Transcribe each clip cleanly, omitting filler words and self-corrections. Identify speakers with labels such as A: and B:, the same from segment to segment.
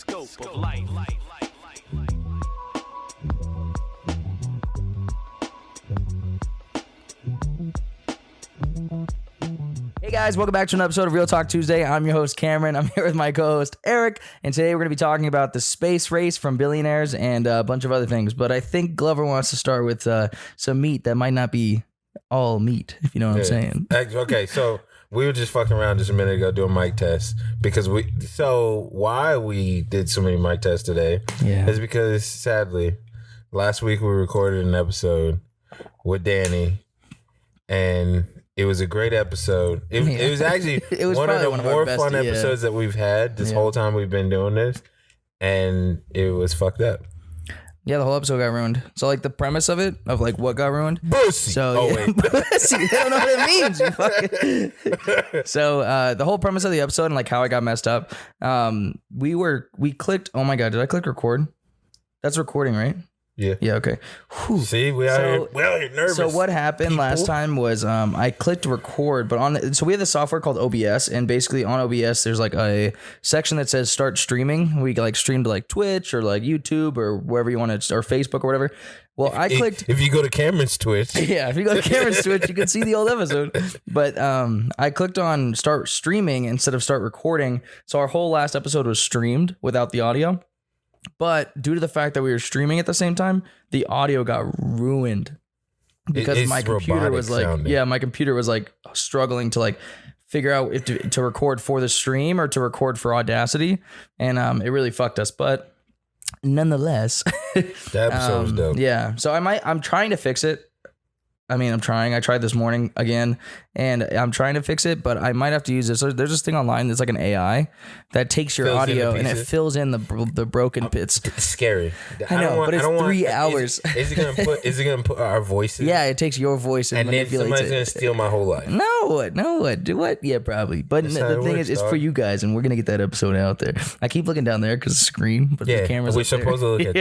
A: scope of life.
B: Hey guys, welcome back to an episode of Real Talk Tuesday. I'm your host, Cameron. I'm here with my co-host, Eric. And today we're going to be talking about the space race from Billionaires and a bunch of other things. But I think Glover wants to start with some meat that might not be all meat, if you know what I'm saying.
C: Okay, so we were just fucking around just a minute ago doing mic tests because why we did so many mic tests today is because sadly, last week we recorded an episode with Danny and it was a great episode. It was actually one of the more fun episodes that we've had this whole time we've been doing this, and it was fucked up.
B: Yeah, the whole episode got ruined. So, like, the premise of it, of, like, what got ruined.
C: Pussy.
B: So, wait. Pussy. They don't know what it means. You fucking... So, the whole premise of the episode and, like, how I got messed up, we clicked, oh, my God, did I click record? That's recording, right?
C: Yeah.
B: Yeah, okay. Whew.
C: See, we out here nervous.
B: So what happened last time was I clicked record, but so we have the software called OBS, and basically on OBS there's like a section that says start streaming. We like stream to like Twitch or like YouTube or wherever you want to, or Facebook or whatever. Well, I clicked.
C: If you go to Cameron's Twitch.
B: Yeah, if you go to Cameron's Twitch, you can see the old episode. But I clicked on start streaming instead of start recording. So our whole last episode was streamed without the audio. But due to the fact that we were streaming at the same time, the audio got ruined because my computer was like, my computer was like struggling to like figure out if to record for the stream or to record for Audacity, and it really fucked us. But nonetheless,
C: the episode was dope.
B: Yeah, so I'm trying to fix it. I tried this morning again, and I'm trying to fix it, but I might have to use this. So there's this thing online that's like an AI that takes your audio and it fills in the broken bits.
C: It's scary.
B: I know, but it's 3 hours.
C: Is it gonna put our voices?
B: Yeah, it takes your voice and
C: then
B: manipulates
C: somebody's gonna steal my whole life.
B: No, do what? Yeah, probably. But the thing is, it's for you guys, and we're gonna get that episode out there. I keep looking down there because the screen, but the camera's
C: we're supposed to look at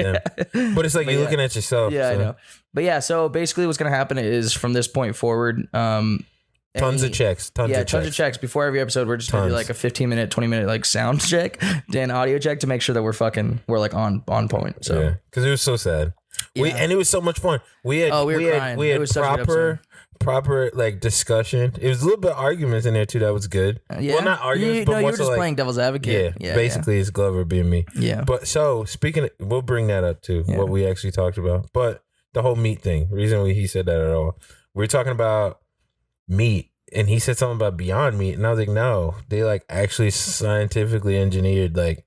C: them. But it's like you're looking at yourself.
B: Yeah, I know. But yeah, so basically what's going to happen is from this point forward, tons
C: of checks. Tons of checks.
B: Before every episode, we're just going to do like a 15-minute, 20-minute like sound check, then audio check to make sure that we're like on point. So
C: yeah, because it was so sad. Yeah. And it was so much fun. We had proper like discussion. It was a little bit of arguments in there too. That was good.
B: Yeah.
C: Well, not arguments, but
B: you
C: more
B: were just
C: like,
B: playing devil's advocate.
C: Yeah, basically it's Glover being me.
B: Yeah.
C: But so speaking, we'll bring that up too. What we actually talked about, but. The whole meat thing. Reason he said that at all. We were talking about meat, and he said something about Beyond Meat, and I was like, no, they like actually scientifically engineered like.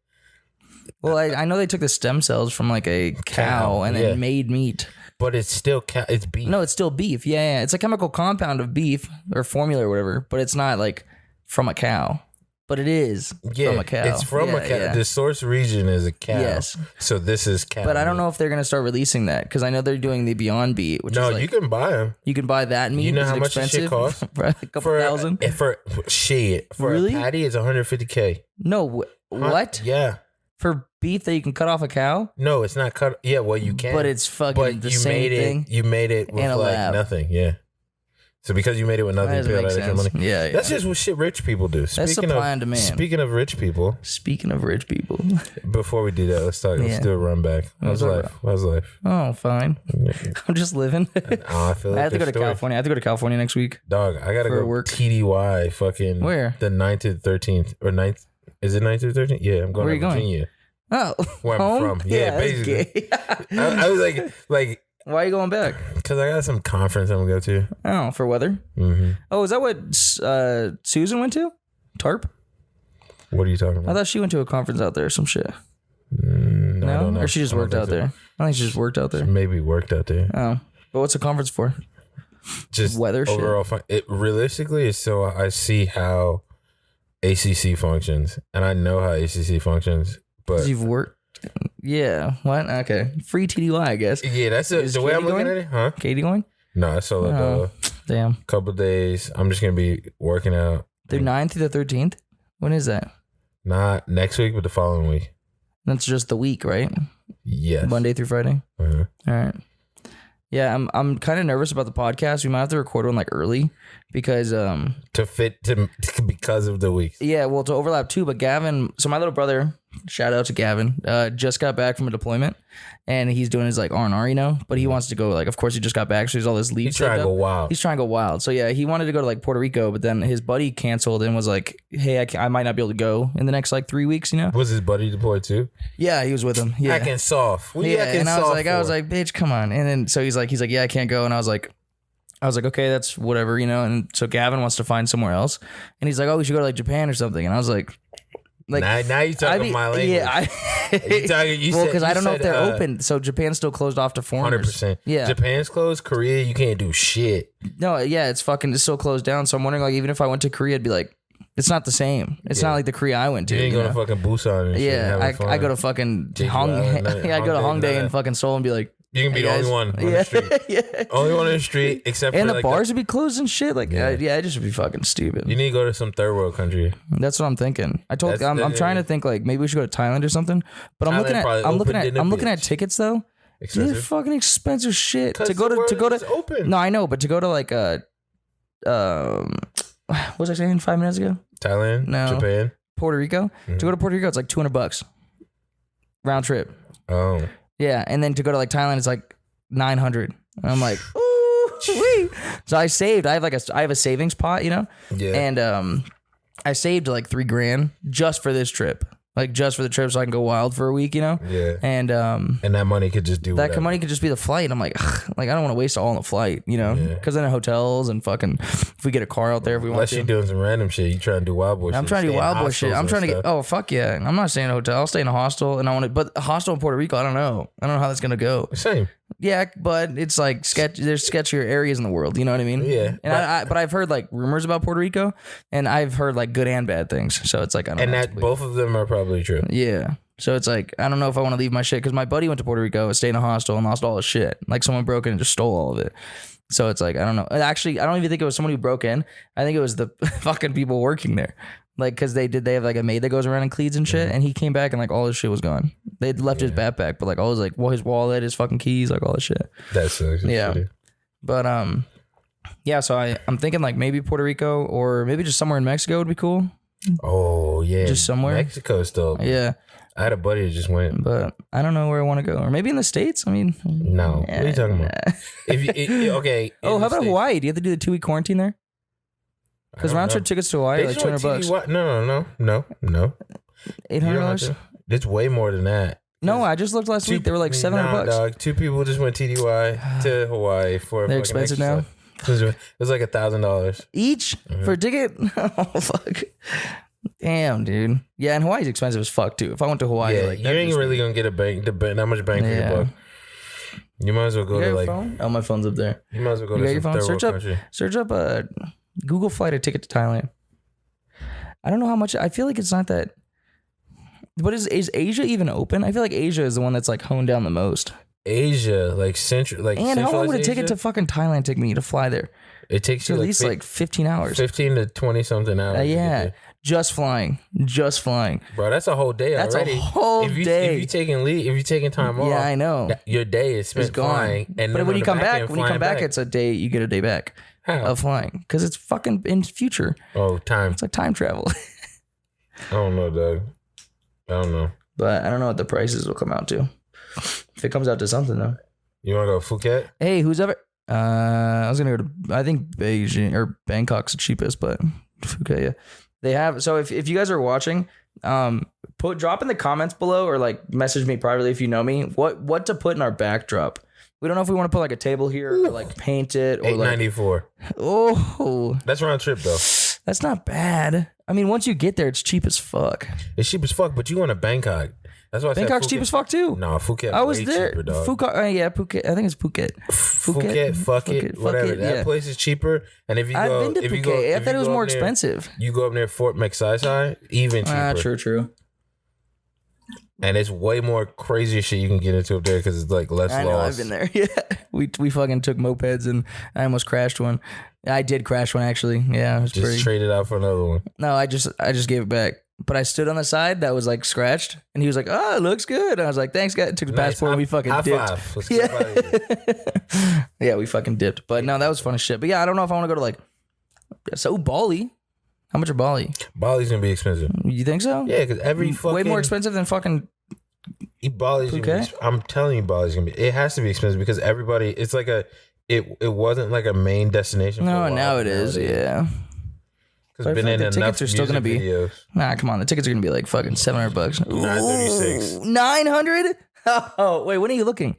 B: Well, I know they took the stem cells from like a cow and then made meat.
C: But it's still it's beef.
B: No, it's still beef. Yeah, it's a chemical compound of beef or formula or whatever, but it's not like from a cow. But it is from a cow.
C: It's from a cow. The source region is a cow.
B: Yes.
C: So this is cow.
B: But I don't know if they're going to start releasing that because I know they're doing the Beyond Meat. Which is like,
C: you can buy them.
B: You can buy that meat.
C: You know how much this shit costs?
B: For a couple thousand?
C: For
B: really?
C: A patty, it's $150K.
B: No, what?
C: Yeah.
B: For beef that you can cut off a cow?
C: No, it's not cut. Yeah, well, you can.
B: But it's fucking the same thing.
C: You made it with like nothing. Yeah. So because you made it with nothing, you pay all that extra money.
B: Yeah.
C: That's just what shit rich people do.
B: That's supply and demand.
C: Speaking of rich people. Before we do that, let's do a run back. How's life?
B: Oh, fine. I'm just living.
C: I feel like
B: I have to go to California. I have to go to California next week.
C: Dog, I gotta go work. TDY fucking
B: where?
C: The 9th to the 13th. Or 9th. Is it 9th to the 13th? Yeah, I'm going to Virginia.
B: Oh.
C: Where I'm from. Yeah, basically. I was like
B: why are you going back?
C: Because I got some conference I'm going to go to.
B: Oh, for weather?
C: Mm-hmm.
B: Oh, is that what Susan went to? TARP?
C: What are you talking about?
B: I thought she went to a conference out there or some shit.
C: No? I don't know.
B: Or she just worked out there? I think she just worked out there.
C: She maybe worked out there.
B: Oh. But what's the conference for?
C: Just
B: weather
C: overall
B: shit?
C: It realistically is so I see how ACC functions. And I know how ACC functions. But
B: you've worked? Yeah. What? Okay. Free TDY, I guess.
C: Yeah, that's the way I'm looking at it. Huh?
B: Katie going?
C: No, it's solo.
B: Damn.
C: Couple days. I'm just going to be working out.
B: The 9th through the 13th? When is that?
C: Not next week, but the following week.
B: That's just the week, right?
C: Yes.
B: Monday through Friday?
C: Uh-huh.
B: All right. Yeah, I'm kind of nervous about the podcast. We might have to record one like early because
C: because of the week.
B: Yeah, well, to overlap too. But Gavin, so my little brother Shout out to Gavin. Just got back from a deployment, and he's doing his like R&R, you know. But he wants to go like, of course, he just got back, so he's all this leave.
C: He's trying to go wild.
B: He's trying to go wild. So yeah, he wanted to go to like Puerto Rico, but then his buddy canceled and was like, "Hey, I might not be able to go in the next like 3 weeks," you know.
C: Was his buddy deployed too?
B: Yeah, he was with him. Yeah,
C: acting soft.
B: And I was like, bitch, come on. And then so he's like, yeah, I can't go, and I was like, okay, that's whatever, you know. And so Gavin wants to find somewhere else, and he's like, oh, we should go to like Japan or something. And I was like
C: now you're talking my language.
B: Yeah, because I don't know if they're open. So Japan's still closed off to foreigners.
C: 100%.
B: Yeah,
C: Japan's closed. Korea, you can't do shit.
B: No, yeah, it's still closed down. So I'm wondering, like, even if I went to Korea, it'd be like, it's not the same. It's not like the Korea I went to.
C: You ain't going to fucking Busan and shit.
B: Yeah, I go to fucking Hongdae. I go to Hongdae and fucking Seoul and be like,
C: you can be the only one on the street.
B: Yeah.
C: Only one on the street, except
B: and
C: for
B: the bars would be closed and shit. Like, I just would be fucking stupid.
C: You need to go to some third world country.
B: That's what I'm thinking. I'm trying to think like maybe we should go to Thailand or something. But I'm looking at tickets though.
C: Expensive.
B: They're fucking expensive shit to go to.
C: Open.
B: No, I know, but to go to like what was I saying 5 minutes ago?
C: Thailand,
B: no,
C: Japan,
B: Puerto Rico. To go to Puerto Rico, it's like $200 round trip.
C: Oh.
B: Yeah, and then to go to like Thailand, it's like $900. And I'm like, ooh, wee. So I saved. I have a savings pot, you know.
C: Yeah.
B: And I saved like $3,000 just for this trip, like just for the trip, so I can go wild for a week, you know.
C: Yeah.
B: And
C: that money could just do
B: that. Money could just be the flight. I'm like, ugh, like I don't want to waste it all on the flight, you know, because then hotels and fucking if we get a car out there if we want to.
C: Unless you're doing some random shit, you trying to do wild boy shit.
B: I'm trying to do wild boy shit. I'm trying to get. Oh fuck yeah! I'm not staying in a hotel. I'll stay in a hostel, and I want to. But a hostel in Puerto Rico, I don't know. I don't know how that's gonna go.
C: Same.
B: Yeah, but it's like sketch. There's sketchier areas in the world. You know what I mean?
C: Yeah.
B: And but I've heard like rumors about Puerto Rico, and I've heard like good and bad things. So it's like I don't know.
C: And that both of them are probably true.
B: Yeah. So it's like I don't know if I want to leave my shit because my buddy went to Puerto Rico, stayed in a hostel, and lost all his shit. Like someone broke in and just stole all of it. So it's like I don't know. Actually, I don't even think it was someone who broke in. I think it was the fucking people working there. Like, because they have like a maid that goes around and cleans and shit, and he came back and like all his shit was gone. They'd left his backpack, but like all his like his wallet, his fucking keys, like all this shit.
C: That's
B: yeah.
C: Shitty.
B: But yeah. So I'm thinking like maybe Puerto Rico or maybe just somewhere in Mexico would be cool.
C: Oh yeah,
B: just somewhere.
C: Mexico still.
B: Yeah.
C: I had a buddy that just went,
B: but I don't know where I want to go, or maybe in the States. I mean,
C: no. What are you talking about? Okay.
B: Oh, how about Hawaii? Do you have to do the 2-week quarantine there? Because round trip tickets to Hawaii are like $200.
C: No.
B: $800.
C: It's way more than that.
B: No, I just looked last week. They were like $700.
C: Dog, 2 people just went TDY to Hawaii for.
B: They're expensive now.
C: It was like $1,000
B: each for a ticket. Oh fuck. Damn, dude. Yeah, and Hawaii's expensive as fuck too. If I went to Hawaii, like
C: you ain't really gonna get that much bang for your buck. You might as well go to like.
B: Phone? Oh, my phone's up there.
C: You might as well go to some third world country.
B: Search up a Google flight a ticket to Thailand. I don't know how much. I feel like it's not that. But is Asia even open? I feel like Asia is the one that's like honed down the most.
C: Asia, like central, like.
B: And how long would a ticket to fucking Thailand take me to fly there?
C: It takes you
B: at least like 15 hours.
C: 15 to 20 something hours.
B: Yeah. Just flying.
C: Bro, that's a whole day already.
B: That's a whole day.
C: If you're taking time off.
B: Yeah, I know.
C: Your day is spent flying. And
B: but when you come back, it's a day, you get a day back of flying. Because it's fucking in the future.
C: Oh, time.
B: It's like time travel.
C: I don't know, Doug. I don't know.
B: But I don't know what the prices will come out to. If it comes out to something, though.
C: You want to go Phuket?
B: Hey, who's ever... I was going to go to... I think Beijing or Bangkok's the cheapest, but Phuket, yeah. They have, so if you guys are watching, drop in the comments below or like message me privately if you know me what to put in our backdrop. We don't know if we want to put like a table here or like paint it or
C: $894.
B: Oh,
C: that's round trip though.
B: That's not bad. I mean, once you get there, it's cheap as fuck.
C: It's cheap as fuck, but you want to Bangkok. That's why
B: Bangkok's cheap as fuck too.
C: No, Phuket.
B: I was there.
C: Cheaper, dog.
B: Phuket. I think it's Phuket.
C: Phuket, whatever. That place is cheaper. And if you go,
B: I've been to Phuket. I thought it was more expensive.
C: You go up near Fort McSai, even cheaper.
B: True.
C: And it's way more crazier shit you can get into up there because it's like less laws.
B: I know, I've been there. Yeah, we fucking took mopeds and I almost crashed one. I did crash one actually. Yeah, it was
C: just traded out for another one.
B: No, I just gave it back. But I stood on the side that was like scratched, and he was like, "Oh, it looks good." And I was like, "Thanks, guys." Took the passport, and we fucking dipped.
C: Let's get
B: yeah, we fucking dipped. But no, that was fun as shit. But yeah, I don't know if I want to go to like Bali. How much are Bali?
C: Bali's gonna be expensive.
B: You think so?
C: Yeah, because every fucking
B: way more expensive than fucking.
C: Bali's gonna be, I'm telling you, Bali's gonna be. It has to be expensive because everybody. It's like a. It wasn't like a main destination.
B: No, now it is. Yeah.
C: Because been in enough tickets are still gonna be. Videos.
B: Nah, come on. The tickets are gonna be like fucking $700.
C: $936.
B: 900. Oh wait, when are you looking?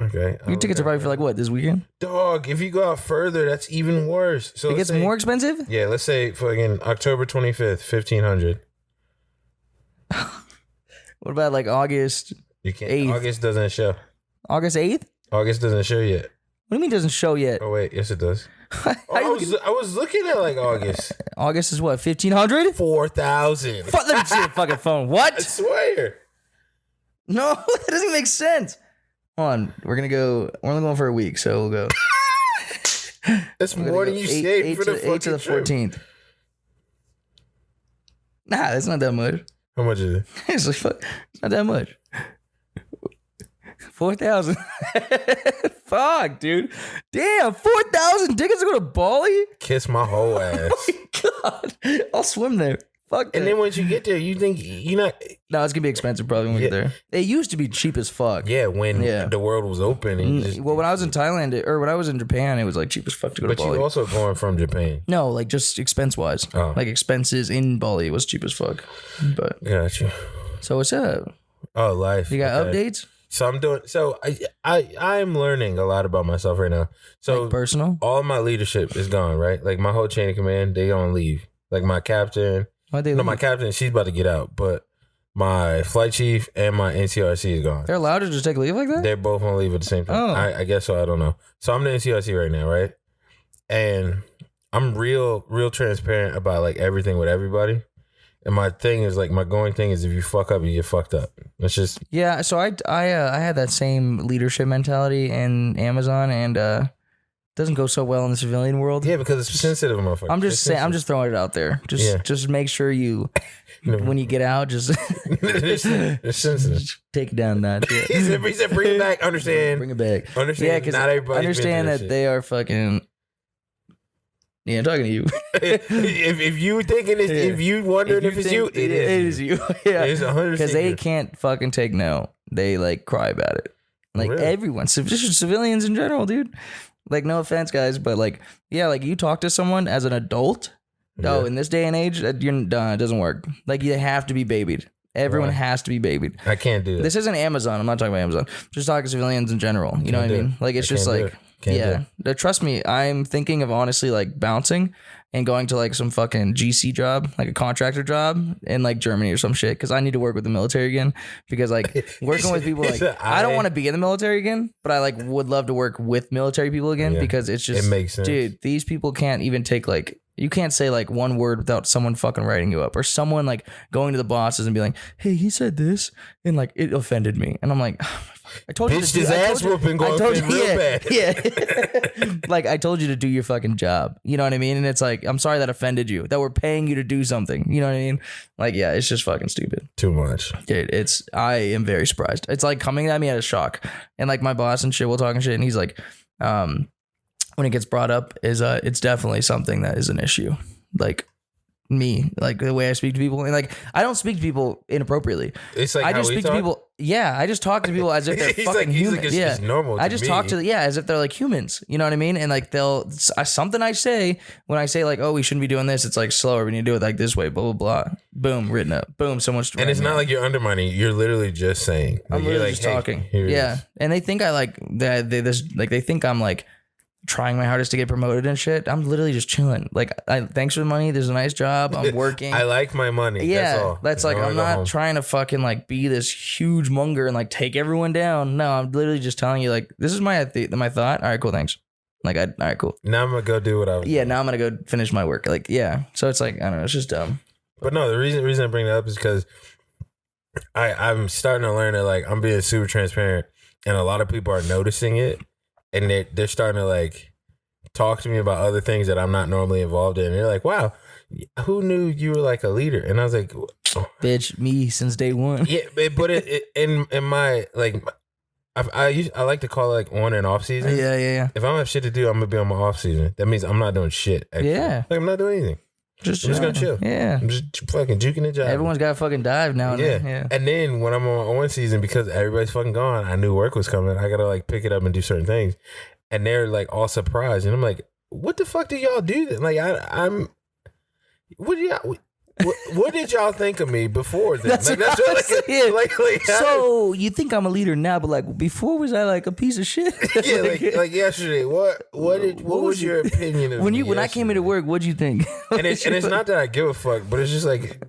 C: Okay.
B: Your tickets are probably for like what, this weekend?
C: Dog, if you go out further, that's even worse. So
B: it gets more expensive?
C: Yeah, let's say fucking October 25th, $1,500.
B: What about like August?
C: You can't.
B: 8th?
C: August doesn't show.
B: August 8th?
C: August doesn't show yet.
B: What do you mean doesn't show yet?
C: Oh wait, yes it does. I was looking at like August.
B: August is what, 1,500?
C: 4,000.
B: Let me see your fucking phone. What?
C: I swear.
B: No, that doesn't make sense. Hold on, we're only going for a week, so we'll go.
C: That's more than you saved for the fucking
B: 8th to the 14th. Nah, that's not that much.
C: How much is it?
B: It's not that much. 4,000. Fuck, dude. Damn, 4,000 tickets to go to Bali?
C: Kiss my whole ass.
B: Oh my God. I'll swim there. Fuck that.
C: And then once you get there, you think you're not.
B: No, it's gonna be expensive probably when we get there. It used to be cheap as fuck.
C: Yeah, when the world was open. And
B: well, when I was in Thailand or when I was in Japan, it was like cheap as fuck to go to Bali.
C: But you're also going from Japan.
B: No, like just expense wise.
C: Oh.
B: Like expenses in Bali was cheap as fuck. But
C: gotcha.
B: So what's up?
C: Oh, life.
B: You got updates?
C: So I'm doing. So I'm learning a lot about myself right now. So
B: like personal.
C: All my leadership is gone. Right, like my whole chain of command, they gonna leave. Like my captain.
B: Why'd they leave?
C: My captain, she's about to get out, but my flight chief and my NCRC is gone.
B: They're allowed to just take leave like that?
C: They're both on leave at the same time.
B: Oh.
C: I guess so. I don't know. So I'm the NCRC right now, right? And I'm real transparent about like everything with everybody. And my thing is like my going thing is if you fuck up, you get fucked up. It's just
B: So I had that same leadership mentality in Amazon and doesn't go so well in the civilian world.
C: Yeah, because it's sensitive, motherfucker.
B: I'm just saying. I'm just throwing it out there. Just make sure you, when you get out, just
C: it's sensitive.
B: Take it down that. Yeah.
C: He said, bring it back. Understand?
B: Bring it back.
C: Understand?
B: Yeah, because understand that they are fucking. Yeah, I'm talking to you.
C: if you thinking it's, if you wondering if it's you, it is you.
B: Yeah,
C: it's 100%.
B: Because they can't fucking take no. They like cry about it. Like everyone, just civilians in general, dude. Like, no offense, guys, but like, yeah, like you talk to someone as an adult. Oh, in this day and age, you're done. It doesn't work. Like, you have to be babied. Everyone has to be babied.
C: I can't do that.
B: This isn't Amazon. I'm not talking about Amazon. Just talking to civilians in general. You know what I mean? Like, it's just like, trust me. I'm thinking of honestly like bouncing and going to like some fucking GC job, like a contractor job in like Germany or some shit. Cause I need to work with the military again. Because like working with people, like I don't want to be in the military again, but I like would love to work with military people again because it's just,
C: it makes sense.
B: Dude, these people can't even take like, you can't say like one word without someone fucking writing you up or someone like going to the bosses and be like, hey, he said this and like it offended me. And I'm like, I told you to do
C: his ass whooping going real bad.
B: Yeah. Like I told you to do your fucking job. You know what I mean? And it's like, I'm sorry that offended you, that we're paying you to do something. You know what I mean? Like, yeah, it's just fucking stupid.
C: Too much.
B: Dude, I am very surprised. It's like coming at me at a shock. And like my boss and shit will talk and shit. And he's like, when it gets brought up is it's definitely something that is an issue. Like me, like the way I speak to people, and like I don't speak to people inappropriately.
C: It's like
B: I just speak to people. Yeah, I just talk to people as if they're fucking human.
C: It's normal.
B: I just talk to as if they're like humans. You know what I mean? And like they'll something I say when I say like, oh, we shouldn't be doing this. It's like slower. We need to do it like this way. Blah blah blah. Boom, written up. Boom, so much.
C: And it's not like you're undermining. You're literally just saying. Like,
B: I'm literally just talking. Yeah, and they think I like that. They think I'm like trying my hardest to get promoted and shit. I'm literally just chilling. Like, thanks for the money. There's a nice job. I'm working.
C: I like my money.
B: Yeah,
C: that's all.
B: That's like, I'm not trying to fucking like be this huge monger and like take everyone down. No, I'm literally just telling you like, this is my thought. All right, cool. Thanks. Like, all right, cool.
C: Now I'm gonna go do what I was doing.
B: Now I'm gonna go finish my work. Like, yeah. So it's like, I don't know. It's just dumb.
C: But no, the reason I bring it up is because I'm starting to learn that like I'm being super transparent, and a lot of people are noticing it. And they're starting to like talk to me about other things that I'm not normally involved in. And they're like, wow, who knew you were like a leader? And I was like, oh.
B: Bitch, me since day one.
C: Yeah, but in my like, I like to call it like on and off season.
B: Yeah.
C: If I don't have shit to do, I'm gonna be on my off season. That means I'm not doing shit. Actually.
B: Yeah.
C: Like I'm not doing anything. I'm just gonna chill.
B: Yeah.
C: I'm just fucking juking and jiving.
B: Everyone's got to fucking dive now.
C: Yeah. And then when I'm on one season, because everybody's fucking gone, I knew work was coming. I gotta like pick it up and do certain things. And they're like all surprised, and I'm like, "What the fuck do y'all do?" Then? Like I'm. What did y'all think of me before then?
B: That's
C: like,
B: what I was saying.
C: Like,
B: so you think I'm a leader now, but like before, was I like a piece of shit?
C: Yeah, like yesterday. What was your opinion of
B: when I came into work? What'd you think?
C: And it's not that I give a fuck, but it's just like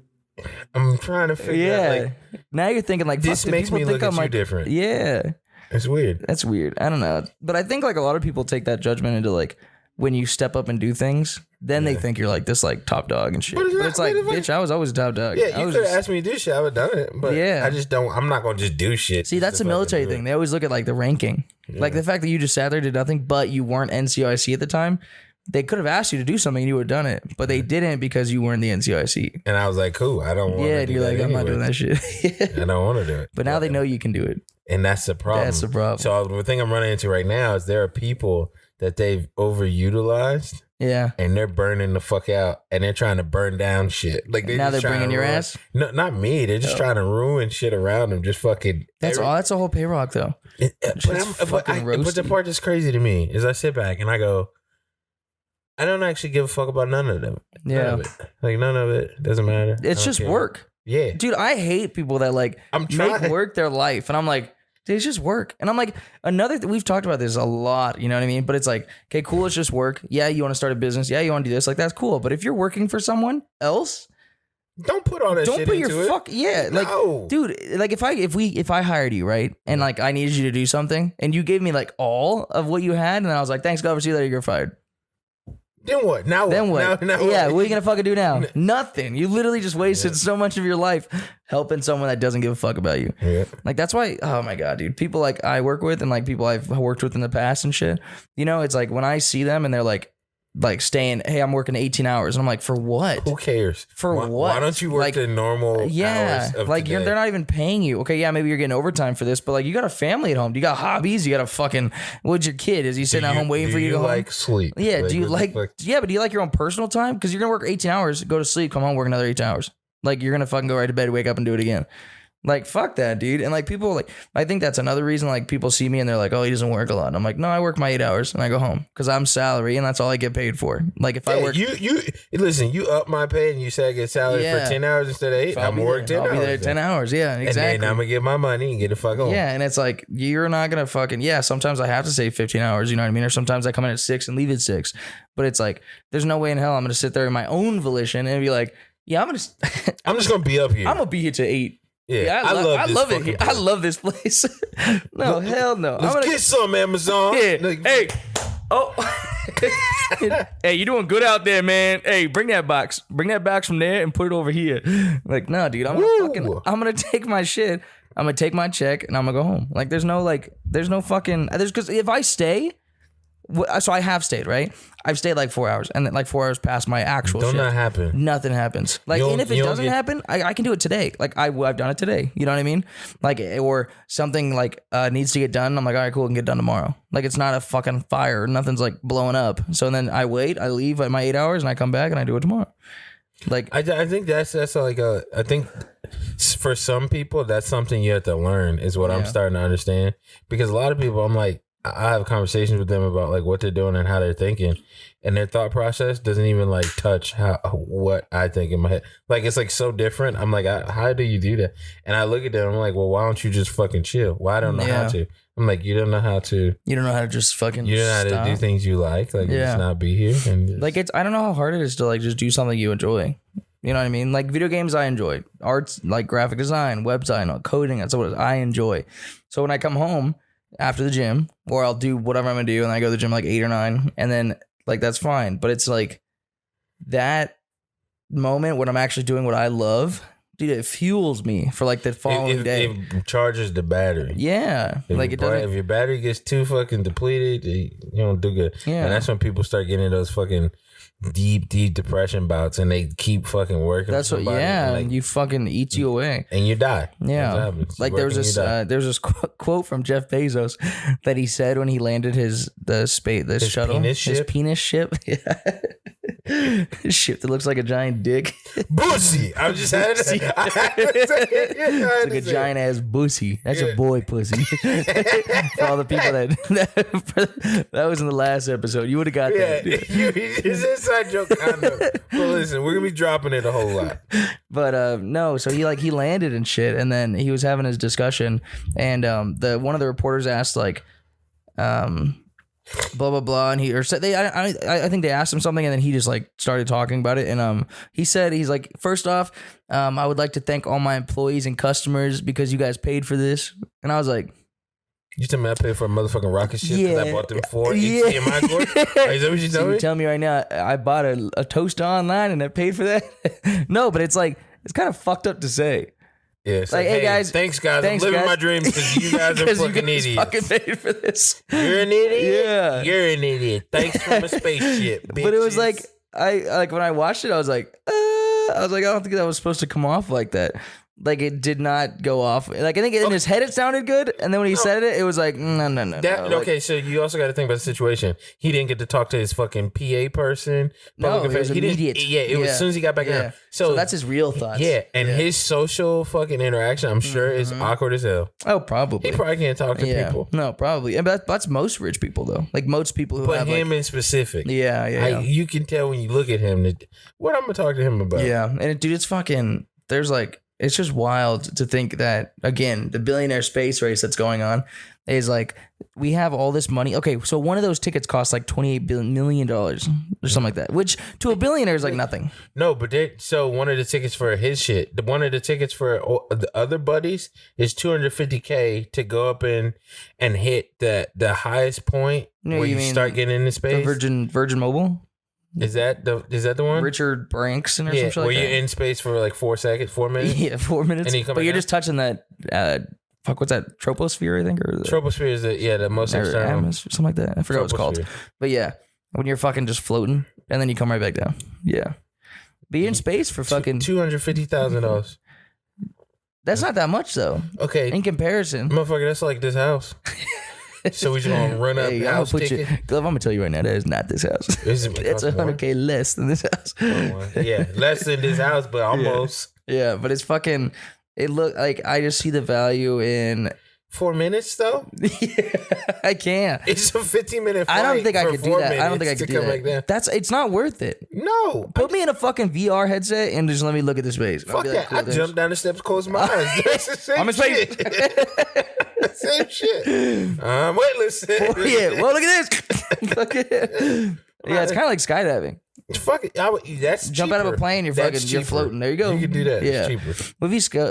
C: I'm trying to figure out. Like,
B: now you're thinking like
C: this makes me look at you different.
B: Yeah,
C: it's weird.
B: That's weird. I don't know, but I think like a lot of people take that judgment into like when you step up and do things. Then they think you're like this like top dog and shit. But it's like, bitch, I was always top dog.
C: Yeah, you could have asked me to do shit. I would have done it. But I just don't. I'm not going to just do shit.
B: See, that's a military thing. They always look at like the ranking. Yeah. Like the fact that you just sat there, did nothing, but you weren't NCIC at the time. They could have asked you to do something and you would have done it. But they didn't because you weren't the NCIC.
C: And I was like, cool, I don't want to do
B: you're like,
C: that
B: I'm not doing that shit.
C: I don't want to do it.
B: But now they know you can do it.
C: And that's the problem.
B: That's the problem.
C: So the thing I'm running into right now is there are people that they've overutilized.
B: Yeah.
C: And they're burning the fuck out and they're trying to burn down shit. Like
B: now they're bringing your ass?
C: No, not me. They're just trying to ruin shit around them. Just fucking.
B: That's a whole pay rock though.
C: But the part that's crazy to me is I sit back and I go, I don't actually give a fuck about none of them.
B: Yeah.
C: None of it. Doesn't matter.
B: It's just work.
C: Yeah.
B: Dude, I hate people that like make work their life. And I'm like, it's just work. And I'm like, we've talked about this a lot, you know what I mean? But it's like, okay, cool, it's just work. Yeah, you want to start a business. Yeah, you want to do this. Like, that's cool. But if you're working for someone else,
C: don't put all that shit into it.
B: Yeah. Like, dude, like if I hired you, right? And like I needed you to do something and you gave me like all of what you had, and I was like, thanks, God, see you later, you're fired.
C: Then what? Now what?
B: Then what?
C: Now
B: yeah, what are you gonna fucking do now? Nothing. You literally just wasted so much of your life helping someone that doesn't give a fuck about you. Yeah. Like that's why. Oh my god, dude. People like I work with and like people I've worked with in the past and shit. You know, it's like when I see them and they're like staying, hey, I'm working 18 hours. And I'm like, for what?
C: Who cares?
B: For what?
C: Why don't you work the normal hours of
B: like
C: today?
B: They're not even paying you. Okay, yeah, maybe you're getting overtime for this, but like you got a family at home. You got hobbies. You got a fucking, what's your kid? Is he sitting at home waiting for you to go
C: like
B: home?
C: Sleep?
B: Yeah, do you like, but do you like your own personal time? Because you're going to work 18 hours, go to sleep, come home, work another 8 hours. Like you're going to fucking go right to bed, wake up and do it again. Like, fuck that, dude. And like people like, I think that's another reason like people see me and they're like, oh, he doesn't work a lot. And I'm like, no, I work my 8 hours and I go home because I'm salary and that's all I get paid for. Like if I work,
C: you listen, you up my pay and you say I get salary for 10 hours instead of 8. I'm work 10 hours. I'll be there
B: 10 hours. Yeah, exactly.
C: And then I'm gonna get my money and get the fuck home.
B: Yeah, and it's like you're not gonna fucking sometimes I have to say 15 hours. You know what I mean? Or sometimes I come in at 6 and leave at 6. But it's like there's no way in hell I'm gonna sit there in my own volition and be like, yeah, I'm
C: just gonna be up here.
B: I'm gonna be here till 8.
C: Yeah, I love it here.
B: I love this place. No, hell no.
C: Let's get some Amazon.
B: Yeah. Hey. Oh. Hey, you doing good out there, man. Hey, bring that box. Bring that box from there and put it over here. Like, no, dude. I'm gonna take my shit. I'm gonna take my check and I'm gonna go home. Like, because if I stay. So I have stayed, right? I've stayed like 4 hours, and then like 4 hours past my actual shift.
C: Don't not happen.
B: Nothing happens. Like, and if it doesn't happen, I can do it today. Like I've done it today. You know what I mean? Like, or something like needs to get done. I'm like, all right, cool, I can get done tomorrow. Like it's not a fucking fire. Nothing's like blowing up. So then I wait. I leave at my 8 hours, and I come back and I do it tomorrow. Like
C: I think that's like I think for some people that's something you have to learn is what I'm starting to understand, because a lot of people I'm like. I have conversations with them about like what they're doing and how they're thinking, and their thought process doesn't even like touch what I think in my head. Like it's like so different. I'm like, how do you do that? And I look at them. I'm like, well, why don't you just fucking chill? Well, I don't know how to. I'm like, you don't know how to. You don't know how to just fucking. You don't know how to do things you like. Like just not be here and just, like it's. I don't know how hard it is to like just do something you enjoy. You know what I mean? Like video games, I enjoy. Arts, like graphic design, web design, coding. That's what I enjoy. So when I come home after the gym, or I'll do whatever I'm gonna do, and I go to the gym like 8 or 9, and then like that's fine. But it's like that moment when I'm actually doing what I love, dude, it fuels me for like the following day. It charges the battery.
B: Yeah,
C: if your battery gets too fucking depleted, you don't do good. Yeah, and that's when people start getting those fucking deep depression bouts, and they keep fucking working. That's what. Yeah, and like, you fucking eats you away, and you die. Yeah, like there's this quote from Jeff Bezos that he said when he landed his shuttle, his penis ship. Yeah.
B: Shit that looks like a giant dick.
C: Bussy. I just had to say it.
B: It's like a giant ass pussy. That's a boy pussy. For all the people that was in the last episode, you would have got that.
C: It's an inside joke, kind of. But listen, we're gonna be dropping it a whole lot.
B: But no, so he landed and shit, and then he was having his discussion, and one of the reporters asked like, blah blah blah, and I think they asked him something, and then he just like started talking about it, and he said, he's like, first off, I would like to thank all my employees and customers because you guys paid for this, and I was like,
C: you tell me I paid for a motherfucking rocket ship because I bought them for HDMI cord? Is that what you tell me?
B: You tell me right now I bought a toaster online and I paid for that? No, but it's like, it's kind of fucked up to say.
C: Yeah, it's like, hey guys, thanks guys. I'm living my dreams because you guys are fucking idiots.
B: Fucking paid for this.
C: You're an idiot.
B: Yeah,
C: you're an idiot. Thanks from a spaceship, bitches.
B: But it was like, when I watched it, I was like, I don't think that was supposed to come off like that. Like, it did not go off. Like, I think in his head it sounded good, and then when he said it, it was like, no.
C: Okay, so you also got to think about the situation. He didn't get to talk to his fucking PA person.
B: No, it was immediate.
C: It was as soon as he got back in.
B: So that's his real thoughts.
C: Yeah, and his social fucking interaction, I'm sure, is awkward as hell.
B: Oh, probably.
C: He probably can't talk to people.
B: No, probably. And that's most rich people, though. Like, most people who have,
C: him in specific.
B: Yeah.
C: You can tell when you look at him what I'm going to talk to him about.
B: Yeah, and dude, it's fucking, there's like, it's just wild to think that, again, the billionaire space race that's going on is like, we have all this money. Okay, so one of those tickets costs like $28 million or something like that, which to a billionaire is like nothing.
C: No, but so one of the tickets for his shit, one of the tickets for the other buddies is $250K to go up and hit the highest point where you start getting into space.
B: The Virgin Mobile?
C: Is that the one?
B: Richard Branson or something like that?
C: Where you're in space for like 4 minutes?
B: Yeah, 4 minutes. But you're just touching that, what's that? Troposphere, I think? Or
C: Troposphere is the most external.
B: Or something like that. I forgot what it's called. But yeah, when you're fucking just floating and then you come right back down. Yeah. But you're in space for fucking
C: $250,000.
B: That's not that much though.
C: Okay.
B: In comparison.
C: Motherfucker, that's like this house. So we just gonna run up the house ticket?
B: Glove, I'm gonna tell you right now, that is not this house. It's $100K less than this house.
C: Yeah, less than this house, but almost.
B: Yeah, but it's fucking, it look like, I just see the value in
C: 4 minutes though.
B: Yeah, I can't.
C: It's a 15-minute flight.
B: I don't think I could do that. I don't think I could do that. It's not worth it.
C: No.
B: Put me in a fucking VR headset and just let me look at the space.
C: Fuck that. I jumped down the steps, closed my eyes. That's the same
B: I'm in space.
C: Same shit. Weightless.
B: Yeah. Well, look at this. Yeah, it's kind of like skydiving.
C: Fuck it. That's
B: jump
C: cheaper.
B: out of a plane. You're floating. There you go.
C: You can do that.
B: Yeah.
C: It's cheaper.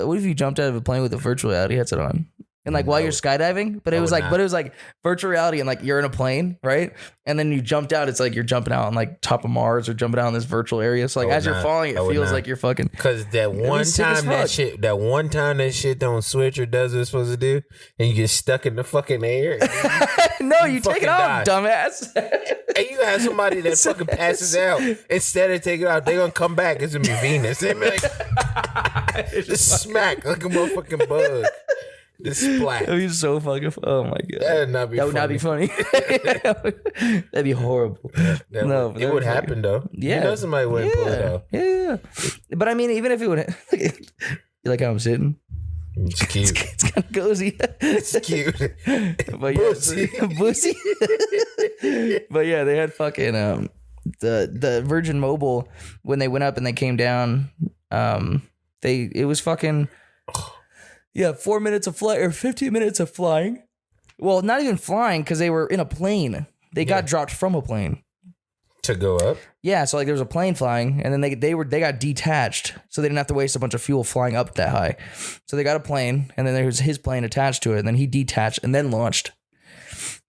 B: What if you jumped out of a plane with a virtual reality headset on? And like while you're skydiving, but it was like virtual reality and like you're in a plane, right? And then you jumped out, it's like you're jumping out on like top of Mars or jumping out in this virtual area. So like as you're falling, it feels like you're fucking.
C: Because that one time that shit don't switch or does what it's supposed to do, and you get stuck in the fucking air.
B: No, you take it off, dumbass.
C: And you have somebody that fucking passes out. Instead of taking it out, they're gonna come back. It's gonna be Venus. They be like, just smack like a motherfucking bug. The splat.
B: That'd be so fucking. Oh my god.
C: That would not be funny.
B: That'd be horrible.
C: No, it would happen though.
B: Yeah,
C: you know somebody wouldn't pull it off.
B: Yeah. But I mean, even if it would, you like how I'm sitting?
C: It's cute.
B: It's kind of cozy.
C: It's cute.
B: But yeah, boozy. But yeah, they had fucking the Virgin Mobile when they went up and they came down. It was fucking. Yeah, 4 minutes of flight or 15 minutes of flying. Well, not even flying because they were in a plane. They got dropped from a plane
C: to go up.
B: Yeah, so like there was a plane flying, and then they got detached, so they didn't have to waste a bunch of fuel flying up that high. So they got a plane, and then there was his plane attached to it, and then he detached and then launched.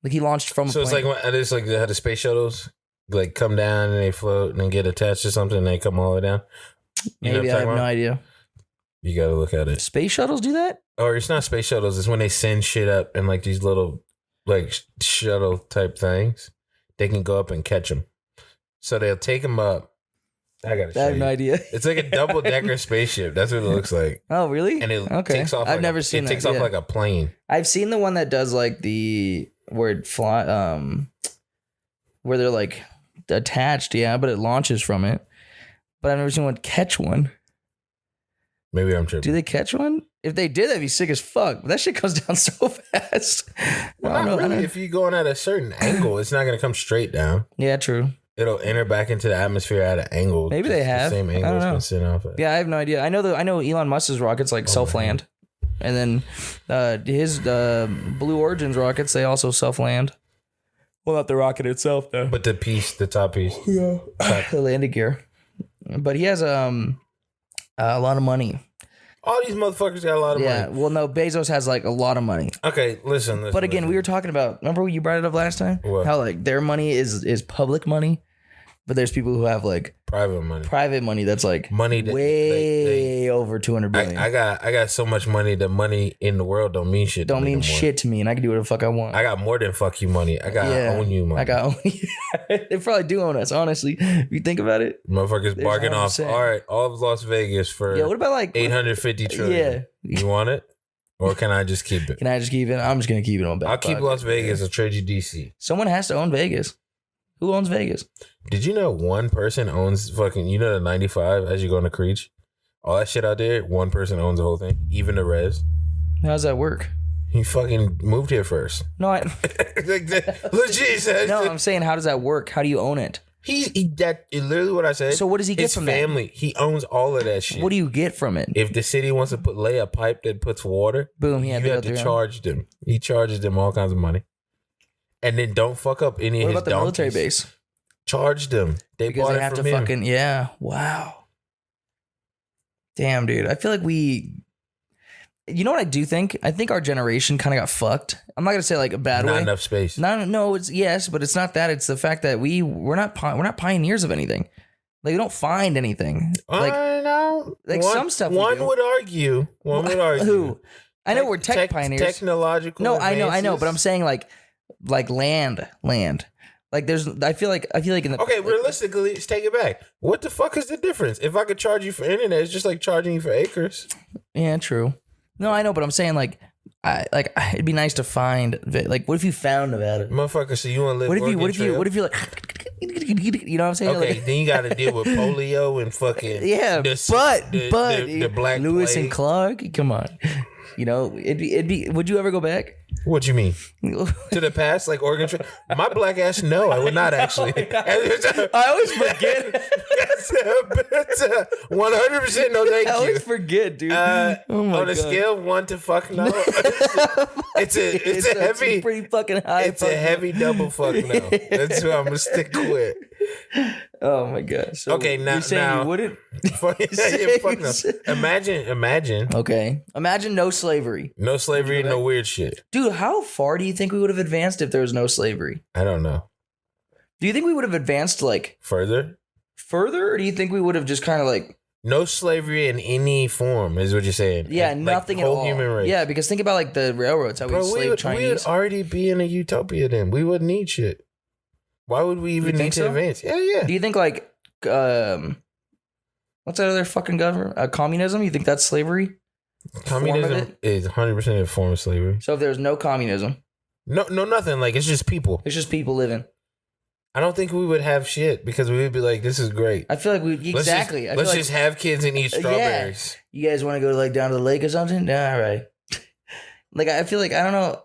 B: Like he launched from.
C: So
B: a plane.
C: It's like how the space shuttles like come down and they float and then get attached to something and they come all the way down.
B: Maybe I have no idea.
C: You got to look at it.
B: Space shuttles do that?
C: Or it's not space shuttles. It's when they send shit up in like these little like shuttle type things. They can go up and catch them. So they'll take them up. I have
B: no idea.
C: It's like a double decker spaceship. That's what it looks like.
B: Oh, really?
C: And it takes off.
B: I've never seen that.
C: It takes off like a plane.
B: I've seen the one that does like the where it fly, where they're like attached, yeah, but it launches from it. But I've never seen one catch one.
C: Maybe I'm tripping.
B: Do they catch one? If they did, that'd be sick as fuck. But that shit comes down so fast.
C: Well, not really. If you're going at a certain angle, it's not going to come straight down.
B: Yeah, true.
C: It'll enter back into the atmosphere at an angle.
B: Maybe they have.
C: The same angle it's been sitting off at.
B: Yeah, I have no idea. I know Elon Musk's rockets like self-land. And then his Blue Origin's rockets, they also self-land. Well, not the rocket itself, though.
C: But the top piece.
B: Yeah. The landing gear. But he has a lot of money.
C: All these motherfuckers got a lot of money.
B: Yeah, well, no, Bezos has like a lot of money.
C: Okay, listen.
B: But again, we were talking about, remember you brought it up last time?
C: What?
B: How like their money is public money, but there's people who have like private money that's like
C: money that
B: way over 200 billion.
C: I got so much money that money in the world don't mean shit.
B: Don't mean shit to me, and I can do whatever the fuck I want.
C: I got more than fuck you money. I got own you money.
B: I got own you. They probably do own us, honestly. If you think about it,
C: motherfuckers bargain off. All right, all of Las Vegas for
B: what about like
C: 850 trillion?
B: Yeah,
C: you want it, or can I just keep it?
B: Can I just keep it? I'm just gonna keep it on back.
C: I'll keep Las Vegas. I'll trade you DC.
B: Someone has to own Vegas. Who owns Vegas?
C: Did you know one person owns fucking, the 95 as you go into Creech? All that shit out there, one person owns the whole thing, even the res.
B: How does that work?
C: He fucking moved here first.
B: No,
C: legit.
B: No, I'm saying, how does that work? How do you own it?
C: That is literally what I said.
B: So what does he get from
C: family. That? He owns all of that shit.
B: What do you get from it?
C: If the city wants to lay a pipe that puts water,
B: boom, you have to
C: charge them. He charges them all kinds of money. And then don't fuck up any of his donkeys. What about the
B: military base?
C: Charge them.
B: Because they have to fucking, wow. Damn, dude. I feel like you know what I do think? I think our generation kind of got fucked. I'm not going to say like a bad way.
C: Not enough space.
B: No, it's yes, but it's not that. It's the fact that we're not pioneers of anything. Like we don't find anything. Like,
C: no.
B: Like some stuff
C: One would argue.
B: Who? I know we're tech pioneers.
C: Technological
B: No, I know, but I'm saying like land. Like I feel like in the
C: realistically, let's take it back. What the fuck is the difference? If I could charge you for internet, it's just like charging you for acres.
B: Yeah, true. No, I know, but I'm saying like it'd be nice to find like what if you found Nevada,
C: motherfucker? So you want to live?
B: What if you like, you know what I'm saying?
C: Okay,
B: like,
C: then you got to deal with polio and fucking
B: the
C: Black
B: Lewis
C: Plague.
B: And Clark. Come on, it'd be. Would you ever go back?
C: What you mean? To the past, like Oregon Trail? My black ass, no, I would not actually.
B: I always forget.
C: 100% no thank you.
B: I always forget, dude.
C: On a scale of 1 to fuck no, it's a heavy,
B: pretty fucking high.
C: It's a heavy double fuck no. That's who I'm gonna stick with.
B: Oh my gosh. So
C: okay, now
B: you wouldn't.
C: Fuck no. Imagine.
B: Okay, imagine no slavery.
C: No slavery, no weird shit.
B: Dude, how far do you think we would have advanced if there was no slavery?
C: I don't know.
B: Do you think we would have advanced like
C: further,
B: or do you think we would have just kind of like
C: no slavery in any form? Is what you're saying?
B: Yeah, like nothing at all.
C: Human race.
B: Yeah, because think about like the railroads. How we enslaved Chinese.
C: We would already be in a utopia then. We wouldn't need shit. Why would we even need to advance? Yeah.
B: Do you think like what's that other fucking government? Communism? You think that's slavery?
C: Communism is 100% a form of slavery.
B: So if there's no communism,
C: no, nothing. Like it's just people.
B: It's just people living.
C: I don't think we would have shit because we would be like, "This is great."
B: I feel like we exactly.
C: Let's just have kids and eat strawberries.
B: Yeah. You guys want to go like down to the lake or something? Nah, all right. Like I feel like I don't know.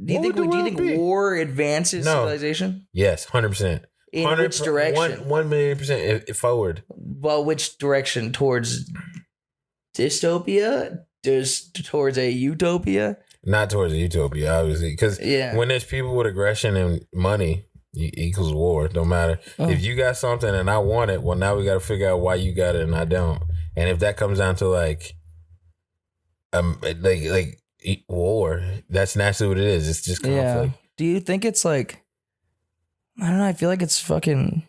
B: Do you think war advances civilization?
C: Yes, 100%.
B: In which direction?
C: 1,000,000% forward.
B: Well, which direction? Towards dystopia? Towards a utopia?
C: Not towards a utopia, obviously. Because when there's people with aggression and money equals war. Don't matter. If you got something and I want it, well, now we got to figure out why you got it and I don't. And if that comes down to like war, that's naturally what it is. It's just conflict. Yeah.
B: Do you think it's like, I don't know, I feel like it's fucking,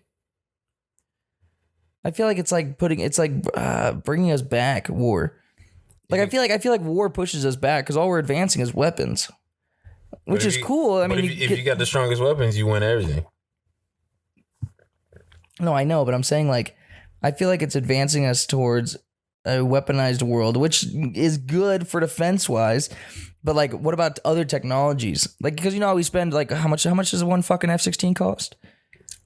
B: I feel like it's like bringing us back, war. Like I feel like war pushes us back because all we're advancing is weapons, which is cool. I mean,
C: if you got the strongest weapons, you win everything.
B: No, I know, but I'm saying like, I feel like it's advancing us towards a weaponized world, which is good for defense wise, but like, what about other technologies? Like, because you know how we spend like how much does one fucking F-16 cost?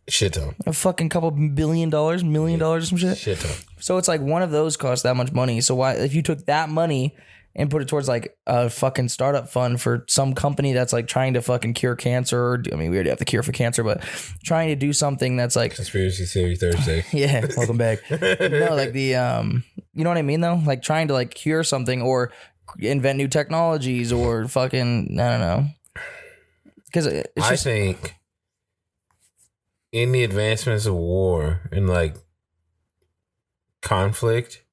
C: Shit ton.
B: A fucking couple $1 billion, $1 million or some shit.
C: Shit ton.
B: So it's like one of those costs that much money. So why, if you took that money and put it towards like a fucking startup fund for some company that's like trying to fucking cure cancer, or, I mean, we already have the cure for cancer, but trying to do something that's like
C: Conspiracy Theory Thursday.
B: yeah, welcome back. No, like the you know what I mean though? Like trying to like cure something or invent new technologies or fucking, I don't know. Because I
C: think in the advancements of war and like conflict,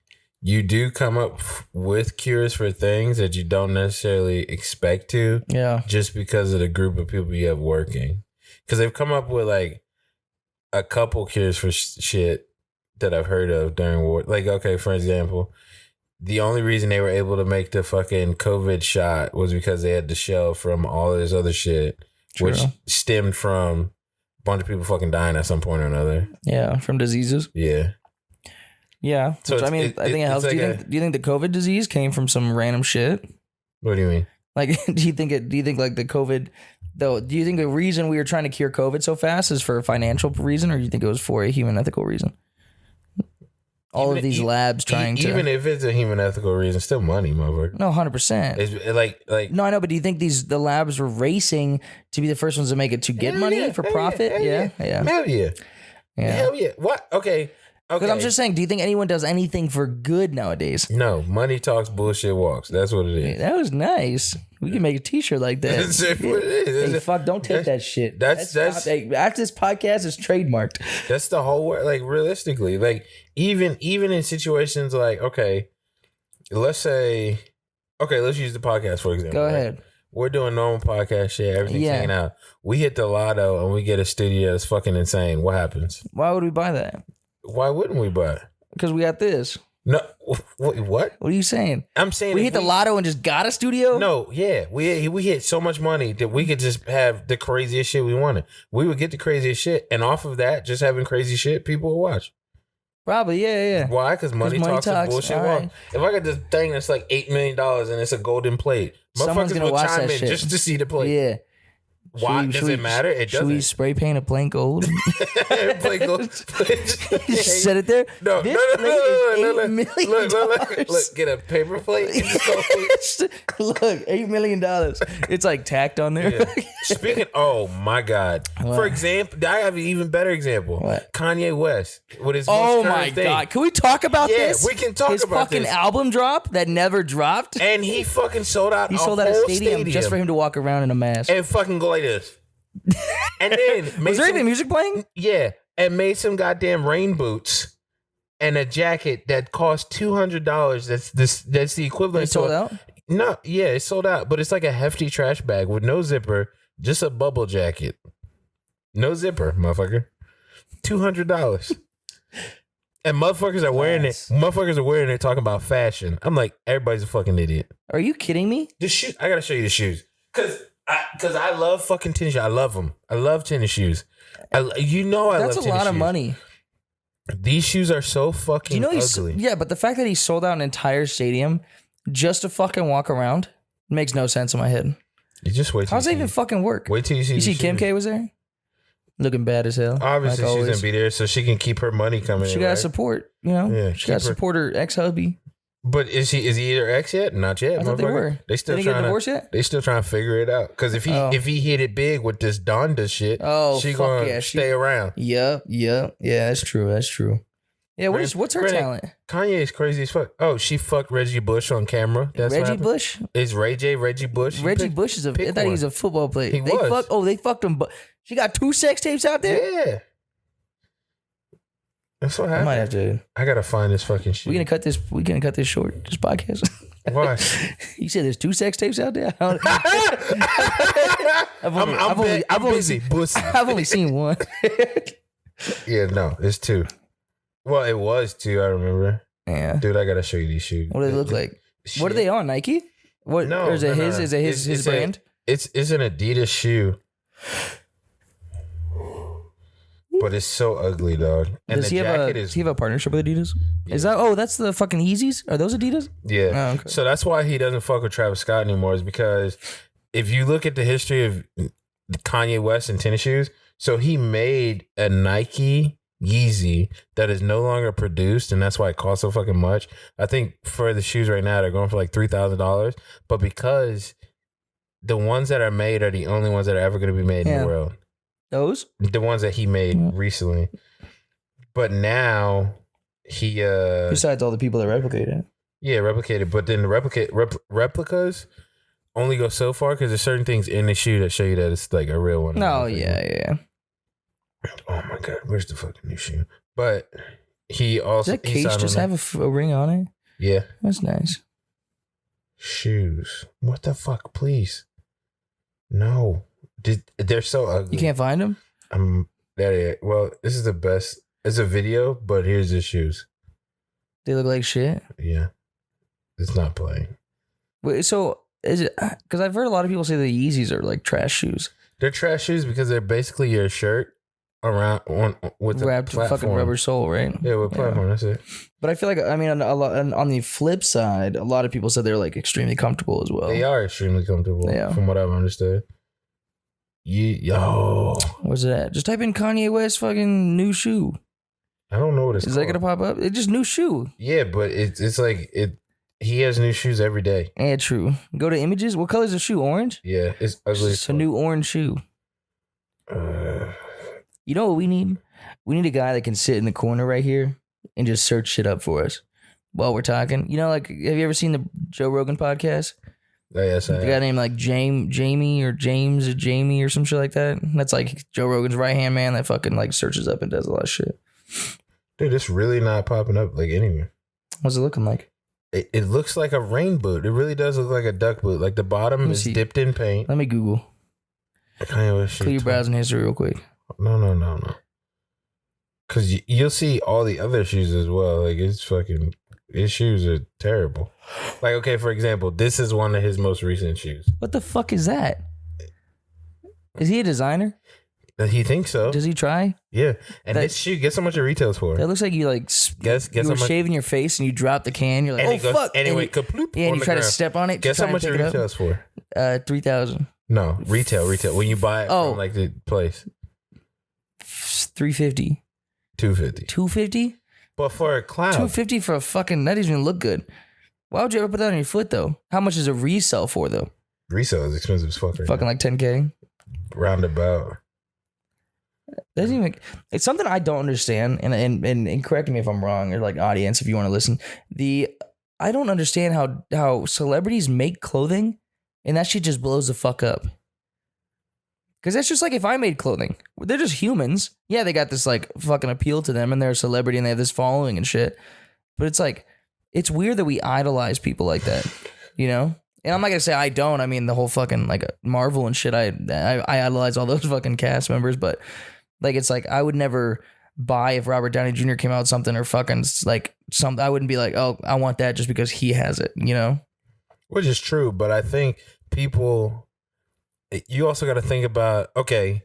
C: you do come up with cures for things that you don't necessarily expect to. Yeah. Just because of the group of people you have working. Because they've come up with like a couple cures for shit that I've heard of during war. Like, okay, for example, the only reason they were able to make the fucking COVID shot was because they had the shell from all this other shit, True. Which stemmed from a bunch of people fucking dying at some point or another.
B: Yeah, from diseases.
C: Yeah.
B: Yeah. So I mean, I think it helps. Like do you think the COVID disease came from some random shit?
C: What do you mean?
B: Like, do you think like the COVID, though, do you think the reason we were trying to cure COVID so fast is for a financial reason, or do you think it was for a human ethical reason? All of these labs trying to...
C: Even if it's a human ethical reason, still money, motherfucker.
B: No, 100%.
C: It's like...
B: No, I know, but do you think the labs were racing to be the first ones to make it to get money for profit? Yeah.
C: Hell yeah. Hell yeah. What? Okay.
B: Because I'm just saying, do you think anyone does anything for good nowadays?
C: No. Money talks, bullshit walks. That's what it is.
B: That was nice. We can make a t-shirt like that.
C: That's what it is.
B: Hey, fuck, don't take that shit.
C: That's
B: hey, after this podcast is trademarked.
C: That's the whole word. Like, realistically, like, even in situations like, okay, let's say, okay, let's use the podcast, for example.
B: Go ahead.
C: Right? We're doing normal podcast shit. Everything's hanging out. We hit the lotto and we get a studio that's fucking insane. What happens?
B: Why would we buy that?
C: Why wouldn't we buy it?
B: Because we got this.
C: No, what? What
B: are you saying?
C: I'm saying
B: we hit the lotto and just got a studio.
C: No, yeah, we hit so much money that we could just have the craziest shit we wanted. We would get the craziest shit, and off of that, just having crazy shit, people would watch.
B: Probably, yeah.
C: Why? Because money talks and bullshit walks. If I got this thing that's like $8 million and it's a golden plate, motherfuckers will chime in just to see the plate.
B: Yeah.
C: Why does it matter? It doesn't.
B: Should we spray paint a plane gold?
C: Plane gold.
B: You set it there.
C: No. $8 million. Look, get a paper plate.
B: Look, $8 million. It's like tacked on there.
C: Yeah. Speaking, oh my God. What? For example, I have an even better example.
B: What?
C: Kanye West with his
B: oh my God. Can we talk about this?
C: Yeah, we can talk about this.
B: His fucking album drop that never dropped.
C: And he fucking sold out.
B: He sold out a stadium just for him to walk around in a mask
C: and fucking go like this. And then
B: was there even music playing?
C: Yeah, and made some goddamn rain boots and a jacket that cost $200. That's the equivalent.
B: It sold out?
C: No, yeah, it sold out, but it's like a hefty trash bag with no zipper, just a bubble jacket, no zipper, motherfucker. $200. And motherfuckers are wearing it. Motherfuckers are wearing it, talking about fashion. I'm like, everybody's a fucking idiot.
B: Are you kidding me?
C: The shoes. I gotta show you the shoes. Because I love fucking tennis shoes. I love them. I love tennis shoes. I love tennis shoes.
B: That's a lot of money.
C: These shoes are so fucking ugly.
B: Yeah, but the fact that he sold out an entire stadium just to fucking walk around makes no sense in my head.
C: You just wait.
B: How does that even fucking work?
C: Wait till you see.
B: You see Kim K was there? Looking bad as hell.
C: Obviously, like she's going to be there so she can keep her money coming in.
B: She got to support, you know? Yeah, she got to support her ex-hubby.
C: But is he either ex yet? Not yet.
B: I thought they were.
C: They still
B: didn't get divorced yet?
C: They still trying to figure it out. Because if he hit it big with this Donda shit, she gonna stay around.
B: Yeah, that's true. Yeah, what's her talent?
C: Kanye is crazy as fuck. Oh, she fucked Reggie Bush on camera. That's
B: Reggie Bush?
C: It's Reggie Bush.
B: Reggie Bush is I thought he was a football player. They fucked him. But she got 2 sex tapes out there?
C: Yeah. That's what happened.
B: I might have to.
C: I gotta find this fucking shit.
B: We gonna cut this short. This podcast.
C: Why?
B: You said there's 2 sex tapes out there.
C: I'm busy.
B: I've only seen one.
C: Yeah, no, it's 2. Well, it was 2. I remember.
B: Yeah,
C: dude, I gotta show you these shoes.
B: What do they look like? Shit. What are they on? Nike? What? No, or is it his? Is it his brand?
C: It's an Adidas shoe. But it's so ugly, dog. And
B: does he have a partnership with Adidas? Yeah. Is that that's the fucking Yeezys? Are those Adidas?
C: Yeah. Oh, okay. So that's why he doesn't fuck with Travis Scott anymore, is because if you look at the history of Kanye West and tennis shoes, So he made a Nike Yeezy that is no longer produced, and that's why it costs so fucking much. I think for the shoes right now, they're going for like $3,000. But because the ones that are made are the only ones that are ever going to be made in the world.
B: Those?
C: The ones that he made recently. But now he...
B: Besides all the people that replicate it.
C: Yeah, replicated. But then the replicas only go so far because there's certain things in the shoe that show you that it's like a real one.
B: No, yeah.
C: Oh my God, where's the fucking new shoe? But he also...
B: Does that case just have a ring on it?
C: Yeah.
B: That's nice.
C: Shoes. What the fuck, please? No. They're so ugly.
B: You can't find them?
C: Well, this is the best. It's a video, but here's the shoes.
B: They look like shit?
C: Yeah. It's not playing.
B: Wait, so is it... Because I've heard a lot of people say the Yeezys are like trash shoes.
C: They're trash shoes because they're basically your shirt around with the
B: wrapped
C: platform.
B: Fucking rubber sole, right?
C: Yeah, with platform. That's it.
B: But I feel like, I mean, on the flip side, a lot of people said they're like extremely comfortable as well.
C: They are extremely comfortable, from what I've understood.
B: Where's it at? Just type in Kanye West fucking new shoe.
C: I don't know what it's called.
B: Is that gonna pop up? It's just new shoe.
C: Yeah, but it's like it. He has new shoes every day.
B: Yeah, true. Go to images. What color is the shoe? Orange?
C: Yeah, it's ugly.
B: It's a new orange shoe. You know what we need? We need a guy that can sit in the corner right here and just search shit up for us while we're talking. You know, like, have you ever seen the Joe Rogan podcast?
C: Oh, yes, I have.
B: The guy named like Jamie or James or Jamie or some shit like that. That's like Joe Rogan's right hand man that fucking like searches up and does a lot of shit.
C: Dude, it's really not popping up like anywhere.
B: What's it looking like?
C: It looks like a rain boot. It really does look like a duck boot. Like the bottom is dipped in paint.
B: Let me Google. Clear your browsing history real quick.
C: No. Because you'll see all the other shoes as well. Like, his shoes are terrible. Like, okay, for example, this is one of his most recent shoes.
B: What the fuck is that? Is he a designer?
C: He thinks so.
B: Does he try?
C: Yeah. And this shoe, guess how much it retails for?
B: That looks like you like
C: guess
B: you were shaving your face and you drop the can. You're like, fuck.
C: And it went kaploop.
B: Yeah, and you try to step on it.
C: Guess how much it retails for?
B: $3,000.
C: No, retail. When you buy it from like the place.
B: $350.
C: $250.
B: $250?
C: But for a cloud.
B: $250 for a fucking, that doesn't even look good. Why would you ever put that on your foot though? How much is a resell for though?
C: Resell is expensive as fuck.
B: Fucking like $10K.
C: Roundabout.
B: Doesn't even. It's something I don't understand, and correct me if I'm wrong, or like audience if you want to listen. I don't understand how celebrities make clothing, and that shit just blows the fuck up. Because that's just like if I made clothing, they're just humans. Yeah, they got this like fucking appeal to them, and they're a celebrity, and they have this following and shit. But it's like, it's weird that we idolize people like that, you know. And I'm not gonna say I don't. I mean, the whole fucking like Marvel and shit. I idolize all those fucking cast members, but. Like, it's like, I would never buy if Robert Downey Jr. came out with something or fucking like something. I wouldn't be like, oh, I want that just because he has it, you know?
C: Which is true. But I think people, you also got to think about, okay,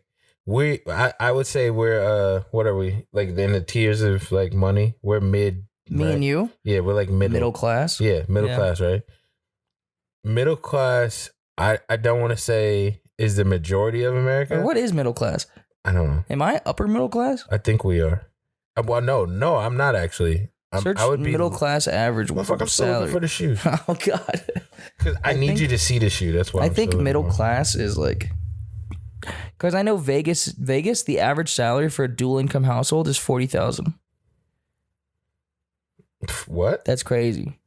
C: I would say we're, what are we? Like in the tiers of like money, we're mid.
B: Me
C: right?
B: and you?
C: Yeah, we're like middle
B: class.
C: Yeah, middle class, right? Middle class, I don't want to say is the majority of America.
B: Or what is middle class?
C: I don't know.
B: Am I upper middle class?
C: I think we are. Well, no, I'm not actually.
B: Search
C: I would be
B: middle class average.
C: I'm still looking for the shoe.
B: Oh God.
C: Because I need you to see the shoe. That's why
B: I think middle class is like. Because I know Vegas, the average salary for a dual income household is $40,000.
C: What?
B: That's crazy.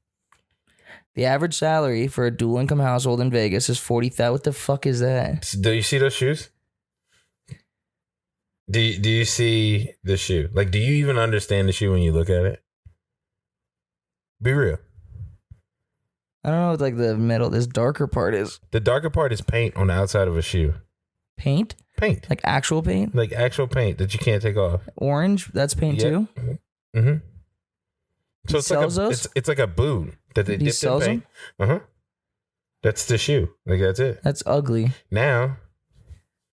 B: The average salary for a dual income household in Vegas is $40,000. What the fuck is that?
C: Do you see those shoes? Do you see the shoe? Like, do you even understand the shoe when you look at it? Be real.
B: I don't know what like the middle, this darker part is.
C: The darker part is paint on the outside of a shoe.
B: Paint?
C: Paint.
B: Like actual paint?
C: Like actual paint that you can't take off.
B: Orange? That's paint too?
C: Mm-hmm. So
B: it's
C: like a boot that they dipped in paint. Uh-huh. That's the shoe. Like, that's it.
B: That's ugly.
C: Now...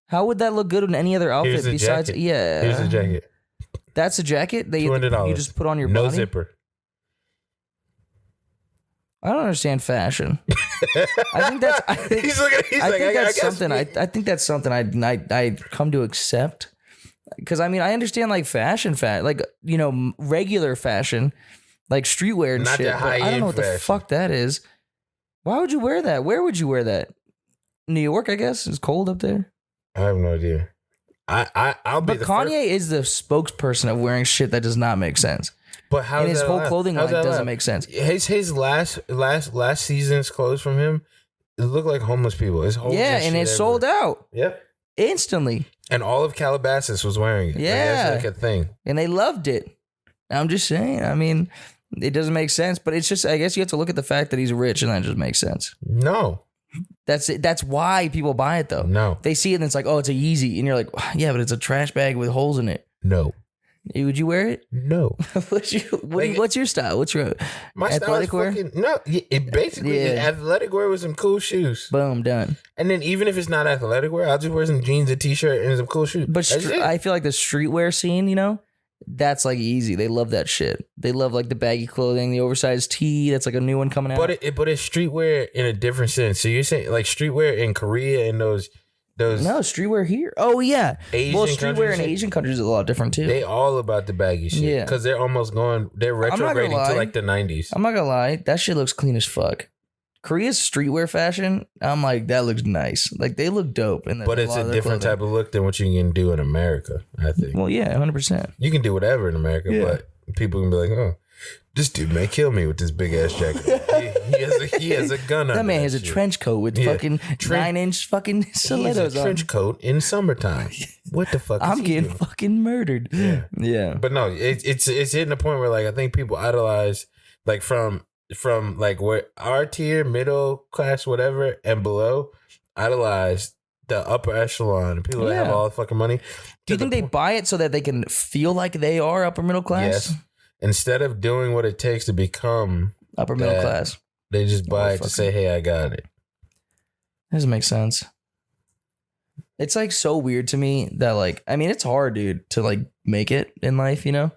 B: How would that look good in any other outfit besides?
C: Jacket.
B: Yeah.
C: Here's the jacket.
B: That's a jacket that
C: $200.
B: you just put on your
C: no
B: body?
C: No zipper.
B: I don't understand fashion. I think that's something I come to accept because I mean, I understand like fashion, like, you know, regular fashion, like streetwear and
C: Not
B: shit.
C: that
B: But I don't know what the
C: fashion.
B: fuck that is. Why would you wear that? Where would you wear that? New York, I guess. It's cold up there.
C: I have no idea. I'll be
B: But
C: the
B: Kanye is the spokesperson of wearing shit that does not make sense.
C: But how
B: And his whole clothing line doesn't make sense.
C: His last season's clothes from him, it looked like homeless people. His whole
B: And it sold out.
C: Yep.
B: Instantly.
C: And all of Calabasas was wearing it.
B: Yeah.
C: That's like a thing.
B: And they loved it. I'm just saying. I mean, it doesn't make sense, but it's just, I guess you have to look at the fact that he's rich and that just makes sense.
C: No.
B: That's it. That's why people buy it though.
C: No.
B: They see it and it's like, oh, it's a Yeezy. And you're like, yeah, but it's a trash bag with holes in it.
C: No.
B: Would you wear it?
C: No.
B: What's your style? What's your
C: my
B: athletic
C: style is
B: wear?
C: fucking, no. It basically athletic wear with some cool shoes.
B: Boom, done.
C: And then even if it's not athletic wear, I'll just wear some jeans, a t-shirt, and some cool shoes.
B: But I feel like the streetwear scene, you know, that's like easy. They love that shit. They love like the baggy clothing, the oversized tee. That's like a new one coming out.
C: But it's streetwear in a different sense. So you're saying like streetwear in Korea and those
B: no streetwear here. Oh yeah.
C: Asian
B: streetwear in Asian countries is a lot different too.
C: They all about the baggy shit.
B: Yeah.
C: Because they're retrograding to like the 90s.
B: I'm not gonna lie, that shit looks clean as fuck. Korea's streetwear fashion, I'm like, that looks nice. Like they look dope.
C: But it's a different type of look than what you can do in America, I think.
B: Well, yeah, 100%.
C: You can do whatever in America, but people can be like, oh, this dude may kill me with this big ass jacket. he has a gun on.
B: That man has a trench coat with fucking 9-inch fucking stilettos on.
C: He has a trench coat in summertime. What the fuck?
B: I'm getting fucking murdered. Yeah.
C: But no, it's hitting a point where like I think people idolize like from like where our tier, middle class, whatever, and below idolize the upper echelon. People that have all the fucking money.
B: Do you think they buy it so that they can feel like they are upper middle class?
C: Yes. Instead of doing what it takes to become
B: upper middle class,
C: they just buy it to say, hey, I got it.
B: Doesn't make sense. It's like so weird to me that like, I mean, it's hard, dude, to like make it in life, you know?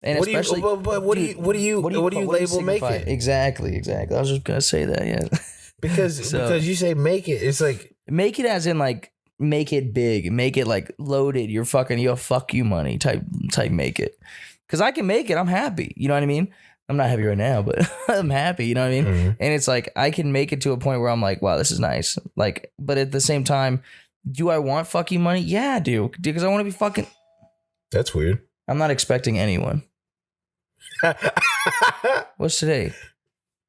B: And
C: what
B: especially,
C: what do you label make it?
B: Exactly. I was just gonna say that, yeah.
C: Because you say make it, it's like
B: make it as in like make it big, make it like loaded. You're fuck you money type make it. Because I can make it, I'm happy. You know what I mean? I'm not happy right now, but I'm happy. You know what I mean? Mm-hmm. And it's like I can make it to a point where I'm like, wow, this is nice. Like, but at the same time, do I want fuck you money? Yeah, I do. Because I want to be fucking.
C: That's weird.
B: I'm not expecting anyone. What's today?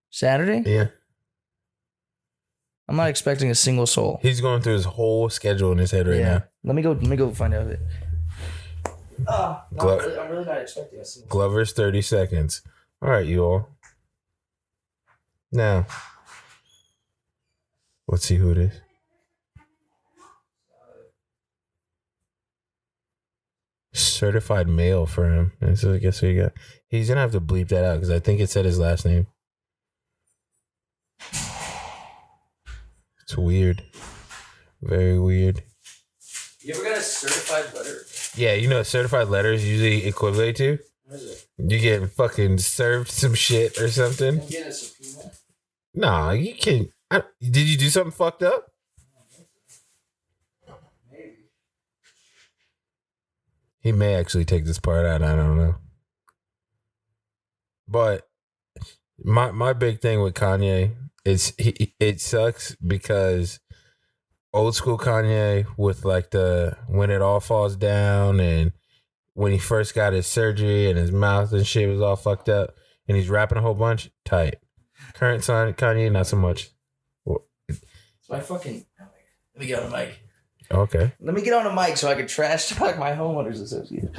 B: Saturday?
C: Yeah.
B: I'm not expecting a single soul.
C: He's going through his whole schedule in his head right now.
B: Let me go find out. I'm really not expecting a single soul.
C: Glover's 30 seconds. All right, you all. Now, let's see who it is. Certified male for him. And so I guess we got. He's gonna have to bleep that out because I think it said his last name. It's weird. Very weird.
B: You ever got a certified letter?
C: Yeah, you know what certified letters usually equivalent to?
B: What is it?
C: You get fucking served some shit or something.
B: You get a subpoena?
C: Nah, you can't. Did you do something fucked up?
B: Maybe.
C: He may actually take this part out. I don't know. But my big thing with Kanye is it sucks because old school Kanye with like the when it all falls down and when he first got his surgery and his mouth and shit was all fucked up and he's rapping a whole bunch, tight. Current son Kanye, not so much.
B: It's my fucking. Let me get on the mic.
C: Okay.
B: Let me get on the mic so I can trash talk my homeowners association.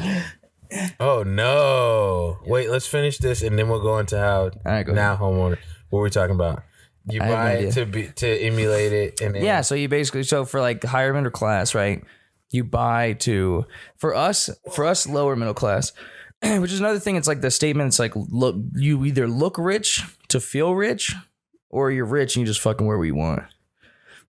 C: Oh no! Wait, let's finish this and then we'll go into how now homeowner. What are we talking about? You buy it to emulate it, and then
B: so you basically for like higher middle class, right? You buy to for us lower middle class, which is another thing. It's like the statement. It's like look, you either look rich to feel rich, or you're rich and you just fucking wear what you want.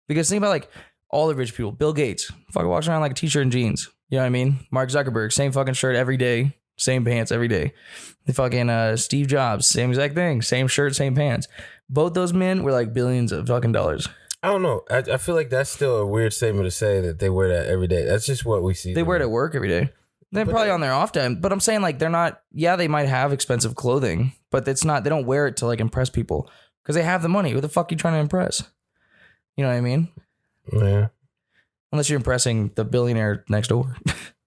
B: Because think about like all the rich people. Bill Gates fucking walks around like a t-shirt and jeans. You know what I mean? Mark Zuckerberg, same fucking shirt every day, same pants every day. The fucking Steve Jobs, same exact thing, same shirt, same pants. Both those men were like billions of fucking dollars.
C: I don't know. I feel like that's still a weird statement to say that they wear that every day. That's just what we see.
B: They wear it at work every day. They're probably on their off time, but I'm saying like they're not. Yeah, they might have expensive clothing, but it's not. They don't wear it to like impress people because they have the money. Who the fuck are you trying to impress? You know what I mean?
C: Yeah.
B: Unless you're impressing the billionaire next door.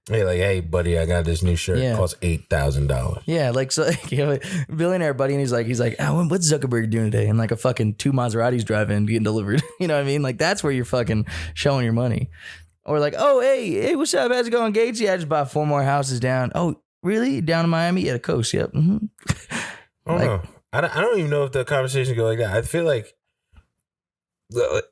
C: Hey, like, hey, buddy, I got this new shirt. It costs $8,000.
B: Yeah, like, so you have a billionaire buddy, and he's like, oh, what's Zuckerberg doing today? And like a fucking 2 Maseratis driving, getting delivered. You know what I mean? Like, that's where you're fucking showing your money. Or like, oh, hey, what's up? How's it going, Gates? Yeah, I just bought 4 more houses down. Oh, really? Down in Miami? Yeah, the coast. Yep. Mm-hmm.
C: I don't know. I don't even know if the conversation go like that. I feel like,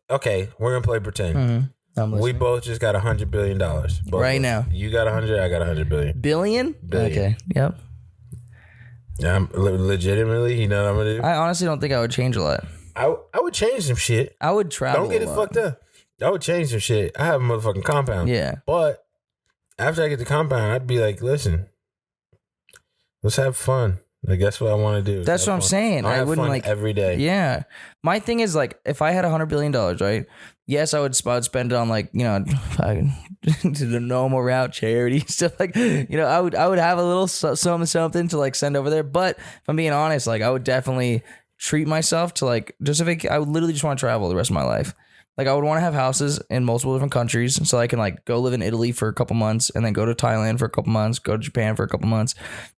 C: okay, we're gonna play pretend.
B: Mm-hmm.
C: We both just got $100 billion both
B: right now.
C: You got 100, I got 100 billion.
B: Billion? Okay. Yep.
C: I'm legitimately, you know what I'm gonna do?
B: I honestly don't think I would change a lot.
C: I would change some shit.
B: I would travel.
C: Don't get it fucked up. I would change some shit. I have a motherfucking compound.
B: Yeah.
C: But after I get the compound, I'd be like, listen, let's have fun. Like, that's what I want to do.
B: That's what I'm saying. I wouldn't like
C: every day.
B: Yeah. My thing is like, if I had $100 billion, right? Yes, I would spend it on like, you know, to the normal route, charity stuff like, you know, I would have a little something to like send over there. But if I'm being honest, like I would definitely treat myself to like just I would literally just want to travel the rest of my life. Like I would want to have houses in multiple different countries so I can like go live in Italy for a couple months and then go to Thailand for a couple months, go to Japan for a couple months.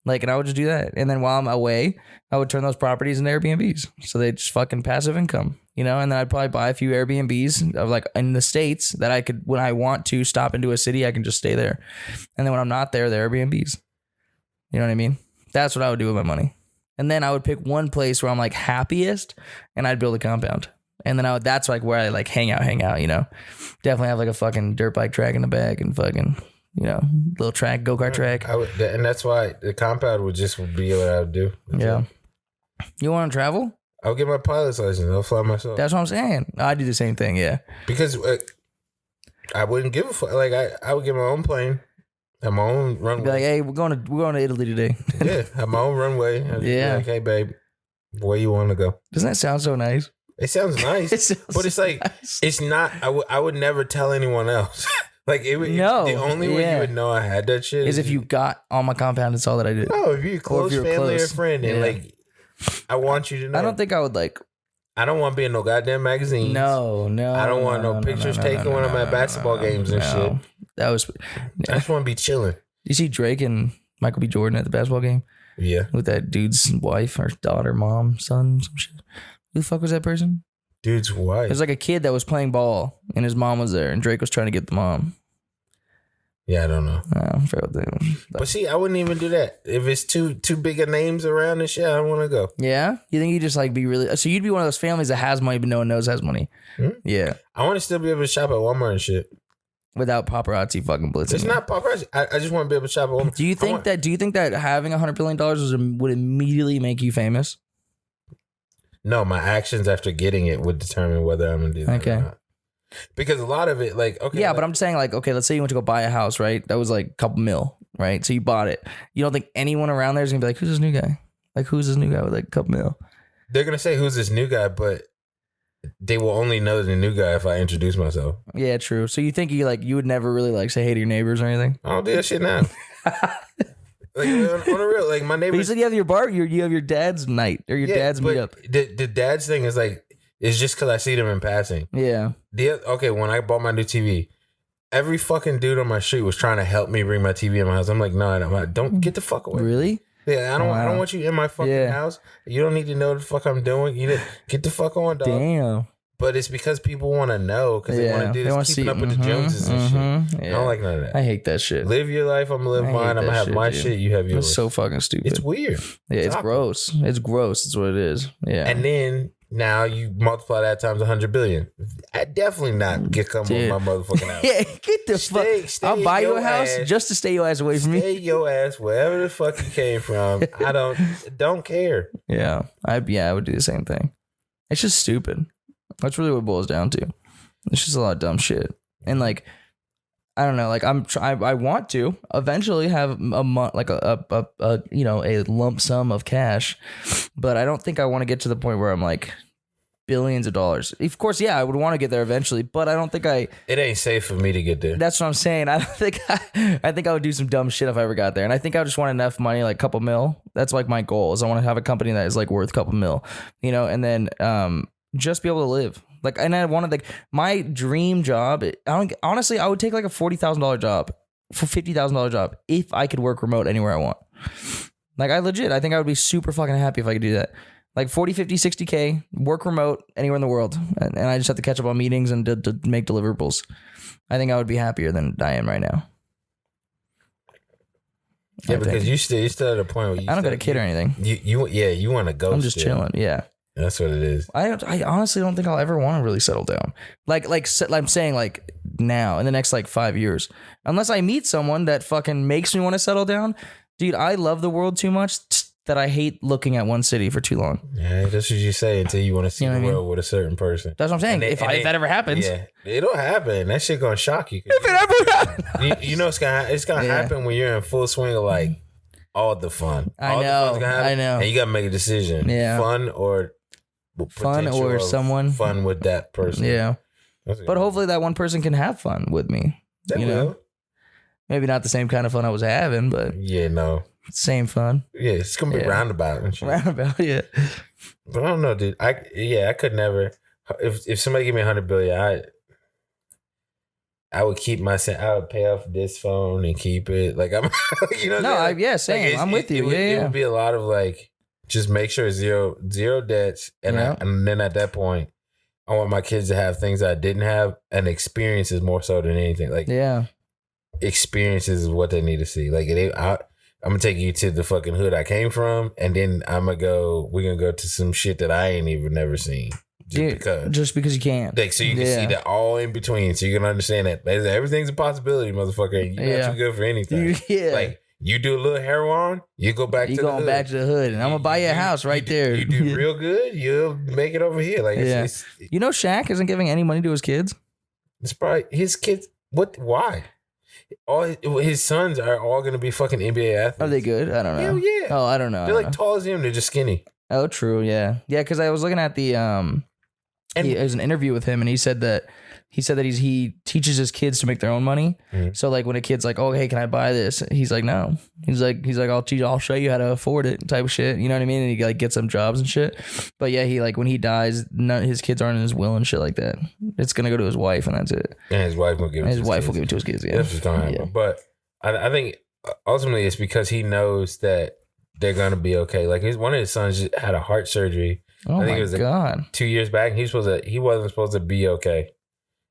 B: Like, and I would just do that. And then while I'm away, I would turn those properties into Airbnbs. So they just fucking passive income, you know? And then I'd probably buy a few Airbnbs of like in the States that I could, when I want to stop into a city, I can just stay there. And then when I'm not there, they're Airbnbs. You know what I mean? That's what I would do with my money. And then I would pick one place where I'm like happiest and I'd build a compound. And then that's like where I like hang out, you know. Definitely have like a fucking dirt bike track in the back and fucking, you know, little track, go-kart track.
C: And that's why the compound would just be what I would do.
B: Yeah. You want to travel?
C: I'll get my pilot's license. I'll fly myself.
B: That's what I'm saying. I do the same thing, yeah.
C: Because I wouldn't give a fuck. Like I would get my own plane, have my own runway.
B: Be like, hey, we're going to Italy today.
C: Yeah, have my own runway. I'd be like, hey, babe, where you want to go?
B: Doesn't that sound so nice?
C: It sounds nice, but it's like nice. It's not. I would never tell anyone else. Like the only way you would know I had that shit
B: is if you got on my compound. It's all that I did.
C: No, if you're close family or friend, and like I want you to know.
B: I don't think I would like.
C: I don't want to be in no goddamn magazines.
B: No.
C: I don't want no pictures taken when I'm at basketball games and shit.
B: That was.
C: I just want to be chilling.
B: You see Drake and Michael B. Jordan at the basketball game?
C: Yeah,
B: with that dude's wife or daughter, mom, son, some shit. Who the fuck was that person?
C: Dude's wife.
B: It was like a kid that was playing ball and his mom was there and Drake was trying to get the mom.
C: Yeah, I don't know.
B: But
C: see, I wouldn't even do that. If it's too big of names around and shit, I don't want to go.
B: Yeah? You think you just like be really... So you'd be one of those families that has money but no one knows has money. Hmm? Yeah.
C: I want to still be able to shop at Walmart and shit.
B: Without paparazzi fucking blitzing.
C: It's not paparazzi. I just want to be able to shop at Walmart.
B: Do you think that having $100 billion would immediately make you famous?
C: No, my actions after getting it would determine whether I'm going to do that or not. Because a lot of it, like, okay.
B: Yeah,
C: like,
B: but I'm saying, like, okay, let's say you went to go buy a house, right? That was like a couple mil, right? So you bought it. You don't think anyone around there is going to be like, who's this new guy? Like, who's this new guy with like a couple mil?
C: They're going to say, who's this new guy? But they will only know the new guy if I introduce myself.
B: Yeah, true. So you think you would never really like say hey to your neighbors or anything?
C: I don't do that shit now. Like on a real, like my neighbors.
B: But you said you have you have your dad's night or your dad's meetup.
C: The dad's thing is like it's just because I see them in passing.
B: Yeah.
C: When I bought my new TV, every fucking dude on my street was trying to help me bring my TV in my house. I'm like, no, don't get the fuck away.
B: Really?
C: Yeah, I don't want you in my fucking house. You don't need to know what the fuck I'm doing. You get the fuck on, dog. Damn. But it's because people want to know because they want to do this keeping up with the Joneses and shit. Yeah. I don't like none of that.
B: I hate that shit.
C: Live your life. I'm going to live mine. I'm going to have my shit. You have yours.
B: It's so fucking stupid.
C: It's weird.
B: Yeah, it's gross. It's gross. It's what it is. Yeah.
C: And then now you multiply that times 100 billion. I definitely not come with my motherfucking house.
B: Yeah, get the fuck. I'll buy you a house just to stay your ass away from me.
C: Stay your ass wherever the fuck you came from. I don't care.
B: Yeah. I would do the same thing. It's just stupid. That's really what it boils down to. It's just a lot of dumb shit. And like, I don't know, like I want to eventually have a lump sum of cash, but I don't think I want to get to the point where I'm like billions of dollars. Of course, yeah, I would want to get there eventually, but I don't think
C: It ain't safe for me to get there.
B: That's what I'm saying. I don't think I think I would do some dumb shit if I ever got there. And I think I just want enough money, like a couple mil. That's like my goal is I want to have a company that is like worth a couple mil, and then just be able to live. Like, and I wanted like my dream job. Honestly, I would take like a $40,000 job for $50,000 job if I could work remote anywhere I want. Like I think I would be super fucking happy if I could do that. Like 40, 50, 60K, work remote anywhere in the world. And I just have to catch up on meetings and to make deliverables. I think I would be happier than I am right now.
C: Yeah, because you still at a point where
B: I don't got a kid or anything.
C: You want to go.
B: I'm just chilling. Yeah.
C: That's what it is.
B: I honestly don't think I'll ever want to really settle down. Like I'm saying, like now in the next like 5 years, unless I meet someone that fucking makes me want to settle down. Dude, I love the world too much that I hate looking at one city for too long.
C: Yeah, that's what you say until you want to see the world with a certain person.
B: That's what I'm saying. If that ever happens,
C: yeah, it'll happen. That shit gonna shock you.
B: If it ever happens,
C: you know it's gonna happen when you're in full swing of like all the fun.
B: I know.
C: And you gotta make a decision.
B: Yeah,
C: fun or
B: someone.
C: Fun with that person.
B: Yeah, but hopefully that one person can have fun with me.
C: They will.
B: Maybe not the same kind of fun I was having, but
C: yeah, no.
B: Same fun.
C: Yeah, it's gonna be roundabout and shit.
B: Roundabout, yeah.
C: But I don't know, dude. I could never. If somebody gave me $100 billion, I would keep I would pay off this phone and keep it. Like I'm,
B: same. I'm with you.
C: It would be a lot of like, just make sure zero debts, and then at that point, I want my kids to have things I didn't have, and experiences more so than anything. Like experiences is what they need to see. Like I'm gonna take you to the fucking hood I came from, and then we're gonna go to some shit that I ain't even never seen.
B: Just because you can.
C: Like, so you can see that all in between, so you can understand that everything's a possibility, motherfucker. You're not too good for anything. Like, you do a little heroin, you go back to the hood. You going back
B: to the hood, and I'm gonna buy you a house right there.
C: You do real good, you'll make it over here. Like, it's,
B: Shaq isn't giving any money to his kids.
C: It's probably his kids. What? Why? All his sons are all going to be fucking NBA athletes.
B: Are they good? I don't know.
C: Hell yeah.
B: Oh, I don't know.
C: They're like tall as him. They're just skinny.
B: Oh, true. Yeah. Yeah. Because I was looking at the it was an interview with him, and he said that he teaches his kids to make their own money. Mm-hmm. So like when a kid's like, oh, hey, can I buy this? He's like, no. He's like, I'll show you how to afford it, type of shit. You know what I mean? And he like gets some jobs and shit. But yeah, he like when he dies, his kids aren't in his will and shit like that. It's gonna go to his wife, and that's it.
C: And his wife will give it.
B: Will give it to his kids. Yeah,
C: that's what's gonna happen. Yeah. But I think ultimately it's because he knows that they're gonna be okay. Like one of his sons had a heart surgery.
B: Oh, I think it was like
C: 2 years back. He wasn't supposed to be okay.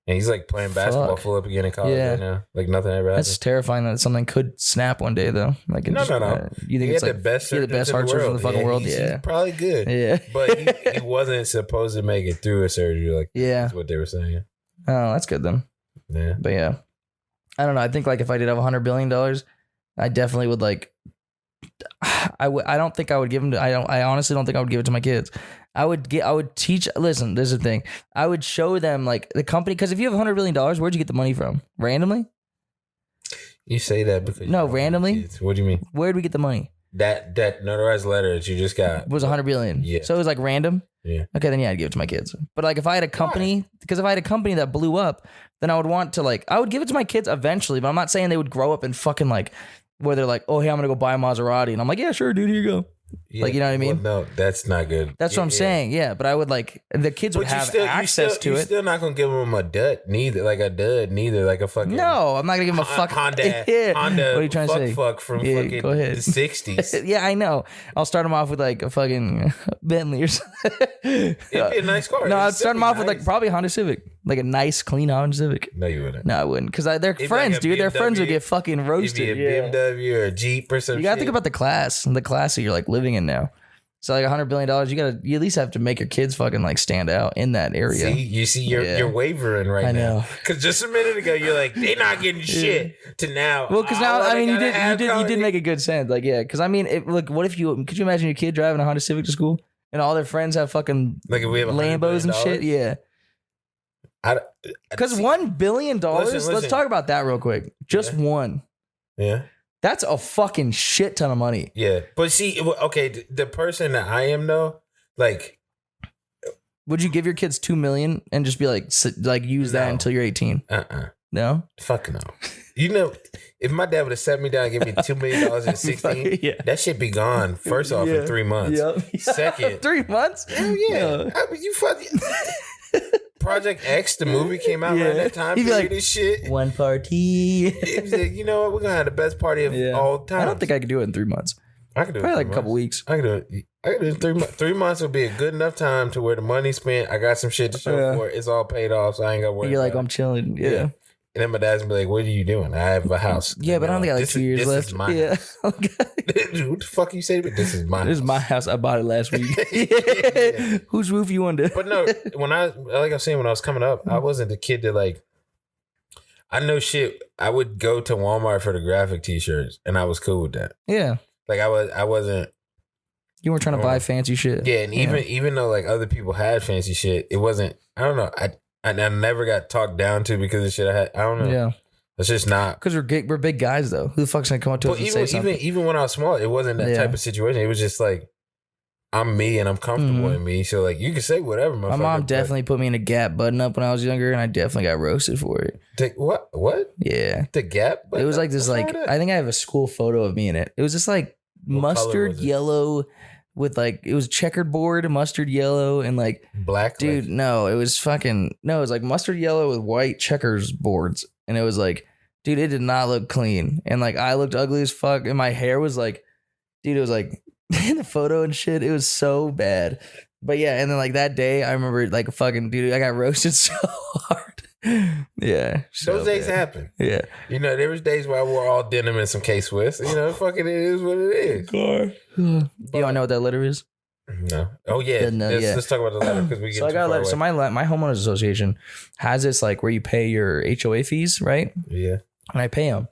C: And he's like playing basketball full up again in college right now. Like nothing ever happened.
B: That's terrifying that something could snap one day though. Like
C: no.
B: You think it's like the best heart surgeon in the fucking world?
C: He's probably good.
B: Yeah.
C: But he wasn't supposed to make it through a surgery. Like that's what they were saying.
B: Oh, that's good then.
C: Yeah.
B: But yeah. I don't know. I think like if I did have $100 billion, I definitely would like I don't think I would give them to I honestly don't think I would give it to my kids. I would teach. Listen, this is the thing. I would show them like the company, because if you have $100 billion, where'd you get the money from? Randomly?
C: You say that because
B: randomly.
C: What do you mean?
B: Where'd we get the money?
C: That notarized letter that you just got
B: was $100 billion.
C: Yeah.
B: So it was like random.
C: Yeah.
B: Okay, then I'd give it to my kids. But like if I had a company, because if I had a company that blew up, then I would want to I would give it to my kids eventually. But I'm not saying they would grow up and fucking like where they're like, oh hey, I'm gonna go buy a Maserati, and I'm like, yeah, sure, dude, here you go. Yeah, like, you know what I mean?
C: Well, no, that's not good.
B: That's what I'm saying. Yeah, but I would the kids would have access to it.
C: You're still not gonna give them a dud, neither. Like a fucking.
B: No, I'm not gonna give them a fuck.
C: Honda.
B: What are you trying to say?
C: Fuck from fucking
B: go ahead.
C: the 60s.
B: Yeah, I know. I'll start them off with like a fucking Bentley or something.
C: It'd be a nice car.
B: No, I'd start them off with like probably a Honda Civic. Like a nice, clean Honda Civic.
C: No, you wouldn't.
B: No, I wouldn't. Because they're friends, dude. Their friends would get fucking roasted.
C: It'd be a BMW or a Jeep or something.
B: You gotta think about the class that you're like living in now. So like $100 billion, you at least have to make your kids fucking like stand out in that area.
C: You're wavering right now.
B: I know.
C: Because just a minute ago you're like, they're not getting shit. To now.
B: Well, because now I mean you did make a good sense. Like yeah, because I mean, what if could you imagine your kid driving a Honda Civic to school and all their friends have fucking
C: like if we have
B: Lambos and shit? Yeah. Because $1 billion. Let's talk about that real quick. Just one.
C: Yeah.
B: That's a fucking shit ton of money.
C: Yeah. But see, okay, the person that I am though, like
B: Would you give your kids $2 million and just be like use that until you're 18? No?
C: Fuck no. You know, if my dad would have sat me down and gave me $2 million at 16, that shit be gone. First off, in 3 months. Yep. Second,
B: 3 months?
C: Hell yeah. I mean, you fucking Project X, the movie came out around that time period like, and shit.
B: One party.
C: Like, you know what? We're gonna have the best party of all time.
B: I don't think I could do it in 3 months.
C: I could do
B: probably
C: it
B: like a couple weeks.
C: I could do it. I could do it 3 months. 3 months would be a good enough time to where the money's spent. I got some shit to show for it. It's all paid off, so I ain't got to worry.
B: You're like, I'm chilling. Yeah.
C: And then my dad's gonna be like, "What are you doing? I have a house."
B: Yeah, but I don't think I got like 2 years left.
C: This is my house. What the fuck you say? But this is my house.
B: This is my house. I bought it last week. Whose roof you under?
C: But no, when I was saying when I was coming up, I wasn't the kid that like. I know shit. I would go to Walmart for the graphic T-shirts, and I was cool with that. Yeah. Like I wasn't.
B: You weren't trying to buy fancy shit.
C: Yeah, and even though like other people had fancy shit, it wasn't. I don't know. I never got talked down to because of shit I had. I don't know. Yeah. It's just not.
B: Because we're big guys, though. Who the fuck's going to come up to us and say something?
C: Even when I was small, it wasn't that type of situation. It was just like, I'm me and I'm comfortable in me. So, like, you can say whatever,
B: my mom definitely put me in a Gap button up when I was younger, and I definitely got roasted for it.
C: What?
B: Yeah.
C: The Gap button?
B: It was like this, like, I think I have a school photo of me in it. It was just like mustard yellow. With like, it was checkerboard, mustard yellow, and like
C: black.
B: Dude, no, it was fucking no. It was like mustard yellow with white checkers boards, and it was like, dude, it did not look clean, and like I looked ugly as fuck, and my hair was like, dude, it was like in the photo and shit, it was so bad. But yeah, and then like that day, I remember like fucking dude, I got roasted so hard. Yeah,
C: those days happen.
B: Yeah,
C: you know, there was days where I wore all denim and some K-Swiss. You know, fucking it is what it is.
B: You don't know what that letter is?
C: No. Oh yeah. Let's talk about the letter because we get.
B: So I got a letter. So my homeowners association has this like where you pay your HOA fees, right?
C: Yeah.
B: And I pay them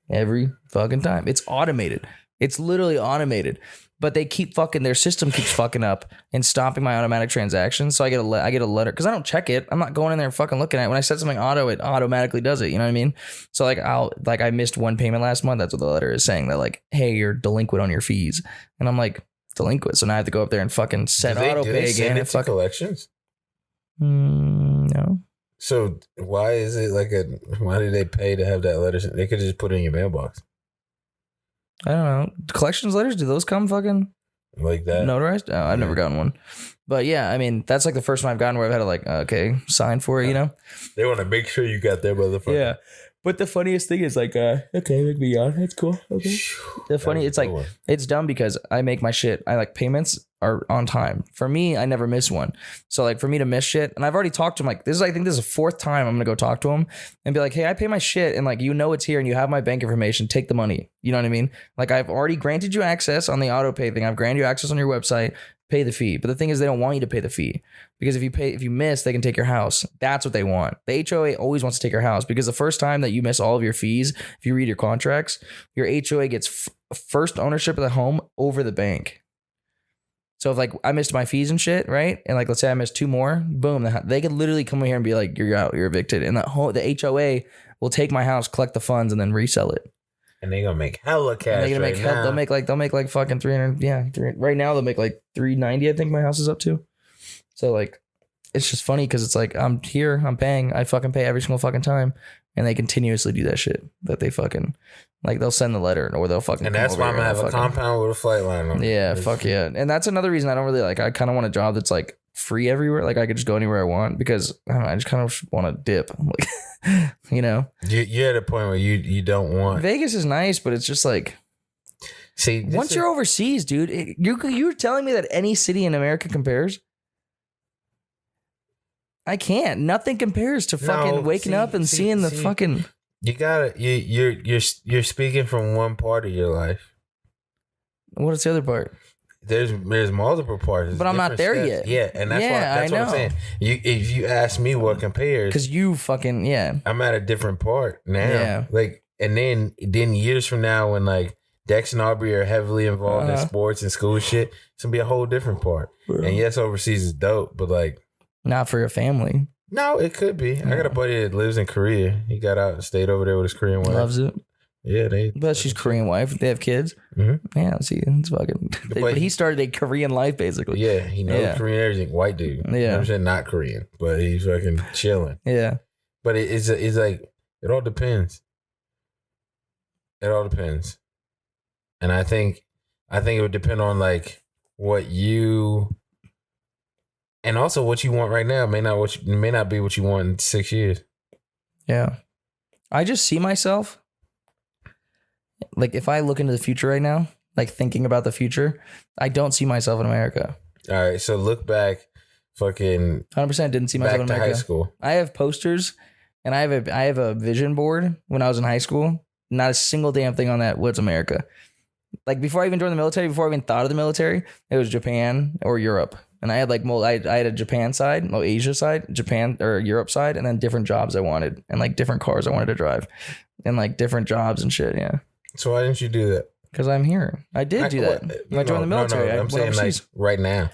B: every fucking time. It's automated. It's literally automated. But they keep fucking, their system keeps fucking up and stopping my automatic transactions. So I get a letter because I don't check it. I'm not going in there and fucking looking at it. When I set something auto, it automatically does it. You know what I mean? So like I missed one payment last month. That's what the letter is saying. That like, hey, you're delinquent on your fees. And I'm like, delinquent. So now I have to go up there and fucking set auto pay again.
C: And fucking collections?
B: No.
C: So why is it like why do they pay to have that letter? They could just put it in your mailbox.
B: I don't know. Collections letters, do those come fucking
C: like that?
B: Notarized? Oh, I've never gotten one. But yeah, I mean, that's like the first one I've gotten where I've had to like, okay, sign for it, you know?
C: They want to make sure you got their motherfucker.
B: Yeah. But the funniest thing is like, okay, make me on. That's cool. Okay. The funny, it's like, it's dumb because I make my shit. I like payments are on time. For me, I never miss one. So like for me to miss shit, and I've already talked to him. Like I think this is the fourth time I'm gonna go talk to him and be like, hey, I pay my shit, and like you know it's here, and you have my bank information. Take the money. You know what I mean? Like I've already granted you access on the auto pay thing. I've granted you access on your website. Pay the fee. But the thing is, they don't want you to pay the fee because if you miss, they can take your house. That's what they want. The HOA always wants to take your house because the first time that you miss all of your fees, if you read your contracts, your HOA gets first ownership of the home over the bank. So if like I missed my fees and shit, right? And like let's say I missed 2 more, boom, they could literally come in here and be like, you're out, you're evicted, and the HOA will take my house, collect the funds, and then resell it.
C: And they're gonna make hella cash. They'll
B: make like fucking 300. Yeah, right now they'll make like 390. I think my house is up to. So like, it's just funny because it's like I'm here, I'm paying, I fucking pay every single fucking time, and they continuously do that shit. That they fucking like they'll send the letter or they'll fucking.
C: And that's why I'm gonna have a compound with a flight line on it.
B: Yeah, fuck yeah, and that's another reason I don't really like. I kind of want a job that's like free everywhere. Like I could just go anywhere I want because I don't know, I just kind of want to dip. I'm like. You know,
C: you're at a point where you don't want.
B: Vegas is nice, but it's just like, see, once you're overseas, dude, you're telling me that any city in America compares. I can't. Nothing compares to fucking waking up and seeing the fucking.
C: You gotta. You're speaking from one part of your life.
B: What's the other part?
C: There's multiple parts,
B: but I'm not there yet.
C: Yeah, and that's what I'm saying. If you ask me what compares,
B: because you fucking I'm
C: at a different part now. Yeah, like and then years from now, when like Dex and Aubrey are heavily involved in sports and school shit, it's gonna be a whole different part. Yeah. And yes, overseas is dope, but like
B: not for your family.
C: No, it could be. I got a buddy that lives in Korea. He got out and stayed over there with his Korean wife.
B: Loves it.
C: Yeah,
B: But she's Korean wife. They have kids.
C: Mm-hmm.
B: Yeah, see, it's fucking. But he started a Korean life basically.
C: Yeah, he knows Korean everything. White dude. Yeah, I'm saying not Korean, but he's fucking chilling.
B: Yeah,
C: but it's like it all depends. It all depends, and I think it would depend on like what you, and also what you want right now may not be what you want in 6 years.
B: Yeah, I just see myself. Like, if I look into the future right now, like thinking about the future, I don't see myself in America.
C: All right, so look back, fucking
B: 100% didn't see myself in America.
C: High school.
B: I have posters, and I have a vision board when I was in high school. Not a single damn thing on that was America. Like, before I even joined the military, before I even thought of the military, it was Japan or Europe. And I had like I had a Japan side, Asia side, Japan or Europe side, and then different jobs I wanted, and like different cars I wanted to drive, and like different jobs and shit. Yeah.
C: So why didn't you do that?
B: Because I'm here. I did do that. I joined the military.
C: I'm saying like right now.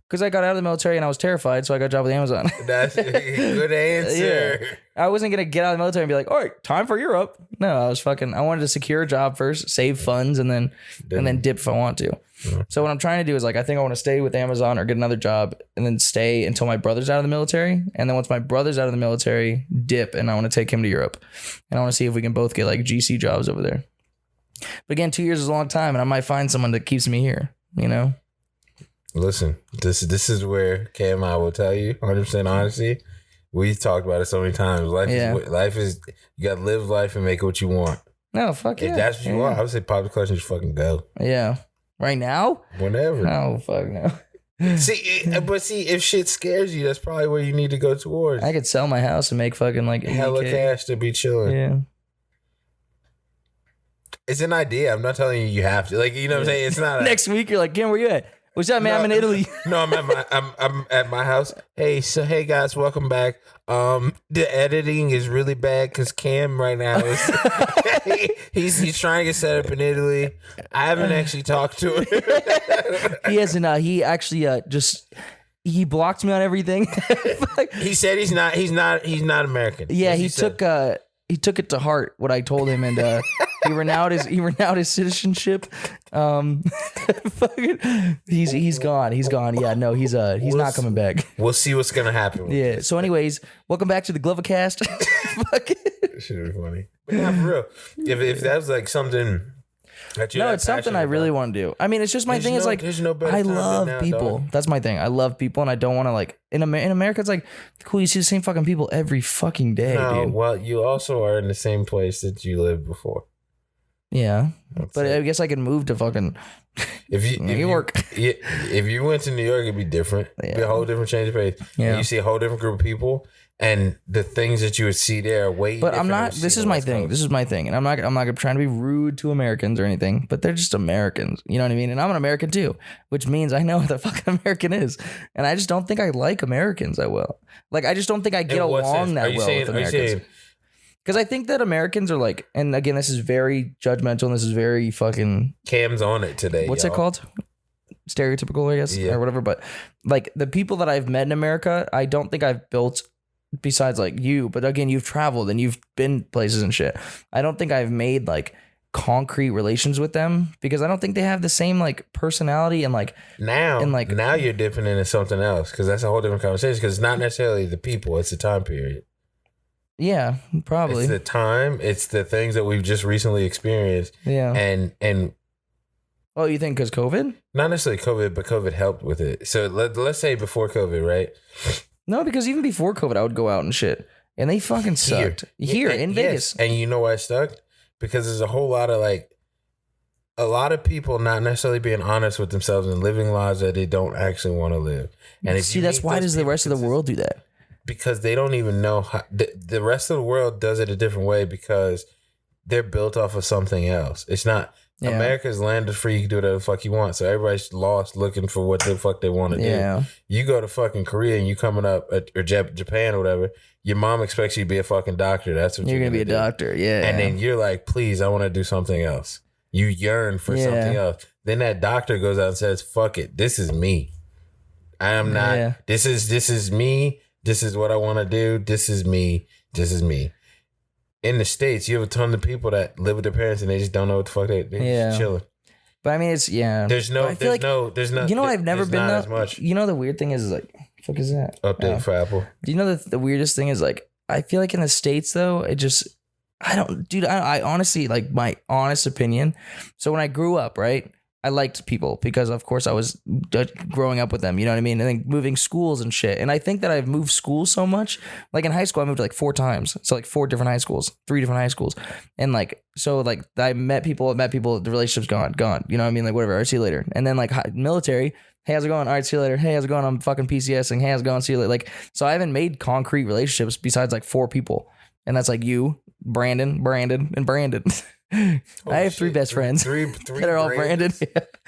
B: Because I got out of the military and I was terrified, so I got a job with Amazon.
C: That's a good answer.
B: Yeah. I wasn't gonna get out of the military and be like, all right, time for Europe. No, I wanted to secure a job first, save funds, and then dip if I want to. Mm-hmm. So what I'm trying to do is like, I think I want to stay with Amazon or get another job and then stay until my brother's out of the military. And then once my brother's out of the military, dip, and I want to take him to Europe. And I want to see if we can both get like GC jobs over there. But again, 2 years is a long time, and I might find someone that keeps me here, you know?
C: Listen, this is where Cam and I will tell you 100% honesty. We talked about it so many times. Life is you got to live life and make it what you want.
B: No, fuck yeah.
C: If that's what you want, I would say pop the question, just fucking go.
B: Yeah. Right now?
C: Whenever.
B: Oh, fuck no.
C: See, if shit scares you, that's probably where you need to go towards.
B: I could sell my house and make fucking like
C: hella cash to be chilling.
B: Yeah.
C: It's an idea. I'm not telling you have to. Like, you know what I'm saying? It's not.
B: Next week, you're like, Cam, where you at? What's up, man? I'm in Italy.
C: No, I'm at my house. Hey guys, welcome back. The editing is really bad because Cam right now is he's trying to get set up in Italy. I haven't actually talked to him.
B: He hasn't. He actually he blocked me on everything.
C: He said he's not American.
B: Yeah, he took it to heart what I told him, and he renounced his citizenship. He's gone. Yeah, no, he's not coming back.
C: We'll see what's gonna happen.
B: Yeah. So, anyways, welcome back to the Glovercast.
C: It should be funny, but not for real. If that's like something.
B: It's something I really want to do. I mean, it's just my thing is like, I love people. Dog. That's my thing. I love people, and I don't want to like in America. It's like cool. You see the same fucking people every fucking day. No, dude.
C: Well, you also are in the same place that you lived before.
B: Yeah, but I guess I could move to fucking New York.
C: If you went to New York, it'd be different. It'd be a whole different change of pace. Yeah, and you see a whole different group of people. And the things that you would see there are way different.
B: But I'm not. This is my thing. This is my thing, and I'm not trying to be rude to Americans or anything. But they're just Americans. You know what I mean? And I'm an American too, which means I know what the fucking American is. And I just don't think I like Americans that well. Like I just don't think I get along that well with Americans. Because I think that Americans are like, and again, this is very judgmental, and this is very fucking.
C: Cam's on it today.
B: What's it called? Stereotypical, I guess, or whatever. But like the people that I've met in America, I don't think I've built. Besides like you, but again, you've traveled and you've been places and shit. I don't think I've made concrete relations with them because I don't think they have the same personality and
C: now you're dipping into something else because that's a whole different conversation because it's not necessarily the people, it's the time period.
B: Yeah, probably.
C: It's the time, it's the things that we've just recently experienced.
B: Yeah.
C: And
B: oh, you think because COVID?
C: Not necessarily COVID, but COVID helped with it. So let's say before COVID, right?
B: No, because even before COVID, I would go out and shit. And they fucking sucked. Here in Vegas.
C: And you know why it sucked? Because there's a whole lot of a lot of people not necessarily being honest with themselves and living lives that they don't actually want to live. And if
B: that's why does the rest of the world do that?
C: Because they don't even know how the rest of the world does it a different way because they're built off of something else. It's not America's land is free. You can do whatever the fuck you want. So everybody's lost looking for what the fuck they want to do. You go to fucking Korea and you coming up or Japan or whatever. Your mom expects you to be a fucking doctor. That's what you're gonna be a
B: doctor. Yeah.
C: And then you're like, please, I want to do something else. You yearn for something else. Then that doctor goes out and says, fuck it. This is me. I am not. Yeah. This is me. This is what I want to do. This is me. This is me. in the States, you have a ton of people that live with their parents and they just don't know what the fuck they just chilling.
B: But I mean, it's
C: There's no.
B: You know, I've never been
C: as much.
B: You know, the weird thing is like, what the fuck is that?
C: Update for Apple.
B: Do you know the weirdest thing is like, I feel like in the States though, it just, I honestly, like, my honest opinion. So when I grew up, right, I liked people because of course I was growing up with them, you know what I mean? And then moving schools and shit. And I think that I've moved schools so much. Like in high school, I moved like 4 times. So like 4 different high schools, 3 different high schools. And like, so like I met people, the relationship's gone. You know what I mean? Like whatever, all right, see you later. And then like military, hey, how's it going? All right, see you later. Hey, how's it going? I'm fucking PCSing. Hey, how's it going? See you later. Like, so I haven't made concrete relationships besides like 4 people. And that's like you, Brandon, and Brandon. I have 3 best friends. Three that are all Brandon.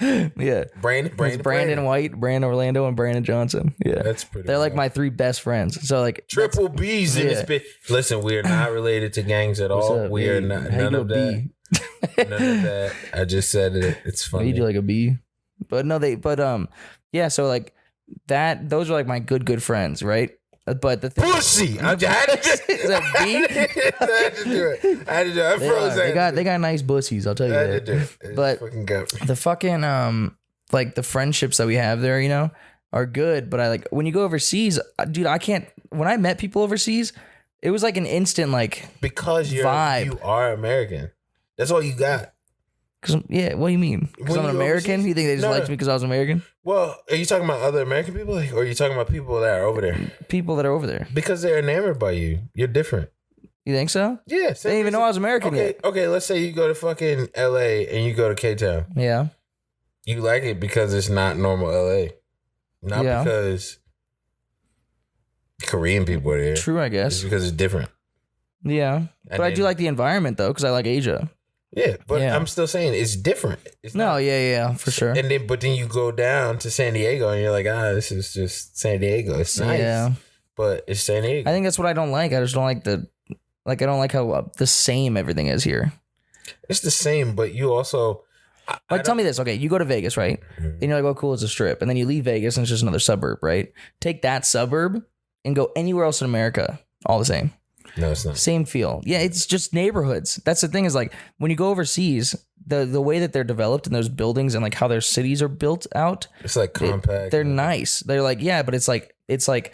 B: Yeah. Brandon White, Brandon Orlando, and Brandon Johnson. Yeah.
C: That's pretty
B: They're like my 3 best friends. So like
C: triple B's in this bitch. Listen, we are not related to gangs at all. We are not. None of that. None of that. I just said it. It's funny.
B: You do like a B. But no, yeah, so like that, those are like my good friends, right? But the thing,
C: pussy. I had to
B: is that B?
C: I had to do it. I froze that.
B: They got nice bussies, I'll tell you that. But the fucking like the friendships that we have there, you know, are good. But I like when you go overseas, dude, I can't. When I met people overseas, it was like an instant like
C: because you are American. That's all you got.
B: Yeah, what do you mean? Because I'm an American? You think they just liked me because I was American?
C: Well, are you talking about other American people, or are you talking about people that are over there?
B: People that are over there.
C: Because they're enamored by you. You're different.
B: You think so?
C: Yeah.
B: They didn't even know I was American yet.
C: Okay, let's say you go to fucking LA and you go to K-Town.
B: Yeah.
C: You like it because it's not normal LA. Not because Korean people are there.
B: True, I guess.
C: It's because it's different.
B: Yeah. But I do like the environment, though, because I like Asia.
C: Yeah, but I'm still saying it's different. It's not,
B: for sure.
C: And then you go down to San Diego and you're like, this is just San Diego. It's nice, but it's San Diego.
B: I think that's what I don't like. I just don't like I don't like how the same everything is here.
C: It's the same, but you also
B: tell me this. Okay, you go to Vegas, right? Mm-hmm. And you're like, oh, cool, it's a strip. And then you leave Vegas and it's just another suburb, right? Take that suburb and go anywhere else in America, all the same.
C: No, it's not.
B: Same feel. Yeah, it's just neighborhoods. That's the thing is like when you go overseas, the way that they're developed and those buildings and like how their cities are built out.
C: It's like compact.
B: They're nice. They're like, yeah, but it's like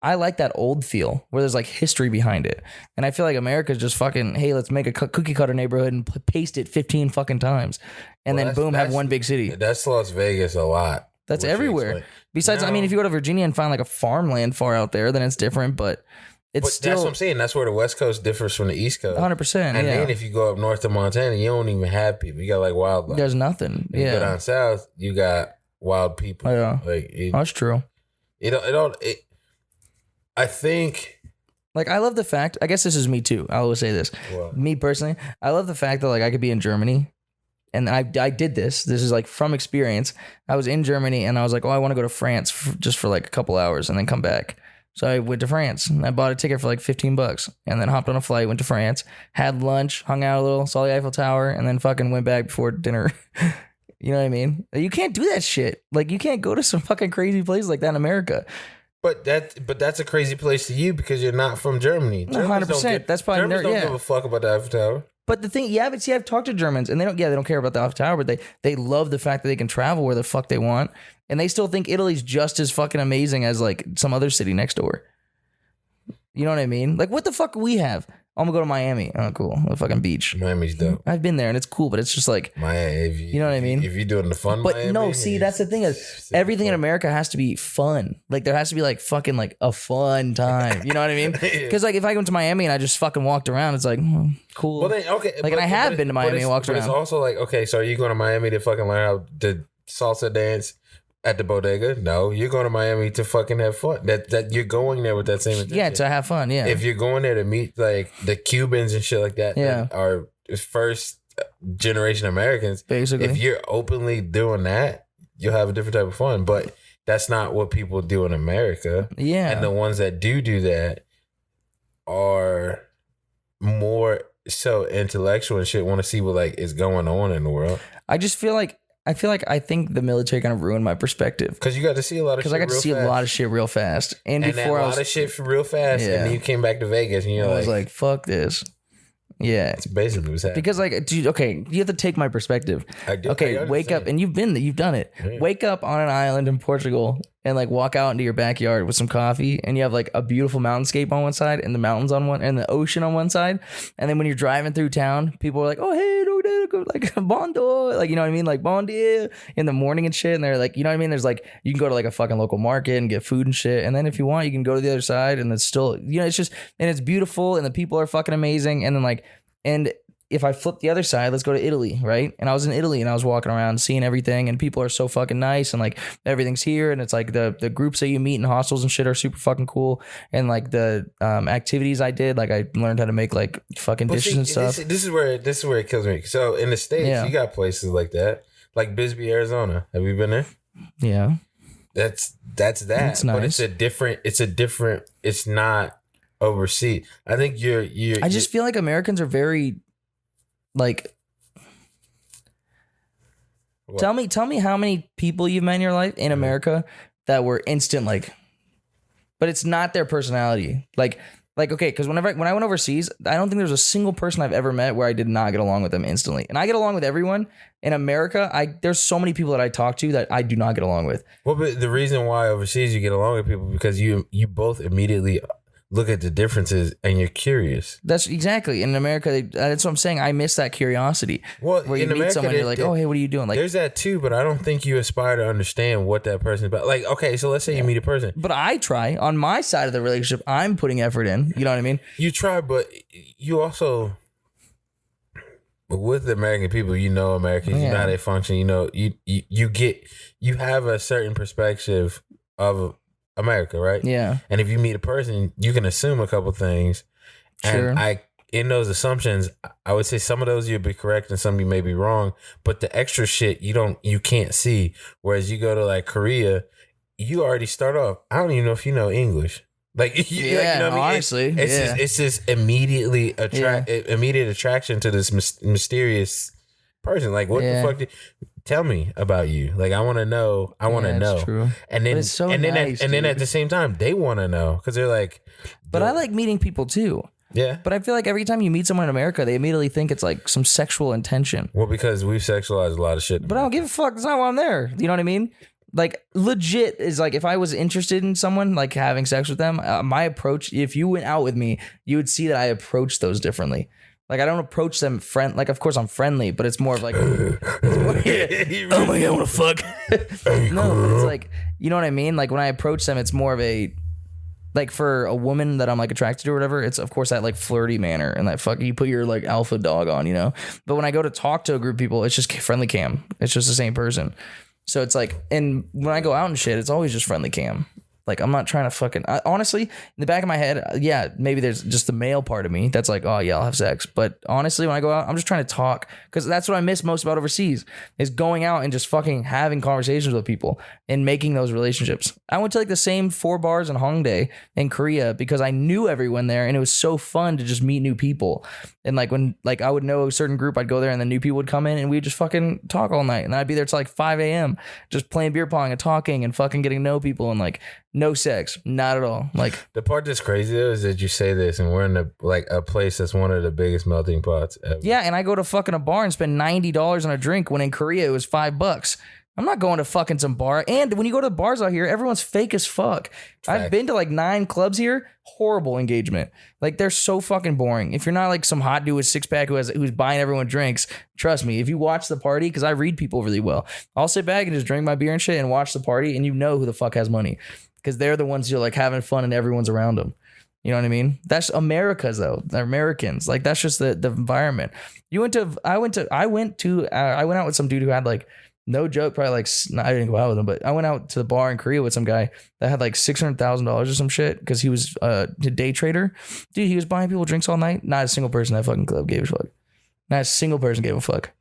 B: I like that old feel where there's like history behind it. And I feel like America's just fucking, hey, let's make a cookie cutter neighborhood and paste it 15 fucking times. And then boom, have one big city.
C: That's Las Vegas a lot.
B: That's everywhere. Besides, I mean, if you go to Virginia and find like a farmland far out there, then it's different, but still,
C: that's what I'm saying. That's where the West Coast differs from the East Coast.
B: 100%.
C: And then if you go up north to Montana, you don't even have people. You got like wildlife.
B: There's nothing.
C: You go down south, you got wild people.
B: Yeah. That's true.
C: I think.
B: Like, I love the fact, I guess this is me too. I always say this. What? Me personally, I love the fact that like I could be in Germany. And I did this. This is like from experience. I was in Germany and I was like, oh, I want to go to France just for like a couple hours and then come back. So I went to France and I bought a ticket for like $15 and then hopped on a flight, went to France, had lunch, hung out a little, saw the Eiffel Tower, and then fucking went back before dinner. You know what I mean? You can't do that shit. Like you can't go to some fucking crazy place like that in America.
C: But that's a crazy place to you because you're not from Germany.
B: 100%. That's probably
C: Germans don't give a fuck about the Eiffel Tower.
B: But the thing, but see, I've talked to Germans and they don't care about the Eiffel Tower, but they love the fact that they can travel where the fuck they want. And they still think Italy's just as fucking amazing as like some other city next door. You know what I mean? Like, what the fuck do we have? I'm gonna go to Miami. Oh, cool. The fucking beach.
C: Miami's dope.
B: I've been there and it's cool, but it's just like
C: Miami.
B: You know what I mean?
C: If you're doing the fun,
B: but
C: Miami,
B: no, see, that's the thing is everything in America has to be fun. Like there has to be like fucking like a fun time. You know what I mean? Because like if I went to Miami and I just fucking walked around, it's like cool.
C: Well, then okay.
B: Like, and I have been to Miami and walked around.
C: But it's also like, okay, so are you going to Miami to fucking learn how to salsa dance at the bodega? No, you're going to Miami to fucking have fun. That you're going there with that same intention.
B: Yeah, to have fun. Yeah.
C: If you're going there to meet like the Cubans and shit like that, that are first generation Americans,
B: basically,
C: if you're openly doing that, you'll have a different type of fun. But that's not what people do in America.
B: Yeah,
C: and the ones that do that are more so intellectual and shit. Want to see what like is going on in the world.
B: I just feel like. I think the military kind of ruined my perspective.
C: Because you got to see a lot of shit.
B: Because I got to see a lot of shit real fast. And before
C: a lot of shit real fast. And then you came back to Vegas and I was
B: like, fuck this. Yeah.
C: It's basically what's happening.
B: Because like, dude, okay, you have to take my perspective.
C: I do.
B: Okay, wake up, and you've done it. Yeah. Wake up on an island in Portugal and like walk out into your backyard with some coffee, and you have like a beautiful mountainscape on one side and the mountains on one and the ocean on one side. And then when you're driving through town, people are like, "Oh, hey, like bon dia," like, you know what I mean, like bon dia in the morning and shit. And they're like, you know what I mean? There's like, you can go to like a fucking local market and get food and shit. And then if you want, you can go to the other side, and it's still, you know, it's just, and it's beautiful, and the people are fucking amazing. And then like, and if I flip the other side, let's go to Italy, right? And I was in Italy, and I was walking around seeing everything, and people are so fucking nice, and like everything's here, and it's like the groups that you meet in hostels and shit are super fucking cool. And like the activities I did, like I learned how to make like fucking dishes and stuff.
C: This is where it kills me. So in the States, you got places like that, like Bisbee, Arizona. Have you been there?
B: Yeah.
C: That's that. Nice. But it's not overseas. I think I
B: just feel like Americans are very like, what? Tell me how many people you've met in your life in America that were instant like, but it's not their personality. Like okay, because when I went overseas, I don't think there's a single person I've ever met where I did not get along with them instantly. And I get along with everyone. In America, there's so many people that I talk to that I do not get along with. Well,
C: but the reason why overseas you get along with people because you both immediately look at the differences and you're curious.
B: That's exactly. In America, that's what I'm saying. I miss that curiosity.
C: Well,
B: where you meet
C: America,
B: someone, you're like, oh, hey, what are you doing? Like,
C: there's that too, but I don't think you aspire to understand what that person is about. Like, okay, so let's say you meet a person.
B: But I try. On my side of the relationship, I'm putting effort in. You know what I mean?
C: You try, but you also, with the American people, you know Americans, you know how they function. You know, you have a certain perspective of America, right?
B: Yeah.
C: And if you meet a person, you can assume a couple things.
B: Sure.
C: And in those assumptions, I would say some of those you'll be correct and some you may be wrong. But the extra shit you can't see. Whereas you go to like Korea, you already start off. I don't even know if you know English. Like, you know what I mean?
B: Honestly,
C: it's just immediate attraction to this mysterious person. Like, what the fuck? Tell me about you. Like, I want to know. I want to know.
B: True.
C: And then, then at the same time, they want to know because they're like.
B: But I like meeting people too.
C: Yeah.
B: But I feel like every time you meet someone in America, they immediately think it's like some sexual intention.
C: Well, because we've sexualized a lot of shit.
B: But I don't give a fuck. That's not why I'm there. You know what I mean? Like, legit is like, if I was interested in someone, like having sex with them, my approach, if you went out with me, you would see that I approach those differently. Like, I don't approach them like, of course I'm friendly, but it's more of like, oh my God, I want to fuck. No, but it's like, you know what I mean? Like, when I approach them, it's more of a, like, for a woman that I'm like attracted to or whatever, it's of course that like flirty manner and that fuck, you put your like alpha dog on, you know? But when I go to talk to a group of people, it's just friendly cam. It's just the same person. So it's like, and when I go out and shit, it's always just friendly cam. Like, I'm not trying to fucking, honestly, in the back of my head, yeah, maybe there's just the male part of me that's like, oh yeah, I'll have sex. But honestly, when I go out, I'm just trying to talk, because that's what I miss most about overseas, is going out and just fucking having conversations with people and making those relationships. I went to like the same 4 bars in Hongdae in Korea because I knew everyone there, and it was so fun to just meet new people. And like, when like I would know a certain group, I'd go there and then new people would come in and we'd just fucking talk all night. And I'd be there till like 5 a.m. just playing beer pong and talking and fucking getting to know people, and like, no sex, not at all. Like,
C: the part that's crazy though is that you say this and we're in a place that's one of the biggest melting pots ever.
B: Yeah, and I go to fucking a bar and spend $90 on a drink when in Korea it was $5. I'm not going to fucking some bar. And when you go to the bars out here, everyone's fake as fuck. Fact. I've been to like 9 clubs here. Horrible engagement. Like, they're so fucking boring. If you're not like some hot dude with 6-pack who's buying everyone drinks, trust me, if you watch the party, because I read people really well, I'll sit back and just drink my beer and shit and watch the party, and you know who the fuck has money. Because they're the ones who are like having fun and everyone's around them. You know what I mean? That's America's though. They're Americans. Like, that's just the environment. I went out with some dude who had like, no joke, probably like, I didn't go out with him, but I went out to the bar in Korea with some guy that had like $600,000 or some shit because he was a day trader. Dude, he was buying people drinks all night. Not a single person in that fucking club gave a fuck. Not a single person gave a fuck.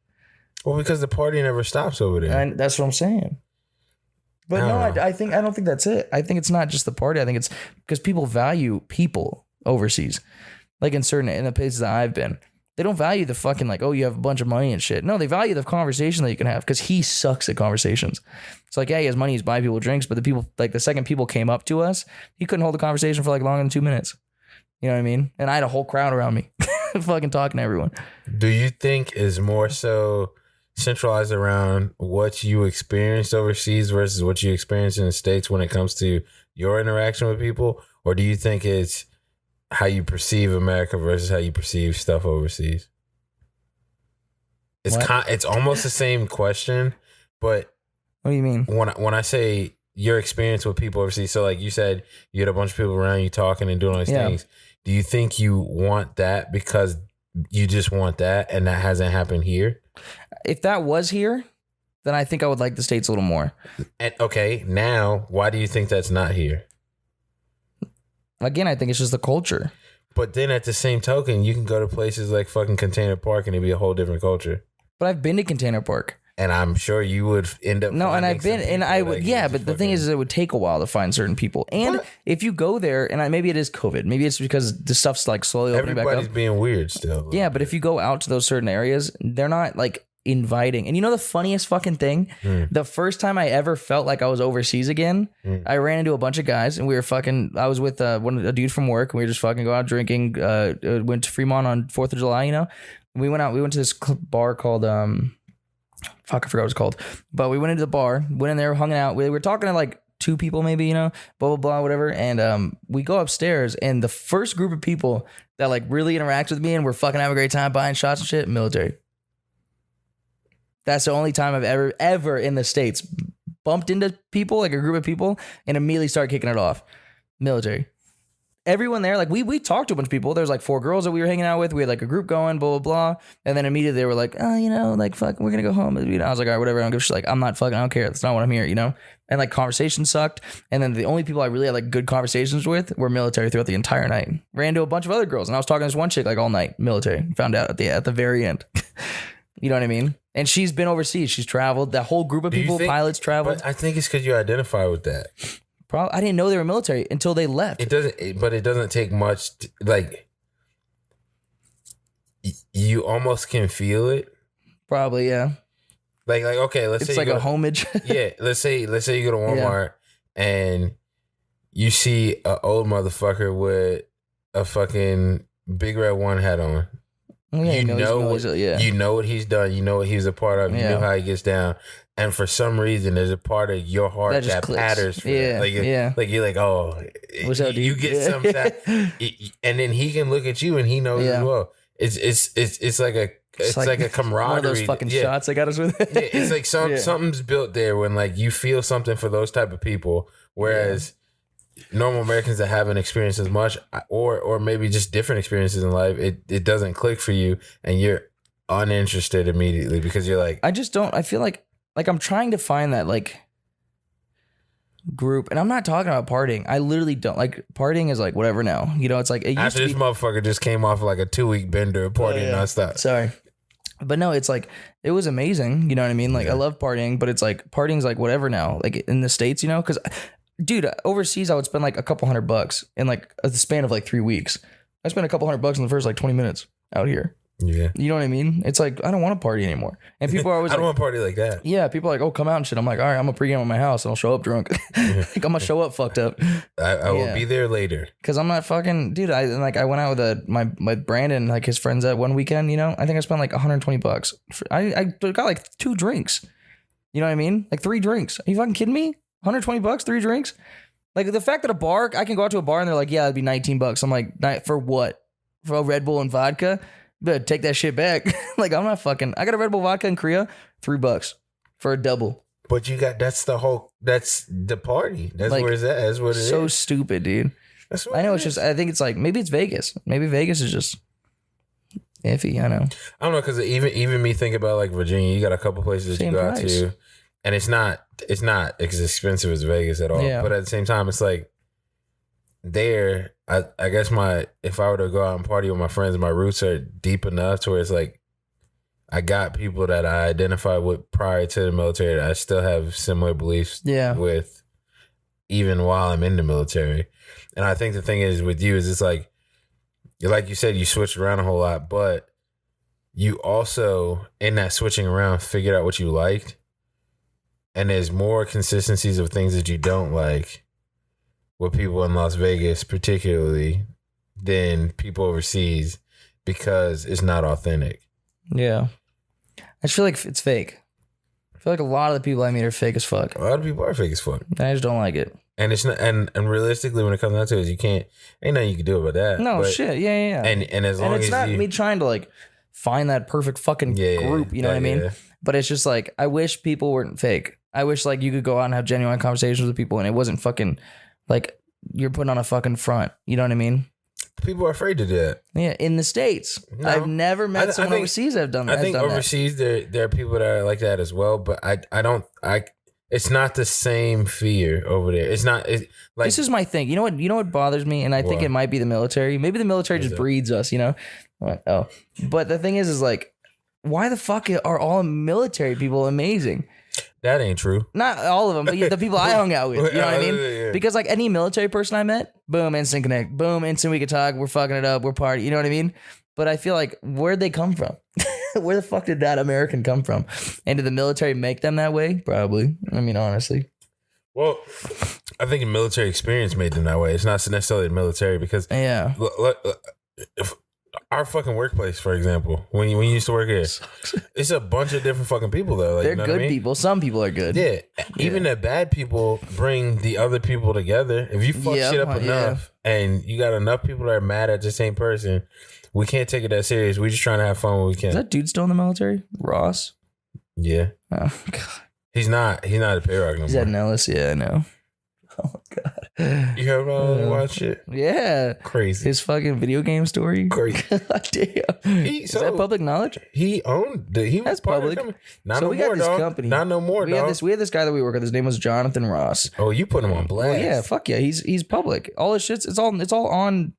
C: Well, because the party never stops over there.
B: And that's what I'm saying. But I don't think that's it. I think it's not just the party. I think it's because people value people overseas. Like in the places that I've been, they don't value the fucking like, oh, you have a bunch of money and shit. No, they value the conversation that you can have, because he sucks at conversations. It's like, yeah, he has money, he's buying people drinks, but the people, like the second people came up to us, he couldn't hold a conversation for like longer than 2 minutes. You know what I mean? And I had a whole crowd around me. fucking talking to everyone.
C: Do you think is more so centralized around what you experienced overseas versus what you experienced in the States when it comes to your interaction with people? Or do you think it's how you perceive America versus how you perceive stuff overseas? It's almost the same question, but
B: what do you mean?
C: When I say your experience with people overseas, so like you said, you had a bunch of people around you talking and doing all these things. Do you think you want that because you just want that and that hasn't happened here?
B: If that was here, then I think I would like the States a little more.
C: And okay, now why do you think that's not here?
B: Again, I think it's just the culture.
C: But then at the same token, you can go to places like fucking Container Park and it'd be a whole different culture.
B: But I've been to Container Park.
C: And I'm sure you would end up.
B: No, and I've been, and I would, yeah. But the thing is, it would take a while to find certain people. And if you go there, and maybe it is COVID, maybe it's because the stuff's like slowly opening back up.
C: Everybody's being weird still.
B: Yeah, but if you go out to those certain areas, they're not like inviting. And you know the funniest fucking thing? The first time I ever felt like I was overseas again, I ran into a bunch of guys, and we were fucking. I was with a dude from work, and we were just fucking go out drinking. Went to Fremont on 4th of July. You know, we went out. We went to this bar called fuck, I forgot what it's called. But we went into the bar, went in there, hung out. We were talking to like 2 people maybe, you know, blah, blah, blah, whatever. And we go upstairs, and the first group of people that like really interact with me and we're fucking having a great time buying shots and shit, military. That's the only time I've ever in the States bumped into people, like a group of people, and immediately started kicking it off. Military. Everyone there, like we talked to a bunch of people. There's like 4 girls that we were hanging out with. We had like a group going, blah, blah, blah. And then immediately they were like, oh, you know, like, fuck, we're going to go home. And I was like, all right, whatever. I don't give a shit. Like, I'm not fucking, I don't care. That's not what I'm here, you know? And like conversation sucked. And then the only people I really had like good conversations with were military throughout the entire night. Ran to a bunch of other girls. And I was talking to this one chick like all night, military. Found out at the very end. You know what I mean? And she's been overseas. She's traveled. That whole group of people, pilots traveled.
C: But I think it's because you identify with that.
B: Probably, I didn't know they were military until they left.
C: It doesn't take much. Like you almost can feel it.
B: Probably, yeah.
C: Like okay, let's say
B: it's like a homage.
C: Yeah, let's say you go to Walmart and you see an old motherfucker with a fucking Big Red One hat on.
B: Yeah,
C: you know what he's done. You know what he's a part of. You know how he gets down. And for some reason, there's a part of your heart that patters for that. Like you're like, oh, what's up, dude? You get some, and then he can look at you and he knows as well. It's like a camaraderie.
B: One of those fucking shots I got us with.
C: It's like something's built there when like you feel something for those type of people, whereas normal Americans that haven't experienced as much, or maybe just different experiences in life, it doesn't click for you, and you're uninterested immediately because you're like,
B: I just don't. I feel like I'm trying to find that like group, and I'm not talking about partying. I literally don't like partying. Is like whatever now. You know, it's like it used
C: after this motherfucker just came off like a 2-week bender of partying nonstop.
B: Sorry. But no, it's like, it was amazing. You know what I mean? Like I love partying, but it's like partying's like whatever now. Like in the States, you know, because dude, overseas I would spend like a couple $100 in like the span of like 3 weeks. I spent a couple $100 in the first like 20 minutes out here. Yeah. You know what I mean? It's like, I don't want to party anymore. And people are always
C: I don't want to party like that.
B: Yeah. People are like, oh, come out and shit. I'm like, all right, I'm going to pregame at my house and I'll show up drunk. Like, I'm going to show up fucked up.
C: I will be there later. Cause
B: I'm not fucking, dude. I went out with my Brandon, like his friends at one weekend, you know, I think I spent like $120. I got like 2 drinks. You know what I mean? Like 3 drinks. Are you fucking kidding me? $120, 3 drinks. Like the fact that a bar, I can go out to a bar and they're like, yeah, it'd be $19. I'm like, for what? For a Red Bull and vodka? Better take that shit back. Like I'm not fucking. I got a Red Bull vodka in Korea, $3 for a double.
C: But you got that's the party. That's like, where it's at. That's what it is.
B: So stupid, dude. That's what I know. It's just. I think it's like maybe it's Vegas. Maybe Vegas is just iffy. I know.
C: I don't know because even me thinking about like Virginia, you got a couple places that you go out to, and it's not as expensive as Vegas at all. Yeah. But at the same time, it's like there. I guess if I were to go out and party with my friends, my roots are deep enough to where it's like I got people that I identified with prior to the military that I still have similar beliefs with even while I'm in the military. And I think the thing is with you is it's like you said, you switched around a whole lot, but you also in that switching around figured out what you liked. And there's more consistencies of things that you don't like with people in Las Vegas, particularly, than people overseas, because it's not authentic.
B: Yeah. I just feel like it's fake. I feel like a lot of the people I meet are fake as fuck.
C: A lot of people are fake as fuck.
B: I just don't like it.
C: And it's not, and realistically, when it comes down to it, you can't, ain't nothing you can do about that.
B: No, shit. Yeah.
C: And as long as
B: it's not me trying to like find that perfect fucking group, you know what I mean? Yeah. But it's just like, I wish people weren't fake. I wish like you could go out and have genuine conversations with people and it wasn't fucking like you're putting on a fucking front. You know what I mean?
C: People are afraid to do that.
B: Yeah, in the States. No, I've never met someone overseas that have done that.
C: I think overseas there are people that are like that as well, but I don't it's not the same fear over there. It's not like
B: this is my thing. You know what bothers me? And I think it might be the military. Maybe the military just breeds us, you know? Oh. But the thing is like, why the fuck are all military people amazing?
C: That ain't true.
B: Not all of them, but the people I hung out with. You know what I mean? Yeah. Because like any military person I met, boom, instant connect. Boom, instant we could talk. We're fucking it up. We're party. You know what I mean? But I feel like, where'd they come from? Where the fuck did that American come from? And did the military make them that way? Probably. I mean, honestly.
C: Well, I think the military experience made them that way. It's not necessarily the military because if our fucking workplace, for example, when you used to work here, it's a bunch of different fucking people though. Like,
B: they're good people. Some people are good.
C: Yeah. Even the bad people bring the other people together. If you fuck shit up enough and you got enough people that are mad at the same person, we can't take it that serious. We're just trying to have fun when we can.
B: Is that dude still in the military? Ross?
C: Yeah.
B: Oh, God.
C: He's not at Payrock no more.
B: He's at Nellis. Yeah, I know. Oh, God.
C: You heard about watch it?
B: Yeah.
C: Crazy.
B: His fucking video game story?
C: Crazy.
B: God damn. Is that public knowledge?
C: He owned it. He was part public. Of the company. Not no more, dog. Company. Not no more,
B: we
C: dog.
B: We had this guy that we work with. His name was Jonathan Ross.
C: Oh, you put him on blast.
B: Well, yeah, fuck yeah. He's public. All his shit's, it's all on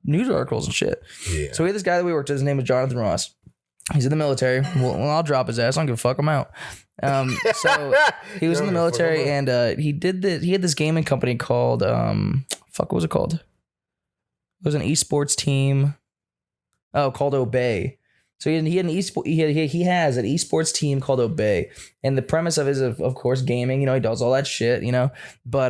B: news articles and shit. Yeah. So we had this guy that we worked with. His name was Jonathan Ross. He's in the military. Well, I'll drop his ass. I don't give a fuck. I'm out. So he was in the military and he had this gaming company called what was it called? It was an esports team. Oh, called Obey. So he has an esports team called Obey, and the premise of it is of course gaming. You know, he does all that shit. You know, but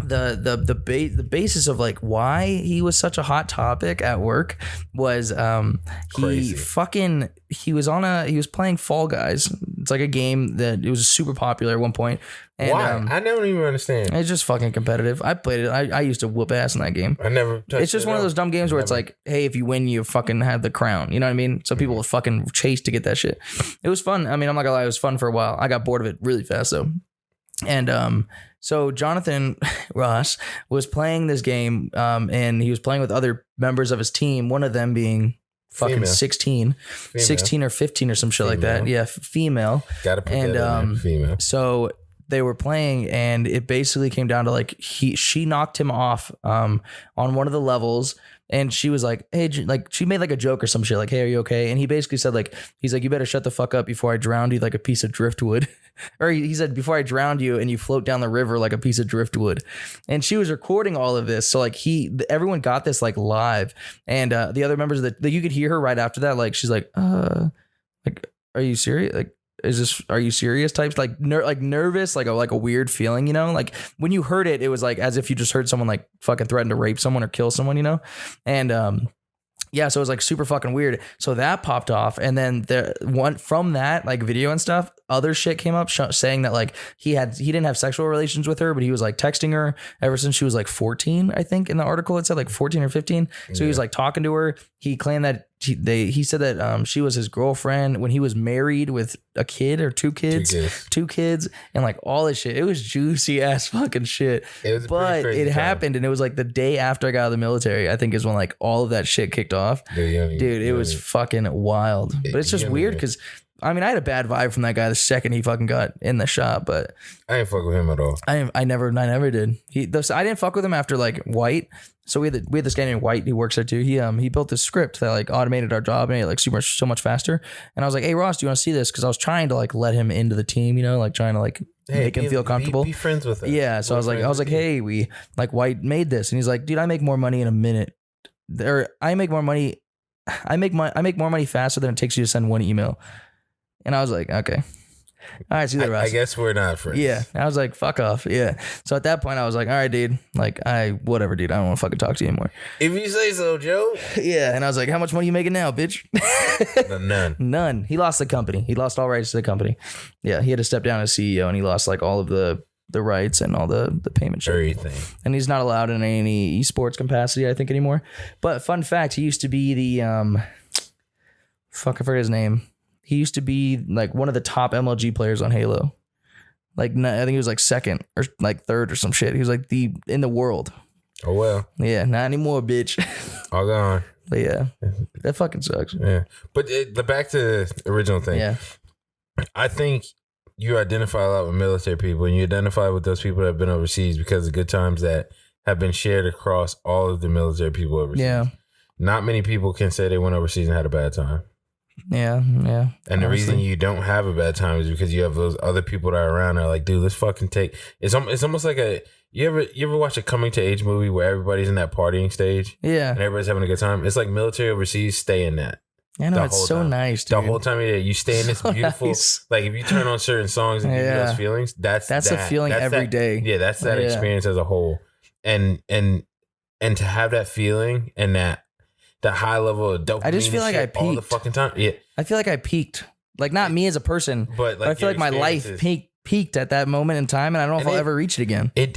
B: the basis of like why he was such a hot topic at work was he was playing Fall Guys. It's like a game that it was super popular at one point. And,
C: why? I never even understand.
B: It's just fucking competitive. I played it. I used to whoop ass in that game.
C: I never touched it.
B: It's just one of those dumb games where it's like, hey, if you win, you fucking have the crown. You know what I mean? So people will fucking chase to get that shit. It was fun. I mean, I'm not gonna lie, it was fun for a while. I got bored of it really fast though. And so Jonathan Ross was playing this game, and he was playing with other members of his team, one of them being fucking female. 16 or 15 or some shit like that. Yeah, female.
C: Gotta put that in female.
B: So they were playing, and it basically came down to like she knocked him off on one of the levels. And she was like, hey, like she made like a joke or some shit like, hey, are you okay? And he basically said like, he's like, you better shut the fuck up before I drowned you like a piece of driftwood. Or he said, before I drowned you and you float down the river like a piece of driftwood. And she was recording all of this. So like everyone got this like live. And the other members of you could hear her right after that. Like, she's like, are you serious? Like, are you serious types? Like, nervous, like a weird feeling, you know? Like when you heard it, it was like as if you just heard someone like fucking threaten to rape someone or kill someone, you know? And yeah, so it was like super fucking weird. So that popped off, and then from that like video and stuff, other shit came up saying that like he didn't have sexual relations with her, but he was like texting her ever since she was like 14. I think in the article it said like 14 or 15. So he was like talking to her. He claimed that he said that she was his girlfriend when he was married with a kid or two kids, and like all this shit. It was juicy ass fucking shit. But it happened, and it was like the day after I got out of the military, I think is when like all of that shit kicked off. Dude, it was fucking wild. But it's just weird because I mean, I had a bad vibe from that guy the second he fucking got in the shop, but
C: I didn't fuck with him at all.
B: I never did. I didn't fuck with him after like White. So we had this guy named White who works there too. He built this script that like automated our job and made it like so much faster. And I was like, hey Ross, do you want to see this? Because I was trying to like let him into the team, you know, like trying to like make him feel comfortable.
C: Be friends with him.
B: Yeah. So I was like, hey, we like White made this, and he's like, dude, I make more money in a minute. I make more money faster than it takes you to send one email. And I was like, okay. All right, see you later, Ross.
C: I guess we're not friends.
B: Yeah. I was like, fuck off. Yeah. So at that point, I was like, all right, dude. Like, whatever, dude. I don't want to fucking talk to you anymore.
C: If you say so, Joe.
B: Yeah. And I was like, how much money you making now, bitch? None. He lost the company. He lost all rights to the company. Yeah. He had to step down as CEO, and he lost like all of the rights and all the payment shit.
C: Everything. And
B: he's not allowed in any esports capacity, I think, anymore. But fun fact, he used to be the fuck, I forget his name. He used to be like one of the top MLG players on Halo. Like, I think he was like second or like third or some shit. He was like in the world.
C: Oh, well.
B: Yeah, not anymore, bitch.
C: All gone.
B: But yeah, that fucking sucks.
C: Yeah. But back to the original thing.
B: Yeah.
C: I think you identify a lot with military people, and you identify with those people that have been overseas because of good times that have been shared across all of the military people overseas.
B: Yeah.
C: Not many people can say they went overseas and had a bad time.
B: Yeah.
C: And the reason you don't have a bad time is because you have those other people that are around that are like, dude, let's fucking take. It's almost like you ever watch a coming to age movie where everybody's in that partying stage?
B: Yeah.
C: And everybody's having a good time. It's like military overseas, stay in that.
B: I know, it's so nice, dude.
C: The whole time you stay in this beautiful, like if you turn on certain songs and give you those feelings, that's
B: a feeling every day.
C: Yeah, that's that experience as a whole. And to have that feeling and that high level of dopamine,
B: I just feel like I peaked
C: all the fucking time. Yeah,
B: I feel like I peaked. Like, not me as a person, but I feel like my life peaked at that moment in time, and I don't know if I'll ever reach it again.
C: It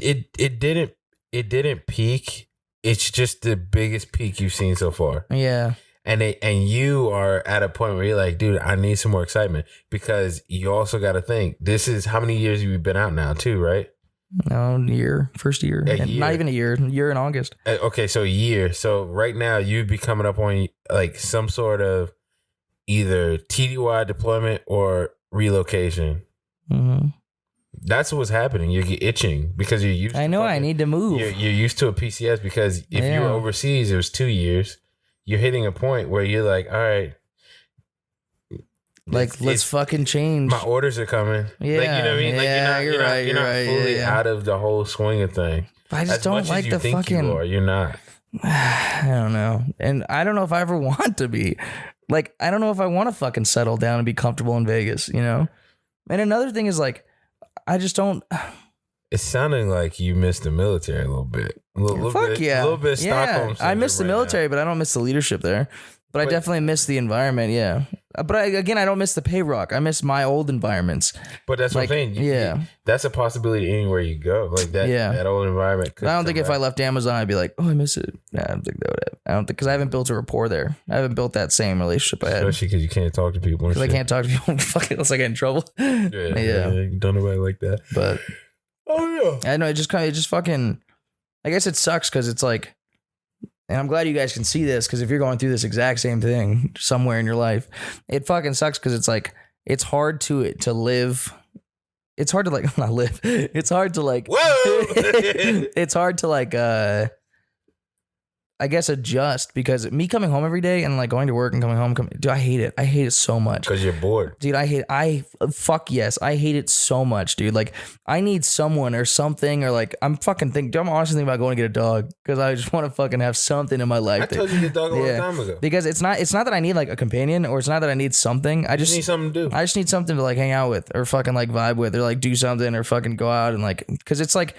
C: didn't peak. It's just the biggest peak you've seen so far.
B: Yeah.
C: And you are at a point where you're like, dude, I need some more excitement, because you also got to think, this is how many years you've been out now too, right?
B: No, first year. Not even a year in August.
C: Okay, so a year. So right now you'd be coming up on like some sort of either TDY deployment or relocation.
B: Mm-hmm.
C: That's what's happening. You're itching because you're used.
B: I know. I need to move.
C: You're used to a PCS, because if you were overseas, it was 2 years. You're hitting a point where you're like, all right,
B: like, let's fucking change.
C: My orders are coming.
B: Yeah.
C: Like, you know what I mean? Like, you're not fully out of the whole swing of thing.
B: But I just don't like the fucking.
C: You're not.
B: I don't know. And I don't know if I ever want to be. Like, I don't know if I want to fucking settle down and be comfortable in Vegas, you know? And another thing is, like, I just don't.
C: It's sounding like you missed the military a little bit. A little bit of Stockholm syndrome.
B: I miss the military, but I don't miss the leadership there. But I definitely miss the environment, yeah. But I don't miss the pay rock. I miss my old environments.
C: But that's what I'm saying. That's a possibility anywhere you go. Like that old environment.
B: I don't think if I left Amazon, I'd be like, oh, I miss it. Nah, I don't think that would happen. I don't think, because I haven't built a rapport there. I haven't built that same relationship I had.
C: Especially because you can't talk to people.
B: Because I can't talk to people. Fucking else, I get in trouble. Yeah.
C: Don't nobody like that.
B: But
C: oh yeah.
B: I know, it just fucking. I guess it sucks because it's like. And I'm glad you guys can see this, because if you're going through this exact same thing somewhere in your life, it fucking sucks, because it's like, it's hard to live. It's hard to like, not live. It's hard to like,
C: whoa!
B: It's hard to like, I guess adjust, because me coming home every day and like going to work and coming home, dude, I hate it. I hate it so much.
C: Because you're bored.
B: Dude, fuck yes. I hate it so much, dude. Like, I need someone or something, or like, I'm honestly thinking about going to get a dog, because I just want to fucking have something in my life.
C: I told you to get a dog a long time ago.
B: Because it's not that I need like a companion, or it's not that I need something. I just
C: need something to do.
B: I just need something to like hang out with, or fucking like vibe with, or like do something, or fucking go out and like, because it's like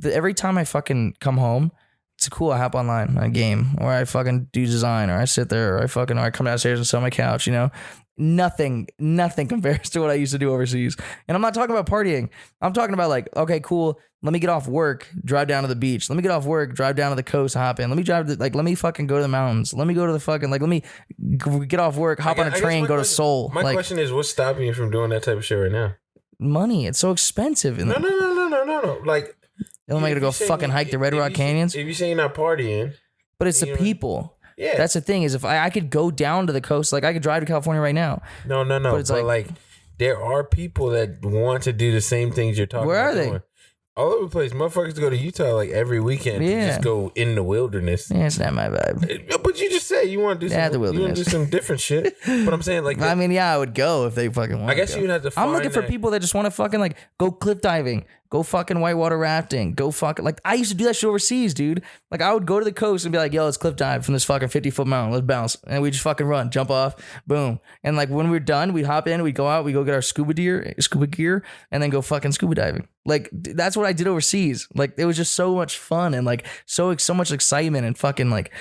B: every time I fucking come home, it's cool. I hop online on a game, or I fucking do design, or I sit there, or I come downstairs and sit on my couch, you know? Nothing compares to what I used to do overseas. And I'm not talking about partying. I'm talking about like, okay, cool. Let me get off work, drive down to the beach. Let me get off work, drive down to the coast, hop in. Let me fucking go to the mountains. Let me go to the fucking, let me get off work, hop on a train, go to Seoul.
C: My question is, what's stopping you from doing that type of shit right now?
B: Money. It's so expensive.
C: No. Like,
B: am I gonna go fucking hike the Red Rock Canyons?
C: If you say you're not partying,
B: but it's the people.
C: Yeah,
B: that's the thing. Is if I could go down to the coast, like I could drive to California right now.
C: No. But it's like there are people that want to do the same things you're talking about.
B: Where are they?
C: All over the place. Motherfuckers go to Utah like every weekend to just go in the wilderness.
B: Yeah, it's not my vibe.
C: But you just said you want to do some,
B: the wilderness.
C: You want to do some different shit. But I'm saying like,
B: I mean, yeah, I would go if they fucking want.
C: I guess you would have to.
B: I'm looking for people that just want to fucking like go cliff diving, Go fucking whitewater rafting. Go fucking, like, I used to do that shit overseas, dude. Like, I would go to the coast and be like, yo, let's cliff dive from this fucking 50-foot mountain. Let's bounce. And we just fucking run, jump off, boom. And like, when we're done, we'd hop in, we'd go out, we go get our scuba gear, and then go fucking scuba diving. Like, that's what I did overseas. Like, it was just so much fun and like so much excitement and fucking like,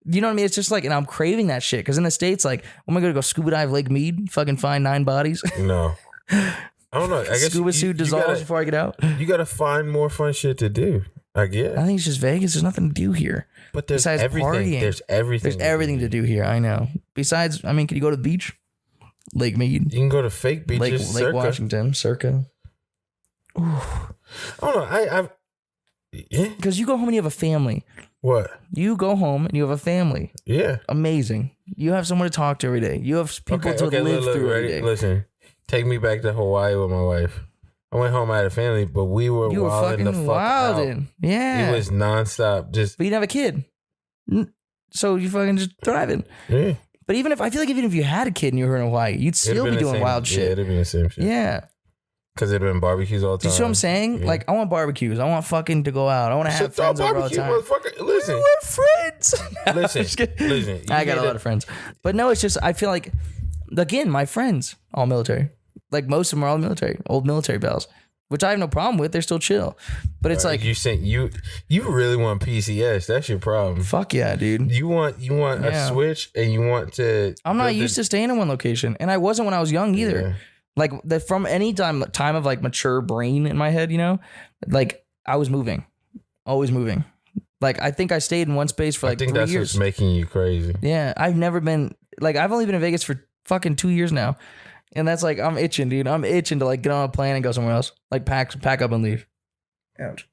B: you know what I mean? It's just like, and I'm craving that shit. Cause in the States, like, am I going to go scuba dive Lake Mead, fucking find 9 bodies?
C: No. I don't know. I guess
B: scuba suit dissolves before I get out.
C: You got to find more fun shit to do, I guess.
B: I think it's just Vegas. There's nothing to do here.
C: But there's
B: besides
C: everything.
B: Partying.
C: There's everything.
B: There's everything to do here. I know. Besides, I mean, can you go to the beach? Lake Mead.
C: You can go to fake beaches.
B: Lake Washington, Circa. Ooh.
C: I don't know.
B: Because you go home and you have a family.
C: What?
B: You go home and you have a family.
C: Yeah.
B: Amazing. You have someone to talk to every day. You have people to live through every day.
C: Listen. Take me back to Hawaii with my wife. I went home, I had a family, but we were wilding the fuck out.
B: Yeah.
C: It was nonstop. But
B: you didn't have a kid. So you fucking just thriving.
C: Yeah.
B: But even if you had a kid and you were in Hawaii, you'd still be doing wild shit.
C: Yeah, it'd been the same shit.
B: Yeah.
C: Because it'd been barbecues all the time.
B: Do you see what I'm saying? Yeah. Like, I want barbecues. I want fucking to go out. I want to have friends over all the time.
C: Listen.
B: We're friends.
C: Listen.
B: I got a lot of friends. But no, it's just, I feel like, again, my friends, all military. Like, most of them are all military, old military bells, which I have no problem with. They're still chill. But it's like,
C: you saying you really want PCS. That's your problem.
B: Fuck yeah, dude.
C: You want a switch, and you want to.
B: I'm not used to staying in one location, and I wasn't when I was young either.
C: Yeah.
B: Like, from any time of like mature brain in my head, you know, like, I was moving, always moving. Like, I think I stayed in one space for like 3 years. I think that's what's
C: making you crazy.
B: Yeah, I've never been, like, I've only been in Vegas for fucking 2 years now. And that's like, I'm itching, dude. I'm itching to like get on a plane and go somewhere else. Like, pack up and leave. Ouch.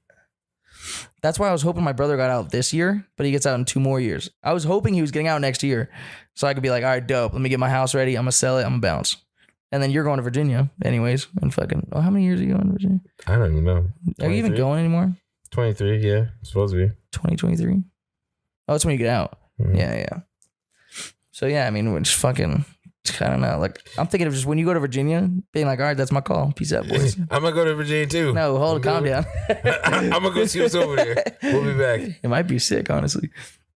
B: That's why I was hoping my brother got out this year, but he gets out in 2 more years. I was hoping he was getting out next year, so I could be like, all right, dope. Let me get my house ready. I'm gonna sell it. I'm gonna bounce. And then you're going to Virginia, anyways. And fucking, how many years are you going to Virginia?
C: I don't even know.
B: 23? Are you even going anymore?
C: 23, yeah, supposed to be.
B: 2023. Oh, that's when you get out. Mm-hmm. Yeah. So yeah, I mean, we're just fucking. I don't know. Like, I'm thinking of just when you go to Virginia, being like, all right, that's my call. Peace out, boys.
C: I'm gonna go to Virginia too.
B: No, calm down.
C: I'm gonna go see what's over there. We'll be back.
B: It might be sick, honestly.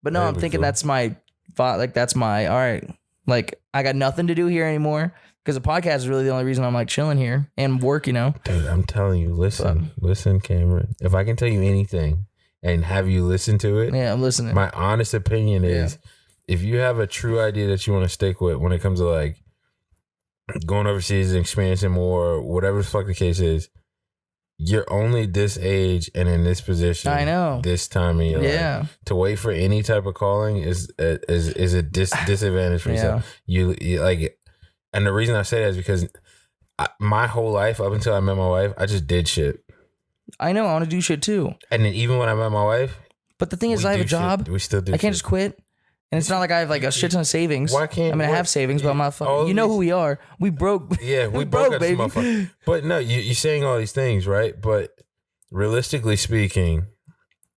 B: But no, I'm thinking cool. That's my thought. Like, that's my, all right. Like, I got nothing to do here anymore because the podcast is really the only reason I'm like chilling here and work, you know?
C: Dude, I'm telling you, listen, Cameron. If I can tell you anything and have you listen to it.
B: Yeah, I'm listening.
C: My honest opinion is, if you have a true idea that you want to stick with when it comes to like going overseas and experiencing more, whatever the fuck the case is, you're only this age and in this position.
B: I know.
C: This time of your life. To wait for any type of calling is a disadvantage for yourself. You like, and the reason I say that is because my whole life up until I met my wife, I just did shit. I know. I want to do shit too. And then even when I met my wife, but the thing is, I have a job. We still do. I can't just quit. And it's not like I have like a shit ton of savings. Why can't I mean, I have savings, but I'm not fucking. You know who we are. We broke. Yeah, we broke, baby. But no, you're saying all these things, right? But realistically speaking,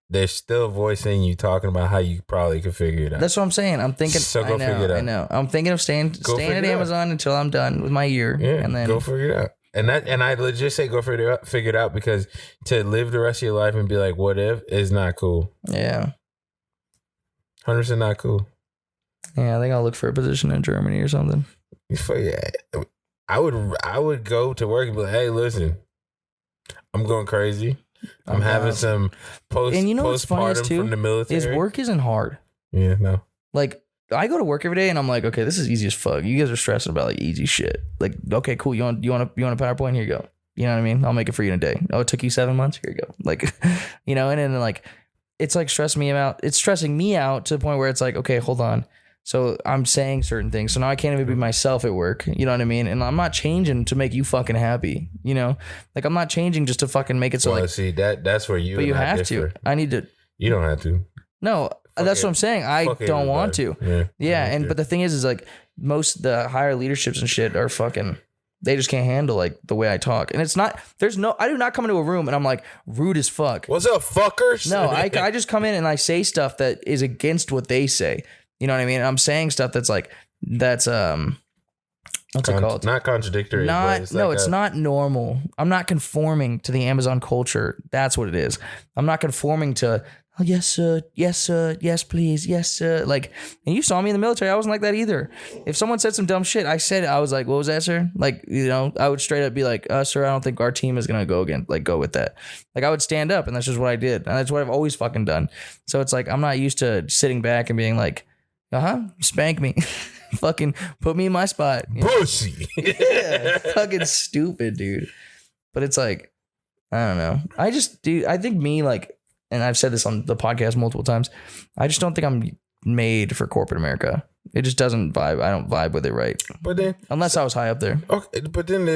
C: there's still a voice in you talking about how you probably could figure it out. That's what I'm saying. I'm thinking. So go figure it out. I know. I'm thinking of staying at Amazon until I'm done with my year. Yeah, and then go figure it out. And I legit say go figure it out because to live the rest of your life and be like, what if, is not cool. Yeah. 100% not cool. Yeah, I think I'll look for a position in Germany or something. I would go to work and be like, hey, listen, I'm going crazy. I'm having some and you know what's funny is too, from the military. Is work isn't hard. Yeah, no. Like, I go to work every day and I'm like, okay, this is easy as fuck. You guys are stressing about like easy shit. Like, okay, cool. You want a PowerPoint? Here you go. You know what I mean? I'll make it for you in a day. Oh, it took you 7 months? Here you go. Like, you know, and then like, it's like stressing me out. It's stressing me out to the point where it's like, okay, hold on. So I'm saying certain things. So now I can't even be myself at work. You know what I mean? And I'm not changing to make you fucking happy. You know, like I'm not changing just to fucking make it so. Well, like, see that's where you. But you have to. I need to. You don't have to. No, that's what I'm saying. I don't want to. Yeah. And but the thing is like most the higher leaderships and shit are fucking. They just can't handle like the way I talk. And it's not, I do not come into a room and I'm like rude as fuck. What's up, fuckers? No, I just come in and I say stuff that is against what they say. You know what I mean? And I'm saying stuff that's like,
B: what's it called?
C: Not contradictory.
B: It's not normal. I'm not conforming to the Amazon culture. That's what it is. I'm not conforming to, oh, yes, sir. Yes, sir. Yes, please. Yes, sir. Like, and you saw me in the military. I wasn't like that either. If someone said some dumb shit, I was like, what was that, sir? Like, I would straight up be like, sir, I don't think our team is going to go with that. Like, I would stand up, and that's just what I did. And that's what I've always fucking done. So it's like, I'm not used to sitting back and being like, spank me. Fucking put me in my spot.
C: Pussy.
B: Yeah, fucking stupid, dude. But it's like, I don't know. I think me, like, and I've said this on the podcast multiple times, I just don't think I'm made for corporate America. It just doesn't vibe. I don't vibe with it right. But then, unless I was high up there.
C: Okay, but then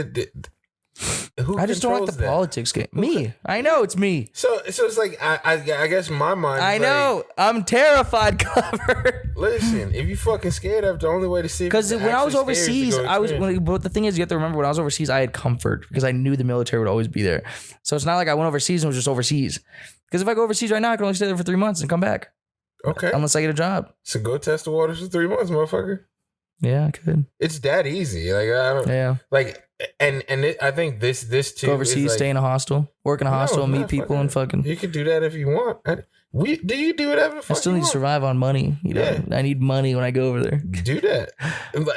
B: I just don't like the politics game. Me. I know it's me.
C: So it's like I guess in my mind.
B: I know. I'm terrified, Cover.
C: Listen, if you fucking scared of, the only way to see.
B: Because when I was overseas, but the thing is, you have to remember, when I was overseas, I had comfort because I knew the military would always be there. So it's not like I went overseas and was just overseas. Because if I go overseas right now, I can only stay there for 3 months and come back.
C: Okay.
B: Unless I get a job.
C: So go test the waters for 3 months, motherfucker.
B: Yeah, I could.
C: It's that easy. Like, I don't. Yeah. Like. I think this too.
B: Go overseas, like, stay in a hostel, work in a hostel, meet people, and fucking.
C: You can do that if you want. Do you do whatever the fuck
B: I still need to survive on money. I need money when I go over there.
C: Do that.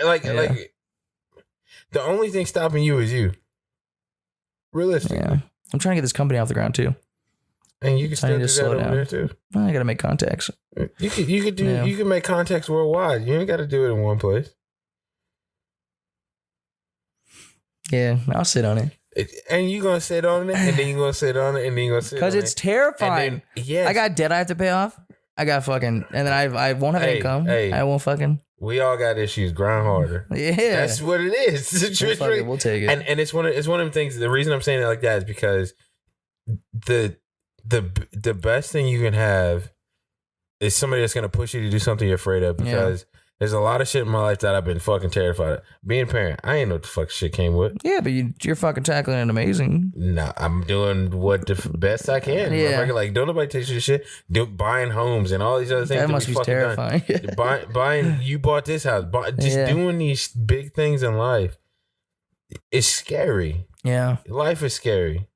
C: Like the only thing stopping you is you. Realistically. Yeah.
B: I'm trying to get this company off the ground too.
C: And you can still do that over there too.
B: I gotta make contacts.
C: You can make contacts worldwide. You ain't gotta do it in one place.
B: Yeah, I'll sit on it.
C: And you're going to sit on it, and then you're going to sit on it, and then you're going to sit on it.
B: Because it's terrifying. Yes. I got debt I have to pay off. I got fucking, and then I won't have income. I won't fucking.
C: We all got issues. Grind harder.
B: Yeah.
C: That's what it is.
B: We'll take it.
C: And it's one of the things, the reason I'm saying it like that is because the best thing you can have is somebody that's going to push you to do something you're afraid of, because there's a lot of shit in my life that I've been fucking terrified of. Being a parent, I ain't know what the fuck shit came with.
B: Yeah, but you're fucking tackling it amazing.
C: Nah, I'm doing what the best I can. Yeah. Like, don't nobody teach you the shit. Buying homes and all these other things.
B: That must be terrifying.
C: You bought this house. Doing these big things in life is scary.
B: Yeah.
C: Life is scary.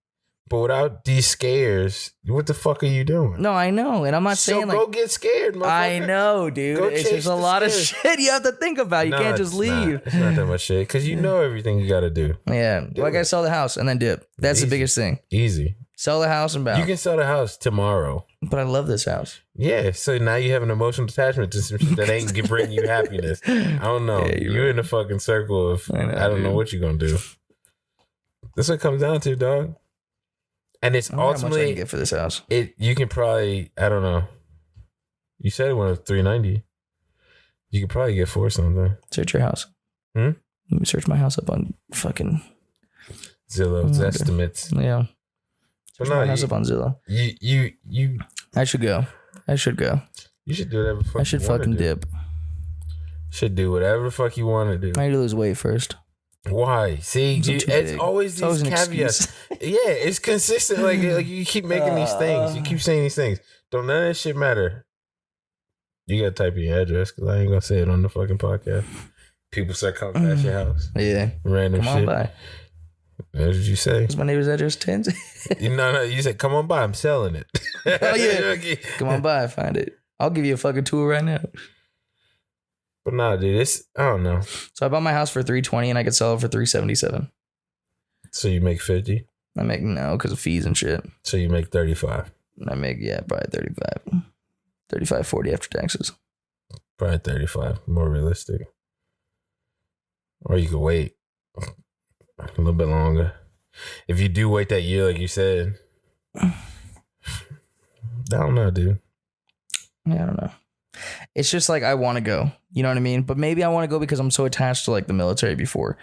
C: But without these scares, what the fuck are you doing?
B: No, I know. And I'm not saying like...
C: go get scared, motherfucker.
B: I know, dude. It's just a lot of shit you have to think about. You can't just leave.
C: It's not that much shit. Because you know everything you got to do.
B: Yeah. I got to sell the house and then dip. That's the biggest thing.
C: Easy.
B: Sell the house and bounce.
C: You can sell the house tomorrow.
B: But I love this house.
C: Yeah. So now you have an emotional attachment to some shit that ain't bringing you happiness. I don't know. Yeah, you're in a fucking circle of... I don't know what you're going to do. That's what it comes down to, dog. And it's ultimately how much I can
B: get for this house.
C: You can probably, I don't know. You said it was $390. You could probably get $4 something.
B: Search your house. Let me search my house up on fucking
C: Zillow's estimates.
B: Yeah. Search my house up on Zillow.
C: You.
B: I should go.
C: You should do whatever the fuck.
B: I should fucking dip.
C: Should do whatever the fuck you want to do.
B: I need to lose weight first.
C: Why? See, it's always these caveats. Yeah, it's consistent. Like you keep making these things. You keep saying these things. Don't none of that shit matter. You gotta type in your address because I ain't gonna say it on the fucking podcast. People start coming past your house.
B: Yeah,
C: random
B: come
C: shit.
B: On by.
C: What did you say?
B: What's my neighbor's address? 10?
C: No. You said, "Come on by. I'm selling it."
B: Oh yeah, come on by. Find it. I'll give you a fucking tour right now.
C: But nah, dude, I don't know.
B: So I bought my house for $320 and I could sell it for $377.
C: So you make 50?
B: I make no because of fees and shit.
C: So you make 35?
B: I make probably 35. 35, 40 after taxes.
C: Probably 35, more realistic. Or you could wait a little bit longer. If you do wait that year, like you said. I don't know, dude.
B: Yeah, I don't know. It's just like I want to go. You know what I mean? But maybe I want to go because I'm so attached to like the military before.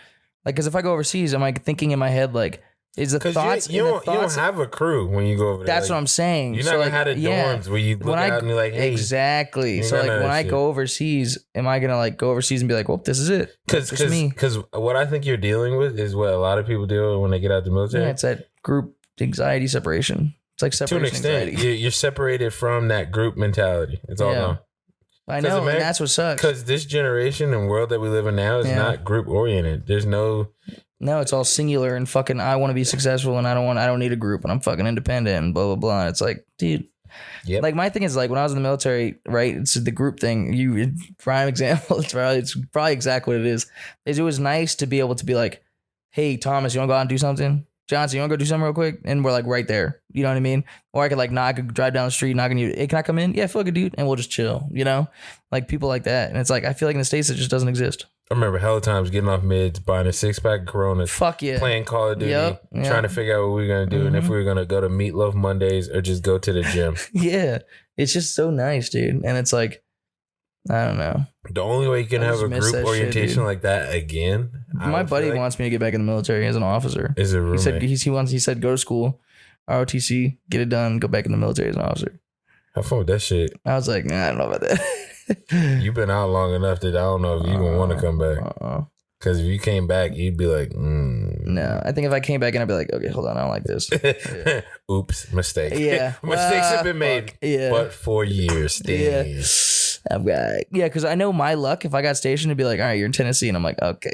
B: Like, because if I go overseas, am I thinking in my head like, is the thoughts?
C: You don't have a crew when you go over there.
B: That's what I'm saying.
C: You're not gonna have the dorms where you look out and you're like, hey.
B: Exactly. So like when I go overseas, am I gonna like go overseas and be like, well, this is it?
C: Because what I think you're dealing with is what a lot of people deal with when they get out the military.
B: Yeah, it's that group anxiety separation. It's like separation
C: to an extent.
B: anxiety.
C: You're separated from that group mentality. It's all gone.
B: I know, and that's what sucks.
C: Because this generation and world that we live in now is not group oriented. There's no,
B: it's all singular and fucking. I want to be successful, and I don't need a group, and I'm fucking independent, and blah blah blah. And it's like, dude. Yep. Like my thing is like when I was in the military, right? It's the group thing. Prime example. It's probably exactly what it is. It was nice to be able to be like, hey Thomas, you want to go out and do something? Johnson, you want to go do something real quick? And we're like right there. You know what I mean? Or I could I could drive down the street, knock on you. Hey, can I come in? Yeah, fuck it, dude. And we'll just chill. You know, like people like that. And it's like I feel like in the States it just doesn't exist.
C: I remember hella times getting off mids, buying a 6-pack of Coronas.
B: Fuck yeah.
C: Playing Call of Duty, trying to figure out what we were going to do and if we were going to go to Meatloaf Mondays or just go to the gym.
B: Yeah. It's just so nice, dude. And it's like, I don't know.
C: The only way you can have a group orientation like that again.
B: My buddy wants me to get back in the military as an officer.
C: Is a roommate.
B: He said, go to school, ROTC, get it done, go back in the military as an officer.
C: Have fun with that shit.
B: I was like, nah, I don't know about that.
C: You've been out long enough that I don't know if you even want to come back. Because if you came back, you'd be like,
B: No, I think if I came back in, I'd be like, okay, hold on, I don't like this. Yeah.
C: Oops, mistake.
B: Yeah.
C: Mistakes have been made.
B: Yeah.
C: But for years. Damn.
B: Yeah. Yeah, because I know my luck, if I got stationed, it'd be like, all right, you're in Tennessee. And I'm like, okay.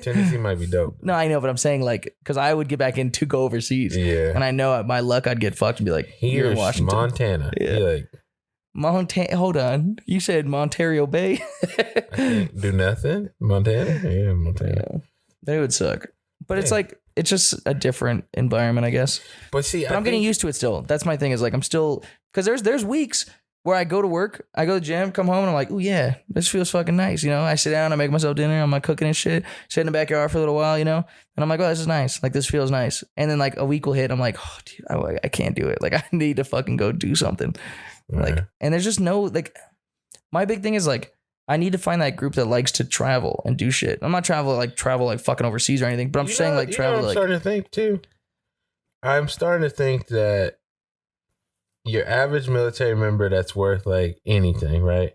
C: Tennessee might be dope.
B: No, I know, but I'm saying like, because I would get back in to go overseas.
C: Yeah.
B: And I know at my luck, I'd get fucked and be like, you're in Washington.
C: Montana.
B: Yeah.
C: Like,
B: Hold on. You said Ontario Bay?
C: I can't do nothing? Montana? Yeah, Montana. Yeah.
B: That would suck. But it's like, it's just a different environment, I guess.
C: But I'm
B: getting used to it still. That's my thing is like, I'm still, because there's weeks where I go to work, I go to the gym, come home, and I'm like, oh yeah, this feels fucking nice. You know, I sit down, I make myself dinner, I'm like cooking and shit, sit in the backyard for a little while, you know, and I'm like, oh, this is nice. Like, this feels nice. And then like a week will hit, I'm like, oh, dude, I can't do it. Like, I need to fucking go do something. Like, and there's just no, like, my big thing is like, I need to find that group that likes to travel and do shit. I'm not travel like fucking overseas or anything, but I'm saying like travel.
C: I'm starting to think too. I'm starting to think that your average military member that's worth like anything, right?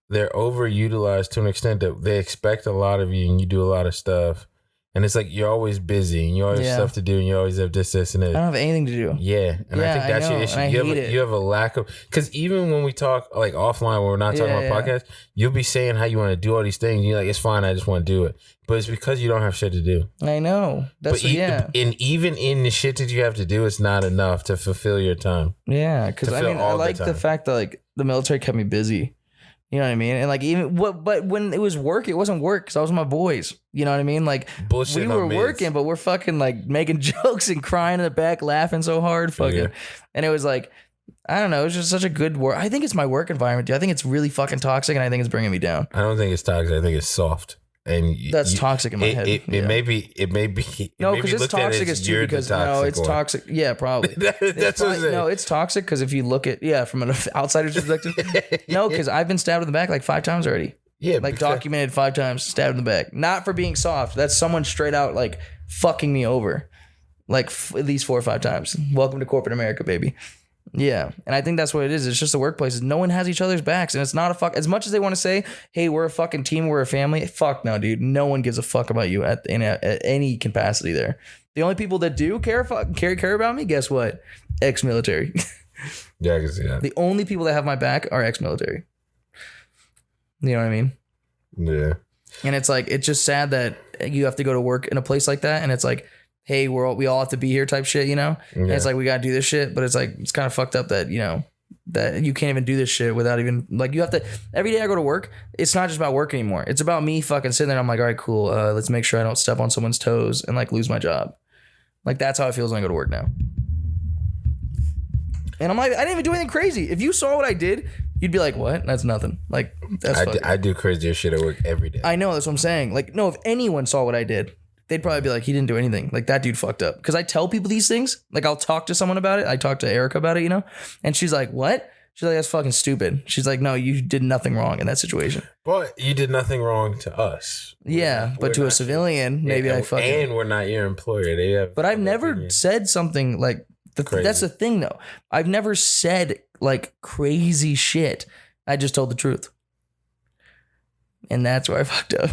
C: They're overutilized to an extent that they expect a lot of you and you do a lot of stuff. And it's like you're always busy and you always have stuff to do and you always have this and that.
B: I don't have anything to do.
C: Yeah. And I think that's your issue. You have a lack of, because even when we talk like offline, when we're not talking about podcasts, you'll be saying how you want to do all these things. And you're like, it's fine, I just want to do it. But it's because you don't have shit to do.
B: I know.
C: And even in the shit that you have to do, it's not enough to fulfill your time.
B: Yeah. Because I mean, I like the fact that like the military kept me busy. You know what I mean? And like but when it was work, it wasn't work because I was with my boys. You know what I mean? Like we were working, but we're fucking like making jokes and crying in the back, laughing so hard, fucking. Yeah. And it was like, I don't know, it was just such a good work. I think it's my work environment, dude. I think it's really fucking toxic, and I think it's bringing me down.
C: I don't think it's toxic. I think it's soft. And
B: that's toxic in my head.
C: It may be.
B: No, because it's toxic is too. Because no, it's toxic. Yeah, probably.
C: That's what I'm saying.
B: No, it's toxic because if you look at from an outsider's perspective, no, because I've been stabbed in the back like 5 times already.
C: Yeah,
B: like documented 5 times stabbed in the back. Not for being soft. That's someone straight out like fucking me over, like at least 4 or 5 times. Welcome to corporate America, baby. Yeah, and I think that's what it is. It's just the workplace. No one has each other's backs, and it's not a fuck. As much as they want to say, "Hey, we're a fucking team, we're a family," fuck no, dude. No one gives a fuck about you at any capacity there. The only people that do care about me, guess what? Ex-military.
C: Yeah, I can see that.
B: The only people that have my back are ex-military. You know what I mean?
C: Yeah.
B: And it's like, it's just sad that you have to go to work in a place like that, and it's like, hey, we all have to be here type shit, you know? Yeah. And it's like, we got to do this shit, but it's like, it's kind of fucked up that, you know, that you can't even do this shit without even, like, you have to, every day I go to work, it's not just about work anymore. It's about me fucking sitting there. I'm like, all right, cool. Let's make sure I don't step on someone's toes and like lose my job. Like, that's how it feels when I go to work now. And I'm like, I didn't even do anything crazy. If you saw what I did, you'd be like, what? That's nothing. Like, that's
C: I do crazier shit at work every day.
B: I know, that's what I'm saying. Like, no, if anyone saw what I did, they'd probably be like, he didn't do anything. Like, that dude fucked up. Because I tell people these things. Like, I'll talk to someone about it. I talked to Erica about it, you know? And she's like, what? She's like, that's fucking stupid. She's like, no, you did nothing wrong in that situation.
C: But you did nothing wrong to us.
B: Yeah, but to a civilian, maybe I fucking...
C: And we're not your employer.
B: But I've never said something like... That's the thing, though. I've never said, like, crazy shit. I just told the truth. And that's where I fucked up.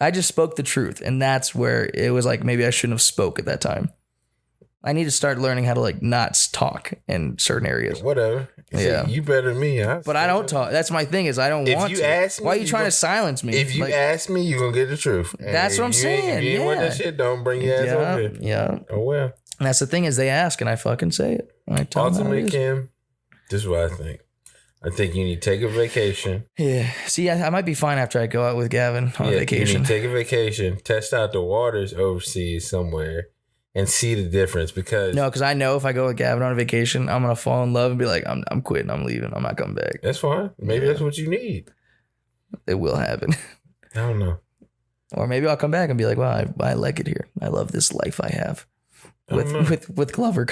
B: I just spoke the truth, and that's where it was like maybe I shouldn't have spoke at that time. I need to start learning how to like not talk in certain areas.
C: Whatever.
B: Yeah.
C: You better than me.
B: But I don't talk. That's my thing is I don't want to.
C: Ask me,
B: why are you trying to silence me?
C: If you ask me, you're going to get the truth. And
B: that's what I'm saying.
C: If you ain't want that shit, don't bring your ass over here.
B: Yeah.
C: Oh, well.
B: And that's the thing is they ask and I fucking say it. I tell
C: Ultimately, Kim, this is what I think. I think you need to take a vacation.
B: Yeah. See, I might be fine after I go out with Gavin on vacation.
C: You need to take a vacation, test out the waters overseas somewhere, and see the difference. Because
B: I know if I go with Gavin on a vacation, I'm gonna fall in love and be like, I'm quitting, I'm leaving, I'm not coming back.
C: That's fine. Maybe that's what you need.
B: It will happen.
C: I don't know.
B: Or maybe I'll come back and be like, wow, I like it here. I love this life I have. With Glover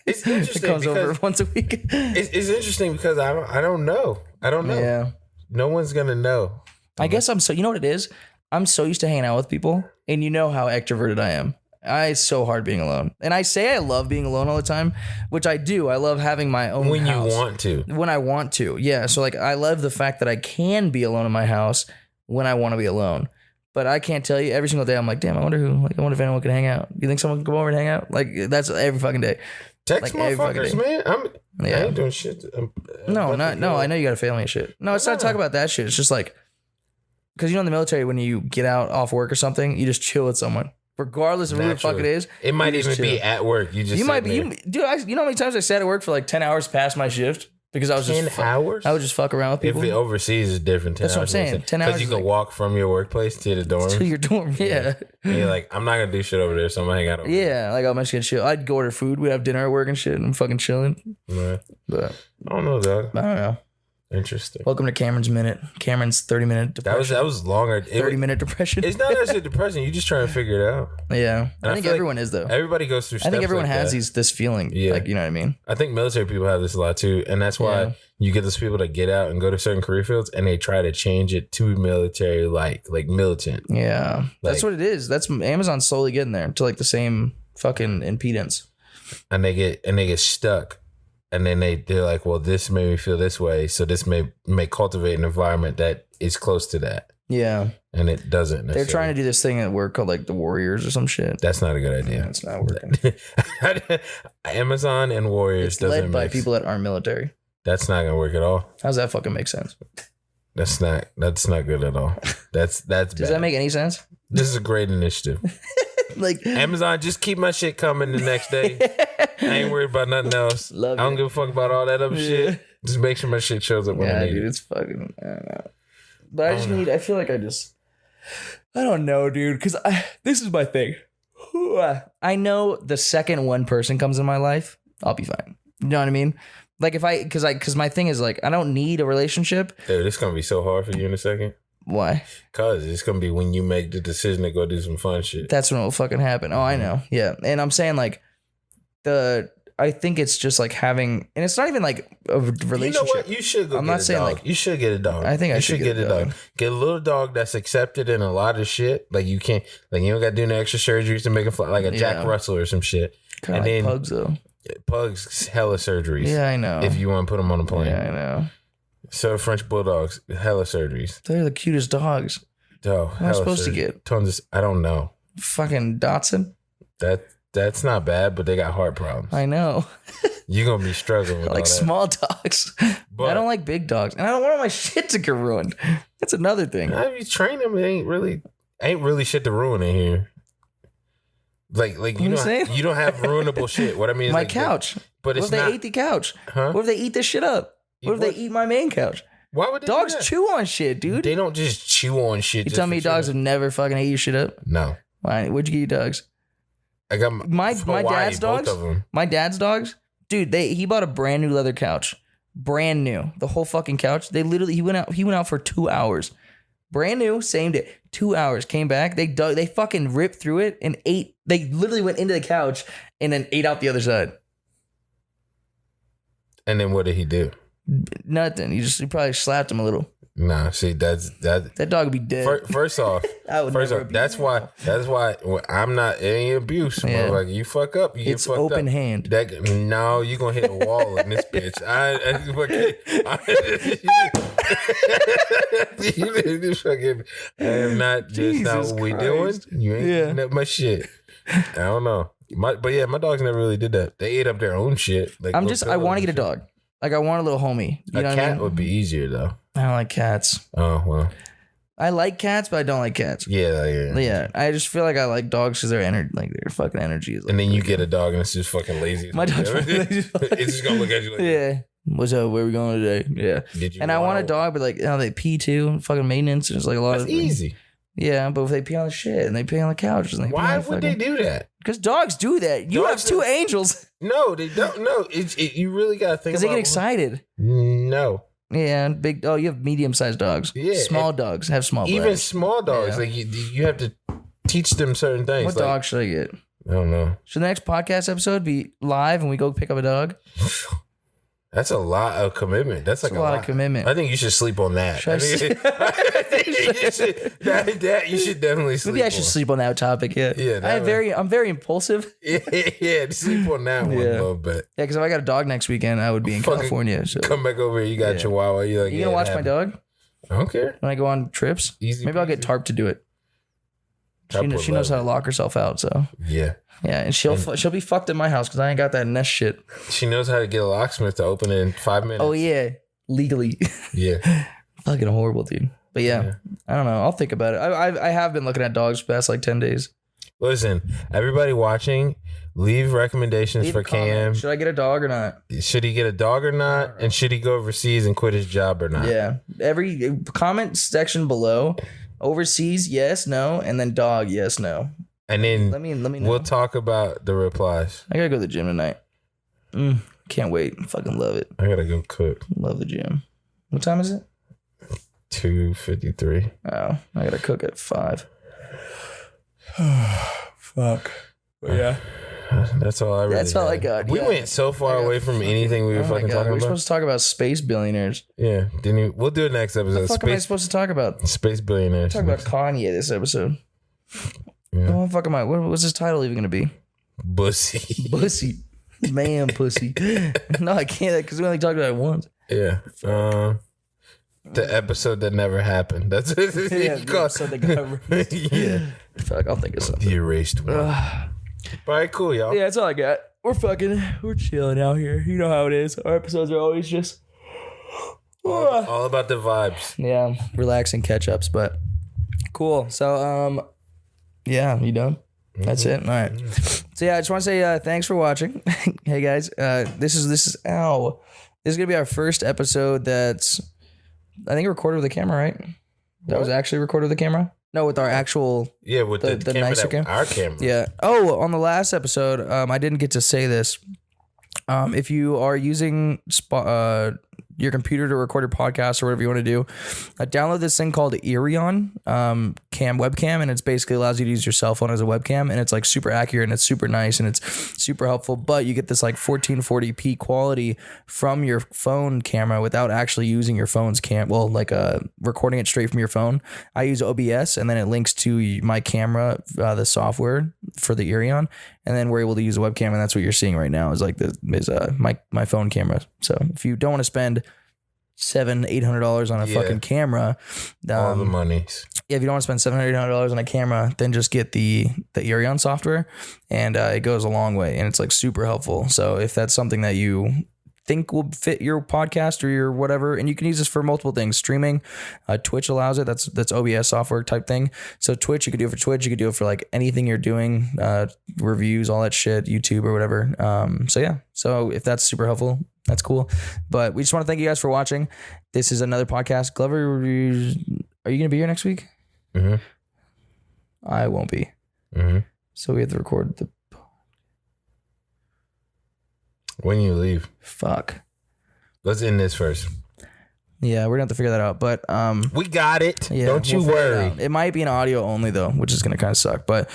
C: it's interesting.
B: It comes over once a week.
C: It's interesting because I don't know. I don't know. Yeah. No one's gonna know.
B: I guess I'm so. You know what it is? I'm so used to hanging out with people, and you know how extroverted I am. It's so hard being alone, and I say I love being alone all the time, which I do. I love having my own
C: when
B: house.
C: You want to.
B: When I want to, yeah. So like, I love the fact that I can be alone in my house when I want to be alone. But I can't tell you every single day. I'm like, damn, I wonder if anyone can hang out. You think someone can come over and hang out? Like that's every fucking day.
C: Text motherfuckers, man. I ain't doing shit.
B: No. I know you got a family and shit. No, it's not to talk about that shit. It's just like, because in the military, when you get out off work or something, you just chill with someone, regardless of who the fuck it is.
C: It might even be at work. You might be.
B: Dude, you know how many times I sat at work for like 10 hours past my shift? Because I was
C: 10 hours?
B: I would just fuck around with people.
C: If it overseas is different. 10
B: That's what I'm saying. 10 hours.
C: Because you can walk from your workplace to the dorm.
B: To your dorm, yeah.
C: And you're like, I'm not going to do shit over there, so I'm going to hang out over there.
B: Like I'm just going to chill. I'd go order food. We'd have dinner at work and shit, and I'm fucking chilling.
C: Right.
B: But
C: I don't know, dog.
B: I don't know.
C: Interesting.
B: Welcome to Cameron's Minute. Cameron's 30-minute depression.
C: That was longer.
B: 30-minute depression.
C: It's not actually depression. You just trying to figure it out.
B: Yeah. I think everyone is, though.
C: Everybody goes through stuff.
B: I think everyone has this feeling. Yeah. Like, you know what I mean?
C: I think military people have this a lot, too. And that's why you get those people that get out and go to certain career fields and they try to change it to military, like militant.
B: Yeah. That's what it is. That's Amazon's slowly getting there to like the same fucking impedance.
C: And they get stuck. And then they're like, well, this made me feel this way. So this may cultivate an environment that is close to that.
B: Yeah.
C: And it doesn't.
B: They're trying to do this thing at work called like the Warriors or some shit.
C: That's not a good idea.
B: Yeah, it's not working.
C: Amazon and Warriors
B: it's led by people that aren't military.
C: That's not going to work at all.
B: How's that fucking make sense?
C: That's not good at all. That's
B: Does
C: bad.
B: That make any sense?
C: This is a great initiative.
B: Like
C: Amazon, just keep my shit coming the next day. I ain't worried about nothing else. I don't give a fuck about all that other shit. Just make sure my shit shows up when I need it.
B: It's fucking. I don't know. But I feel like I don't know, dude. Because this is my thing. I know the second one person comes in my life, I'll be fine. You know what I mean? Like because my thing is like I don't need a relationship.
C: Dude, it's gonna be so hard for you in a second.
B: Why?
C: Because it's gonna be when you make the decision to go do some fun shit.
B: That's when it'll fucking happen. Oh, I know. Yeah, and I'm saying like I think it's just like having, and it's not even like a relationship. You know what?
C: You should go. I'm
B: not saying
C: dog.
B: like
C: you should get a dog.
B: I think I should get a dog.
C: Get a little dog that's accepted in a lot of shit. Like you can't, like you don't got to do no extra surgeries to make it fly, like a Jack Russell or some shit.
B: Kind of like then pugs though.
C: Pugs, hella surgeries.
B: Yeah, I know.
C: If you want to put them on a plane.
B: Yeah, I know.
C: So French bulldogs, hella surgeries.
B: They're the cutest dogs.
C: Oh,
B: what am I supposed to get?
C: Tons of, I don't know.
B: Fucking Dotson.
C: That's not bad, but they got heart problems.
B: I know.
C: You're gonna be struggling with
B: like small dogs. But I don't like big dogs, and I don't want all my shit to get ruined. That's another thing.
C: If you train them, it ain't really shit to ruin in here. Like you don't have ruinable shit. What I mean is
B: my couch. But it's what if they ate the couch? Huh? What if they eat this shit up? What if they eat my main couch?
C: Why would they
B: dogs chew on shit, dude?
C: They don't just chew on shit.
B: You tell me dogs have never fucking ate your shit up?
C: No.
B: Why? What'd you get your dogs?
C: I got
B: my dad's dogs. Both of them. My dad's dogs, dude. He bought a brand new leather couch, brand new. The whole fucking couch. They literally he went out for 2 hours, brand new, same day. 2 hours, came back. They fucking ripped through it and ate. They literally went into the couch and then ate out the other side.
C: And then what did he do?
B: Nothing. He probably slapped him a little.
C: Nah, see that
B: dog would be dead.
C: First off, that's why I'm not any abuse. Yeah. Like you fuck up, you
B: it's
C: get fucked
B: open
C: up.
B: hand.
C: No, you gonna hit a wall in this bitch. I am not. That's not what we doing. You ain't getting up my shit. I don't know. My dogs never really did that. They ate up their own shit. Like
B: I want to get a dog. Like I want a little homie. You know
C: a cat
B: what I mean?
C: would be easier though.
B: I don't like cats.
C: Oh well.
B: I like cats, but I don't like cats.
C: Yeah.
B: I just feel like I like dogs because their their fucking energy is. Like,
C: and then you get a dog and it's just fucking lazy.
B: My dog's lazy.
C: It's just gonna look at you like,
B: yeah. What's up? Where we going today? Yeah. I want a dog, but like, they pee too. Fucking maintenance. There's like a lot
C: of easy.
B: Yeah, but if they pee on the shit and they pee on the couch, and
C: why would they do that?
B: Because dogs do that. You have two angels.
C: No, they don't. No, you really gotta think.
B: Because they get excited.
C: No.
B: Yeah, big. Oh, you have medium-sized dogs. Yeah, small dogs have small.
C: Even
B: bladders.
C: Small dogs, like you have to teach them certain things.
B: What dog should I get?
C: I don't know.
B: Should the next podcast episode be live and we go pick up a dog?
C: That's a lot of commitment. That's like a lot of commitment. I think you should sleep on that. I think you should definitely sleep.
B: Maybe I should sleep on that topic. Yeah. I'm very impulsive.
C: Yeah. Sleep on that one a little bit.
B: Yeah, because if I got a dog next weekend, I would be in California. So.
C: Come back over here. You got Chihuahua. You're like,
B: you gonna watch my dog?
C: I don't care.
B: When I go on trips, maybe I'll get Tarp to do it. She knows how to lock herself out. So
C: yeah.
B: Yeah, and she'll be fucked in my house because I ain't got that nest shit.
C: She knows how to get a locksmith to open it in 5 minutes.
B: Oh yeah, legally.
C: Yeah.
B: Fucking horrible, dude. But yeah, I don't know. I'll think about it. I have been looking at dogs for the past like 10 days.
C: Listen, everybody watching, leave recommendations for Cam.
B: Should I get a dog or not?
C: Should he get a dog or not? And should he go overseas and quit his job or not?
B: Yeah. Every comment section below. Overseas, yes, no, and then dog, yes, no.
C: And then
B: let me know.
C: We'll talk about the replies.
B: I gotta go to the gym tonight. Can't wait. Fucking love it.
C: I gotta go cook.
B: Love the gym. What time is it?
C: 2:53.
B: Oh, I gotta cook at 5. Fuck. But yeah.
C: That's all I got. We went so far away from anything we were fucking talking about.
B: We're supposed to talk about space billionaires.
C: Yeah. We'll do it next episode.
B: What the fuck am I supposed to talk about?
C: Space billionaires.
B: Talk about Kanye this episode. Yeah. What the fuck am I? What's his title even gonna be?
C: Bussy.
B: Bussy. Man, pussy. No, I can't because we only talked about it once.
C: Yeah. The episode that never happened. That's it.
B: Yeah, the episode that got erased. Yeah. Fuck, I'll think of something.
C: The erased one. All right, cool, y'all.
B: Yeah, that's all I got. We're chilling out here. You know how it is. Our episodes are always just
C: all about the vibes.
B: Yeah, relaxing catch-ups, but cool. So, yeah, you done? That's it. All right. So yeah, I just want to say thanks for watching. Hey guys, this is gonna be our first episode that's I think recorded with a camera, right? That was actually recorded with a camera. No, with our actual
C: with the nicer camera. Our camera.
B: Yeah. Oh, on the last episode, I didn't get to say this. If you are using your computer to record your podcast or whatever you want to do, download this thing called Eerion webcam, and it's basically allows you to use your cell phone as a webcam, and it's like super accurate and it's super nice and it's super helpful, but you get this like 1440p quality from your phone camera without actually using your phone's recording it straight from your phone. I use OBS and then it links to my camera, the software for the Eerion, and then we're able to use a webcam, and that's what you're seeing right now is my phone camera. So if you don't want to spend $700-800 on a fucking camera,
C: all the money.
B: Yeah, if you don't want to spend $700-800 on a camera, then just get the Eerion software, and it goes a long way, and it's like super helpful. So if that's something that you think will fit your podcast or your whatever, and you can use this for multiple things. Streaming, Twitch allows it. That's OBS software type thing. So Twitch, you could do it for Twitch. You could do it for like anything you're doing, reviews, all that shit, YouTube or whatever. So yeah. So if that's super helpful, that's cool. But we just want to thank you guys for watching. This is another podcast. Glover, are you going to be here next week?
C: Mm-hmm.
B: I won't be.
C: Mm-hmm.
B: So we have to record the...
C: When you leave.
B: Fuck.
C: Let's end this first.
B: Yeah, we're going to have to figure that out. But
C: we got it. Yeah, don't you worry.
B: It might be an audio only though, which is going to kind of suck. But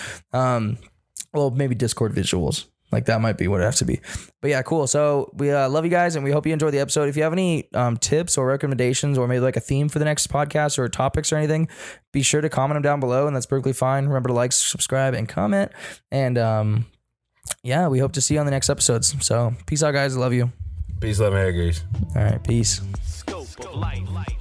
B: maybe Discord visuals. Like that might be what it has to be. But yeah, cool. So we love you guys, and we hope you enjoyed the episode. If you have any tips or recommendations or maybe like a theme for the next podcast or topics or anything, be sure to comment them down below, and that's perfectly fine. Remember to like, subscribe, and comment. And yeah, we hope to see you on the next episodes. So peace out, guys. Love you.
C: Peace, love, and hair grease.
B: All right, peace.
A: Scope of light.